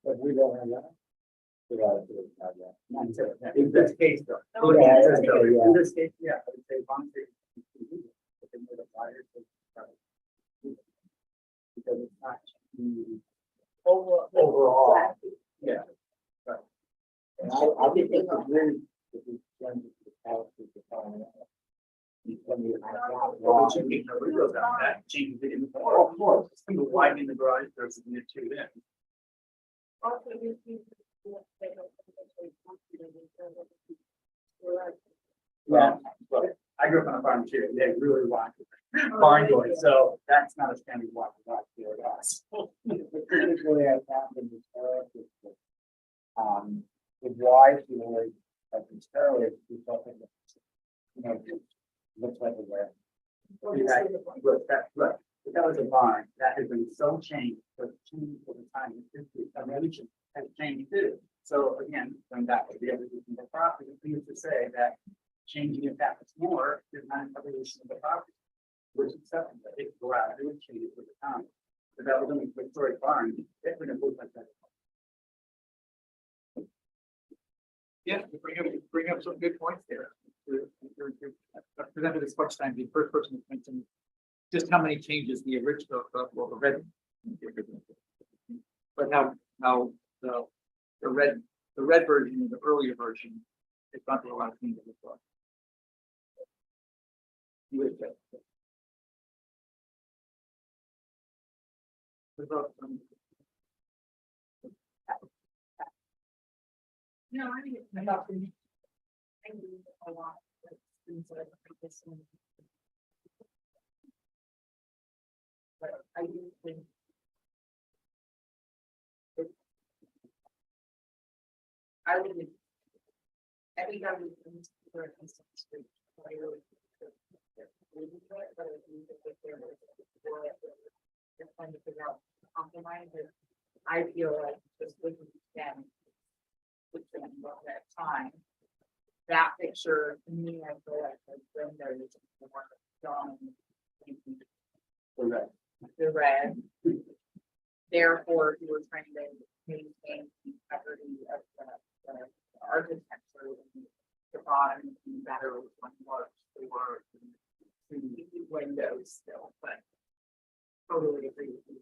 But we don't have that. We gotta do it, have that. In this case, though. In this case, yeah, I would say one thing. But they made a fire, so, because it's not. Overall, yeah. Right. And I think it's a really, if it's done with the house, it's a fine. Well, we should keep the windows out, that changes it in the. Oh, of course, it's gonna widen the garage, there's a minute two in. Yeah, but I grew up on a farm too, they really want barn doors, so that's not a standard walk without door to us. Particularly I found in this area, the wide door of this area is something that, you know, looks like a way. Yeah, look, that was a barn, that has been so changed, so changed over time, the religion has changed too. So again, going back to the evolution of the property, it means to say that changing it that much more is not an evolution of the property. Which is something that it go out, it would change with the time. But that was only a historic barn, it wouldn't look like that. Yeah, you bring up some good points there. I've presented this much time, the first person to mention just how many changes the original, well, the red. But how the red version, the earlier version, it's gone through a lot of changes as well. No, I think it's about the. I agree a lot. Like, things that I this one. But I do think. I would. Every time we come to the instance, I really. But I think that there was. They're trying to figure out compromise, I feel like just looking at them. With them about that time. That picture, to me, I feel like when there's more done. The red. Therefore, you were trying to maintain the integrity of the architecture. The bottom being better with one works for the windows still, but totally agree with you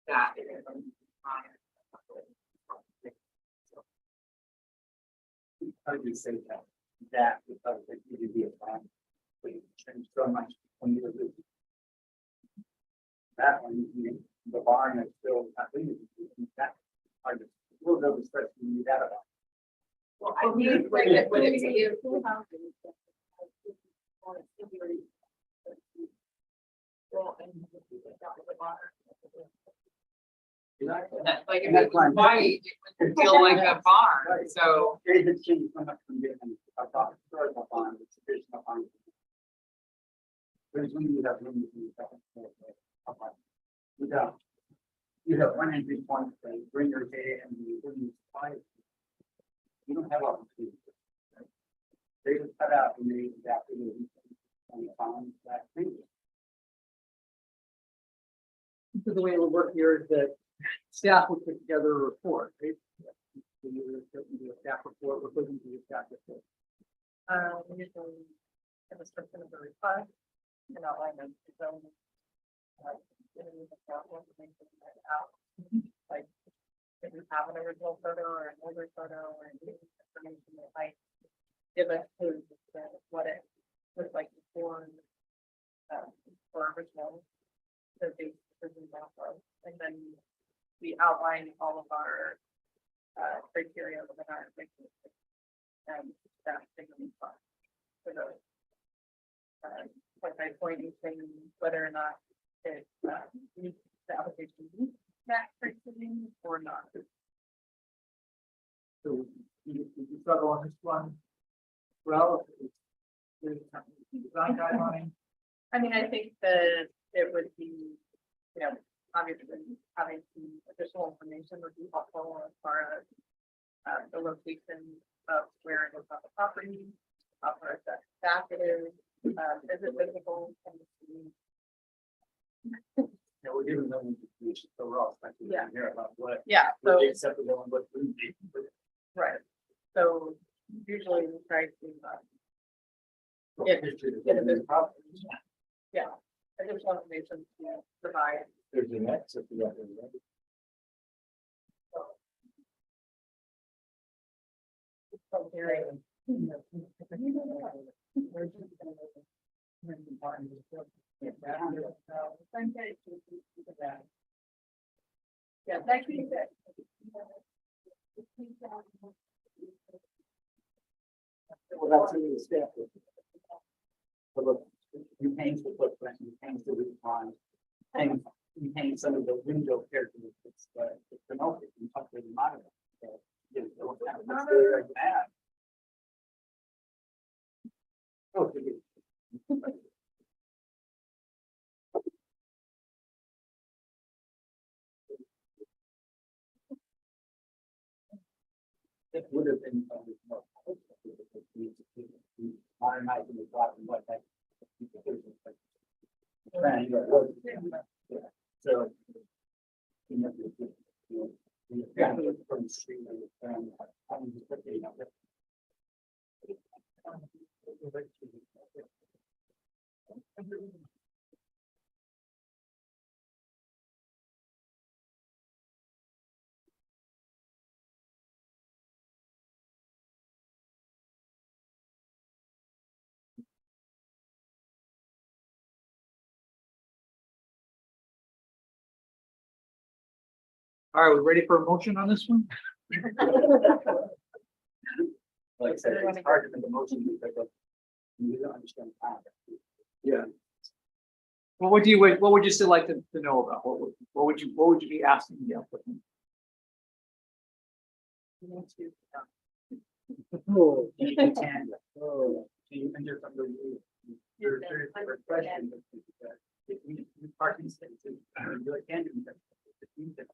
that it is fine. How do you say that because it would be a plan, but you change so much when you lose. That one, the barn is still, I think, that, I just, we'll go to stretch that about. Well, I need, when it's here. Like if it was white, it would feel like a barn, so. It has changed so much from different, I thought, historical farm, it's traditional farm. There's when you have room to do that. You have one entry point, they bring your data and you wouldn't buy it. You don't have opportunity. They just cut out and made exactly and found that thing. So the way it will work here is that staff will put together a report, right? So you do a staff report, we're putting to the staff report. Usually a description of the request, and outline of the zone. Like, getting the out, like if you have an original photo or an older photo or any information that might give us clues as to what it looked like before, for original, the base version of, and then we outline all of our criteria within our and that thing for those. Like my point is saying whether or not it meets the application meets that criteria or not. So you struggle on this one. Well, there's design guideline. I mean, I think that it would be, you know, obviously having some additional information would be helpful as far as the location of where it is on the property, how far that back it is it visible from the street? Yeah, we're giving them information, so we're all expecting Yeah. to hear about what. Yeah, What so, they acceptable and what wouldn't be. right, so usually we try to, get a bit, yeah, additional information to provide. There's an exit the other way. From hearing. Yeah, thank you. Well, that's really the staff. But look, you paint the footprint, you paint the recline, and you paint some of the window characteristics, but it's an open, you talk to the monitor. So, you know, what kind of exterior you have. Oh, it's a good- It would have been probably more. Modernizing the block and what that. Yeah, so. You know, you got to look from the street and, I mean, just put it out there. All right, we ready for a motion on this one? Like I said, it's hard to make a motion because of, you don't understand. Yeah. What would you still like to know about? What would you be asking the applicant? Oh, you can. Oh, you can do something. Your favorite question. Parking spaces, you really can do that.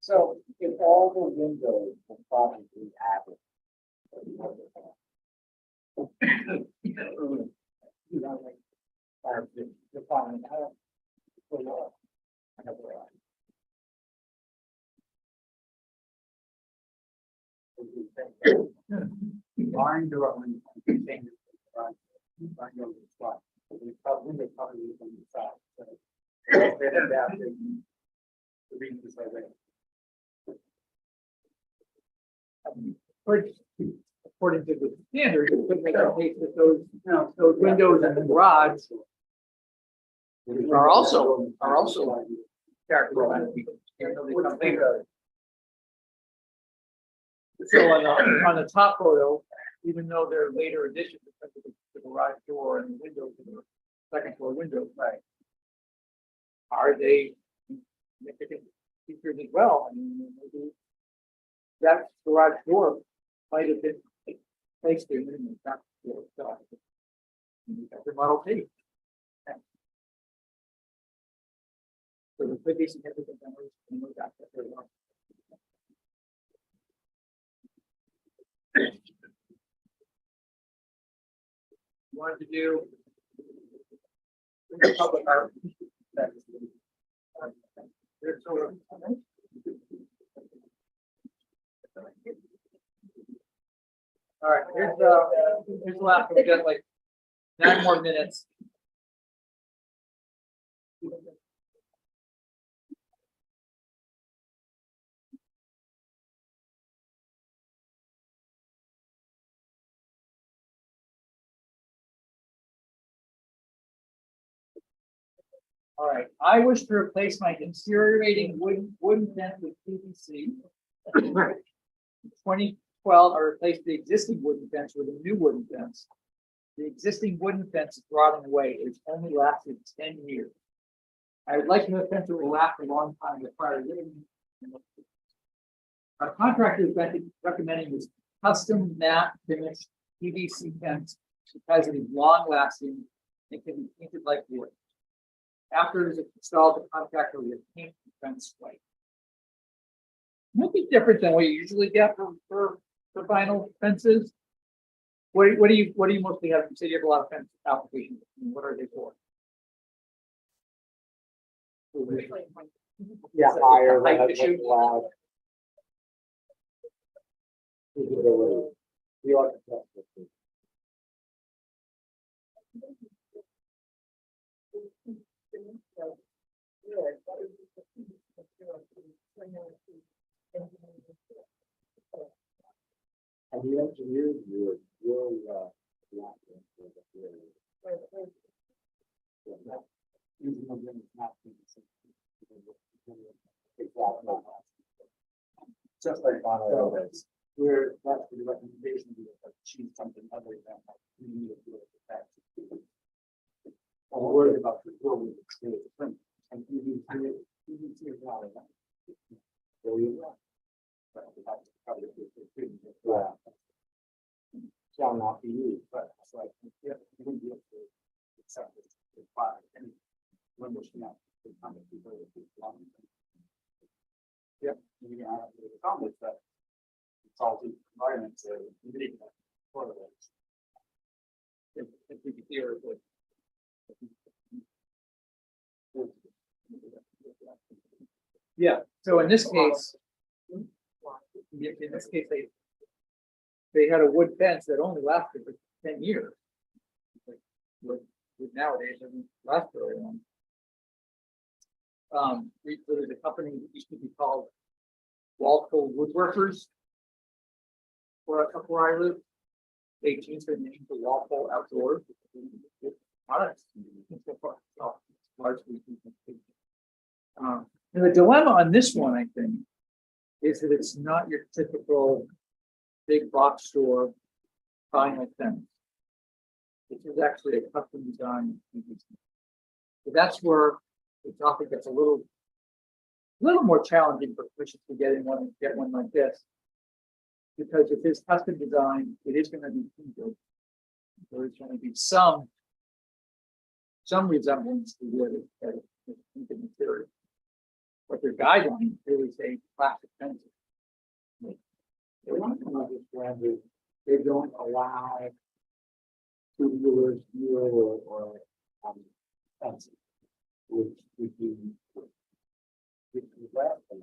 So if all the windows will probably be average. You know, like, are defining how. Barn door on the same. Barn door is flat. We probably on the side. So, they have that, the reason is like that. According to the standard, it could make a case that those windows in the garage are also characteristic. Even though they come later. So on the top photo, even though they're later additions, because of the garage door and the windows in the second floor windows, right? Are they significant features as well? I mean, maybe that garage door might have been placed there in the back door itself. That's a Model T. So there could be significant numbers in those aspects as well. Wanted to do public art. All right, here's the last one. We got like 9 more minutes. All right, I wish to replace my infuriating wooden fence with PVC. 2012, I replaced the existing wooden fence with a new wooden fence. The existing wooden fence is rotting away. It's only lasted 10 years. I would like to have a fence that will last a long time with prior living. Our contractor is recommending this custom matte finished PVC fence because it is long lasting and can be painted like wood. After it is installed, the contractor will paint the fence white. Nothing different than what you usually get for vinyl fences. What do you mostly have? You said you have a lot of fence applications. What are they for? Yeah, higher Height than issue? allowed. Visibility. The architect. And the engineers were really, not into the theory. Yeah, not- using them in not being exactly. Just like on our others, where that's the recommendation, we have achieve something other than like we need to do it. I'm worried about the building. And you see it now. There you go. Yeah. Shall not be used, but it's like, yeah, you wouldn't be able to accept it. And when we're not. Yep, you can have the comments that it's all the environment, so you need that for the. If we could hear it. Yeah, so in this case, they had a wood fence that only lasted for 10 years. Like, with nowadays, it doesn't last very long. There's a company that used to be called Walpole Woodworkers. Where I live, they changed their name to Walpole Outdoors. And the dilemma on this one, I think, is that it's not your typical big box store vinyl fence. This is actually a custom design. So that's where the topic gets a little more challenging for commissions to get one like this. Because if it's custom design, it is going to be painted. There's going to be some resemblance to wood as painted material. But their guidelines really say plastic fences. They want to come up with standards, they don't allow two-wheelers, or fences, which would be. Which is less than.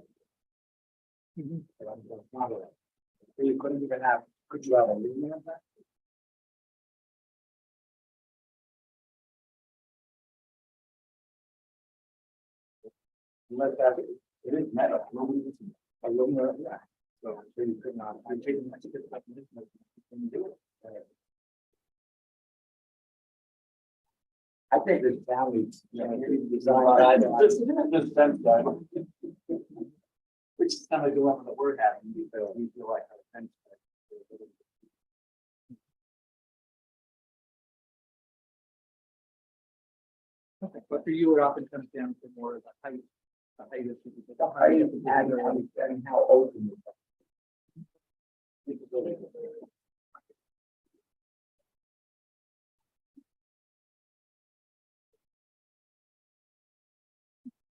But I'm not allowed. So you couldn't even have, could you have a aluminum fence? Unless that, it is metal, aluminum, yeah. So you could not, I'm taking that to the definition of can do it. I think this town needs, design. This fence guy. Which is kind of the dilemma that we're having, because we feel like our fence. Okay, but for you, it often comes down to more of the height. The height of The height and how open.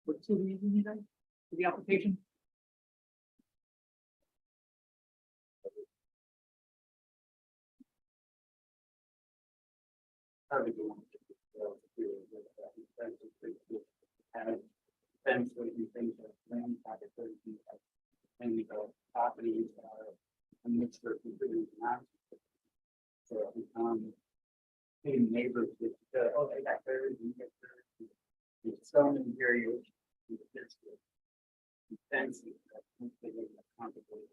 What's the reason you guys for the application? Fence would be things that land pocket and the properties are a mixture of food and. So hitting neighbors with oh, they got birds and get birds. It's so many variations. Fences. Complicated.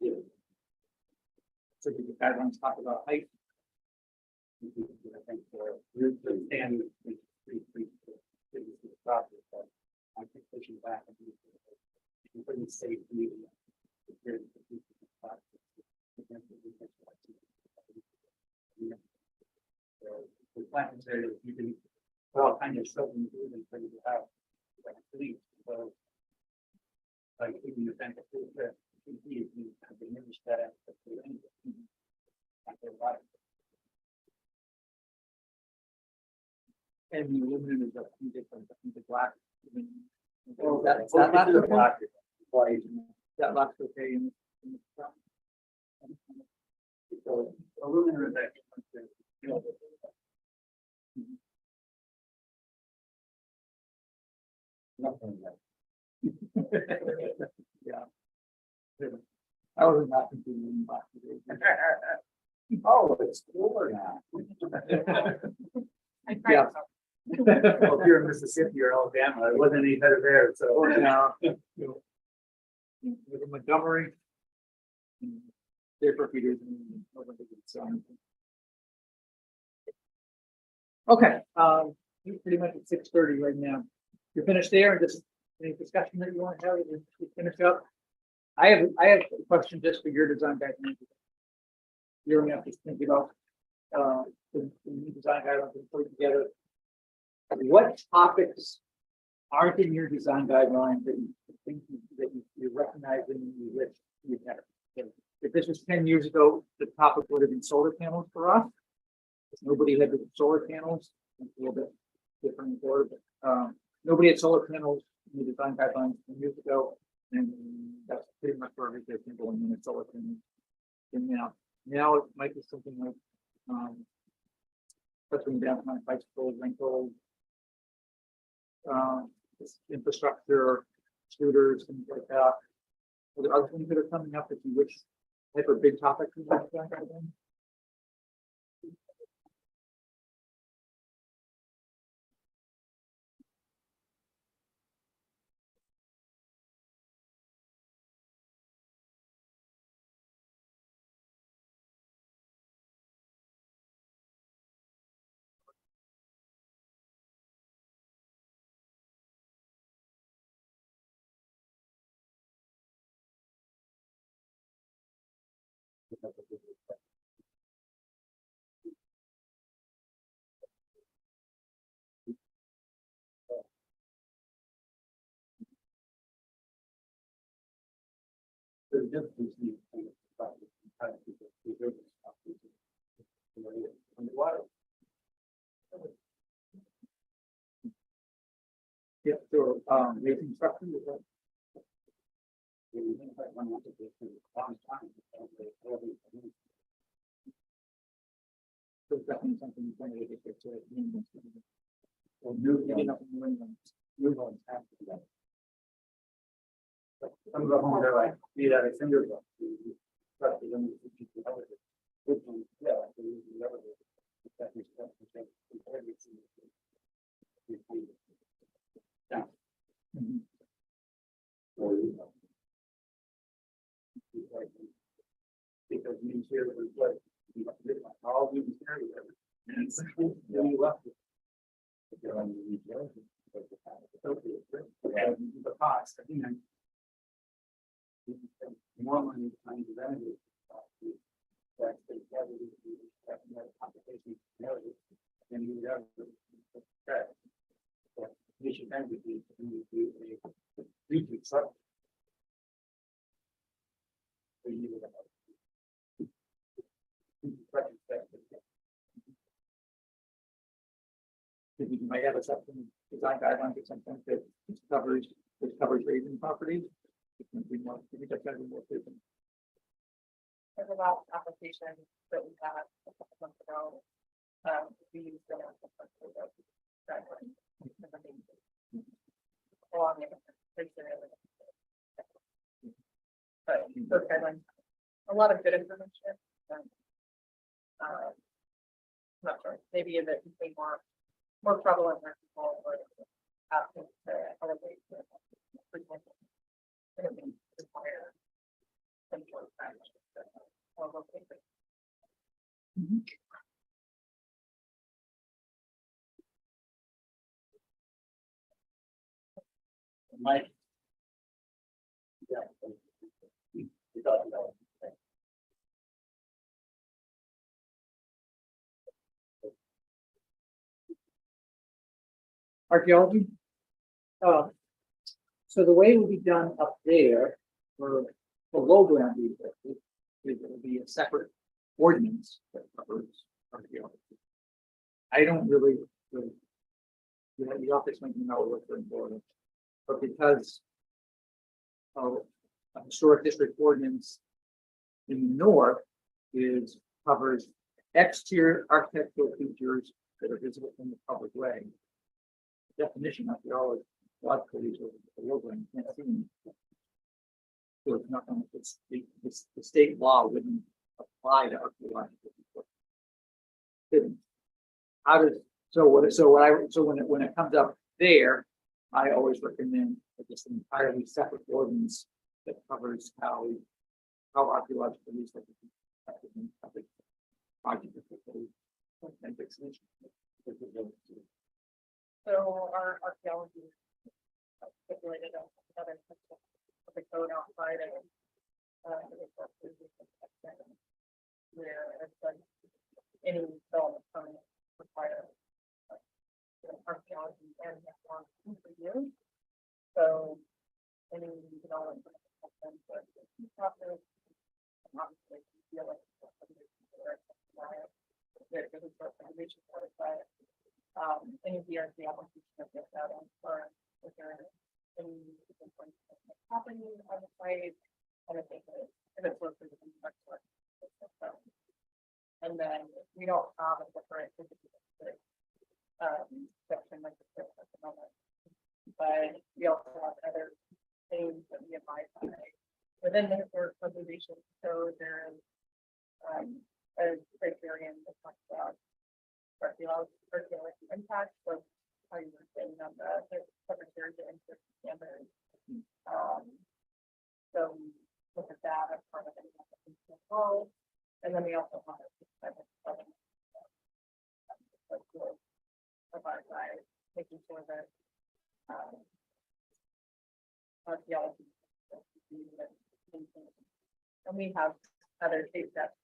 Yeah. So the guidelines talk about height. I think the standard is the property, but I think pushing back and you couldn't say you. The plan is there, you can, well, kind of stuff you do and things you have. Like, please, so. Like, even the event of the, you have diminished that. And the aluminum is a few different, I think the black. Well, That that last is okay? White. That last okay in the front? So aluminum is actually, you know. Nothing yet. Yeah. I was not confused black. Oh, it's cooler now. Yeah. Well, if you're in Mississippi or Alabama, it wasn't any better there, so. Now, with Montgomery. There for a few days. Okay, you're pretty much at 6:30 right now. You're finished there, and just any discussion that you want to have, you finish up. I have a question just for your design guidelines. You're gonna have to think about the new design guidelines and put it together. What topics aren't in your design guidelines that you think you recognize and you wish you had? If this was 10 years ago, the topic would have been solar panels for us. If nobody had the solar panels, it's a little bit different for, but nobody had solar panels in the design guidelines 10 years ago, and that's pretty much where everything going in a solar panel. And now it might be something like touching down on bicycles, rentals, infrastructure, scooters, things like that. Are there other things that are coming up that you wish type of big topics in that guideline? Yeah, so making structure is that. So that means something you can get to it. Or new, new ones have to do that. Some of the homes are like, be that a single. Because me here was like, all these areas. And it's really left. The cost, I think. More money trying to renovate. And you have. You should then be a repeat truck. You might have a section design guidelines or something that covers raising properties. Maybe that kind of more different. There's a lot of applications that we had a couple months ago. We used them as a guideline. Along with but those guidelines, a lot of good information. Not sure, maybe a bit more prevalent where people are asking to elevate the frequency. Require some sort of Mike. Yeah. We talked about it. Archaeology? So the way it will be done up there for below ground research is it will be a separate ordinance that covers archaeology. I don't really, the office might know what we're for, but because of a historic district ordinance in the north covers exterior architectural features that are visible from the public way. Definition of archaeology, logically, is a logo and you can't see them. So it's not going to, the state law wouldn't apply to archaeological. How does, so when it comes up there, I always recommend just an entirely separate ordinance that covers how archaeological research is affected in public project. So our archaeology stipulated another the code outside of where it's like any development permit require archaeology and review. So any development process, obviously feel like any DRC application of this out on for if there any different points happening on the site, and if it's located in the and then we don't have a separate section like this at the moment, but we also have other things that we abide by within the historic preservation. So there is a criterion that talks about archaeology impact, so how you were saying on the secretary to interest standards. So we look at that as part of any application as well. And then we also have provide by making sure that archaeology and we have other state steps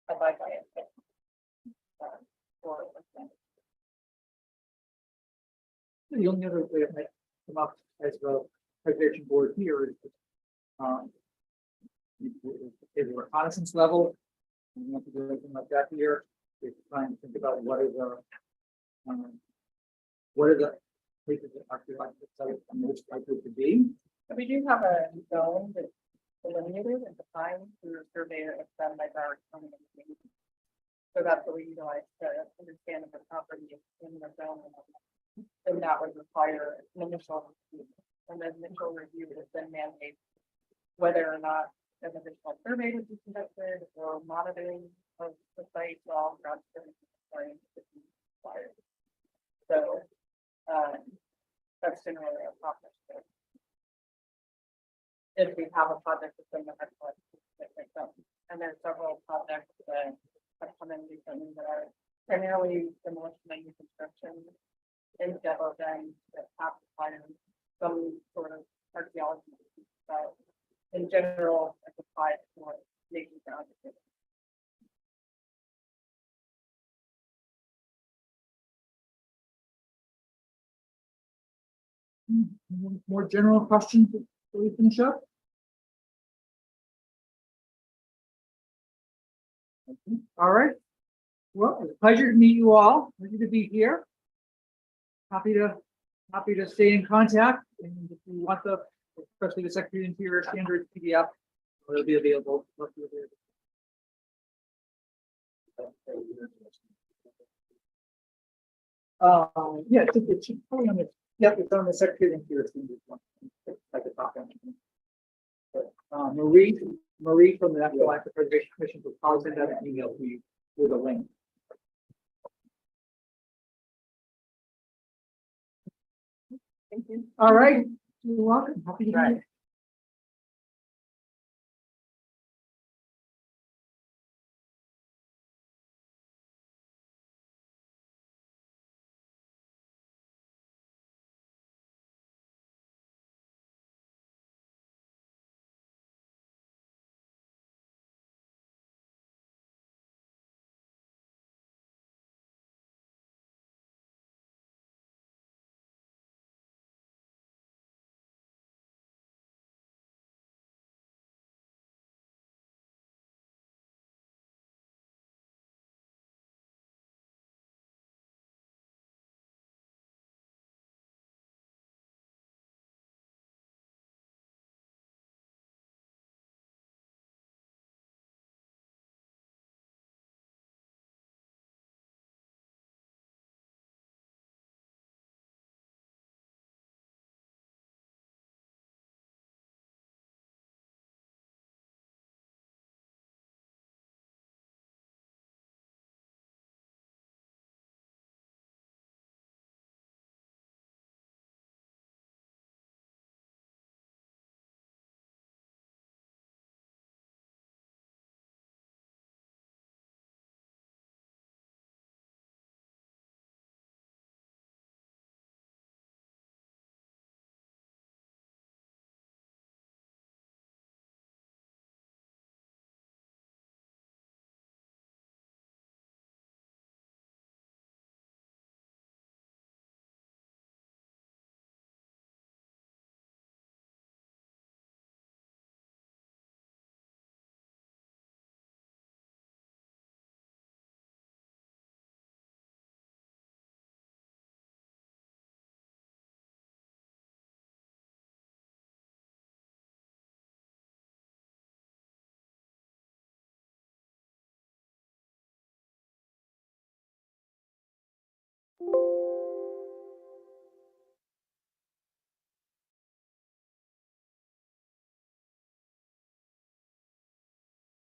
abide by it. The only other way it might come up as the preservation board here is a reconnaissance level. We want to do anything like that here. We're trying to think about what are the places that archaeological sites are most likely to be. But we do have a zone that's delineated and defined through a survey that was done by Broward County. So that's what we utilize to understand if the property is in the zone. And that would require an initial review. And the initial review is then mandates whether or not an additional survey would be conducted or monitoring of the site while ground survey is required. So that's generally a process. If we have a project within the next one, and there's several projects that have come in recently that are primarily demolition and new construction in demo then that have required some sort of archaeology. But in general, it's applied for making ground. More general questions before we finish up? All right. Well, it's a pleasure to meet you all. Pleasure to be here. Happy to stay in contact, and if you want especially the Secretary of Interior standard PDF, it'll be available. Yeah, it should probably on the it's on the Secretary of Interior standard one. Like the top end. But, Marie from the National Active Preservation Commission will probably send out an email to you with a link. Thank you. All right. You're welcome. Happy to be here.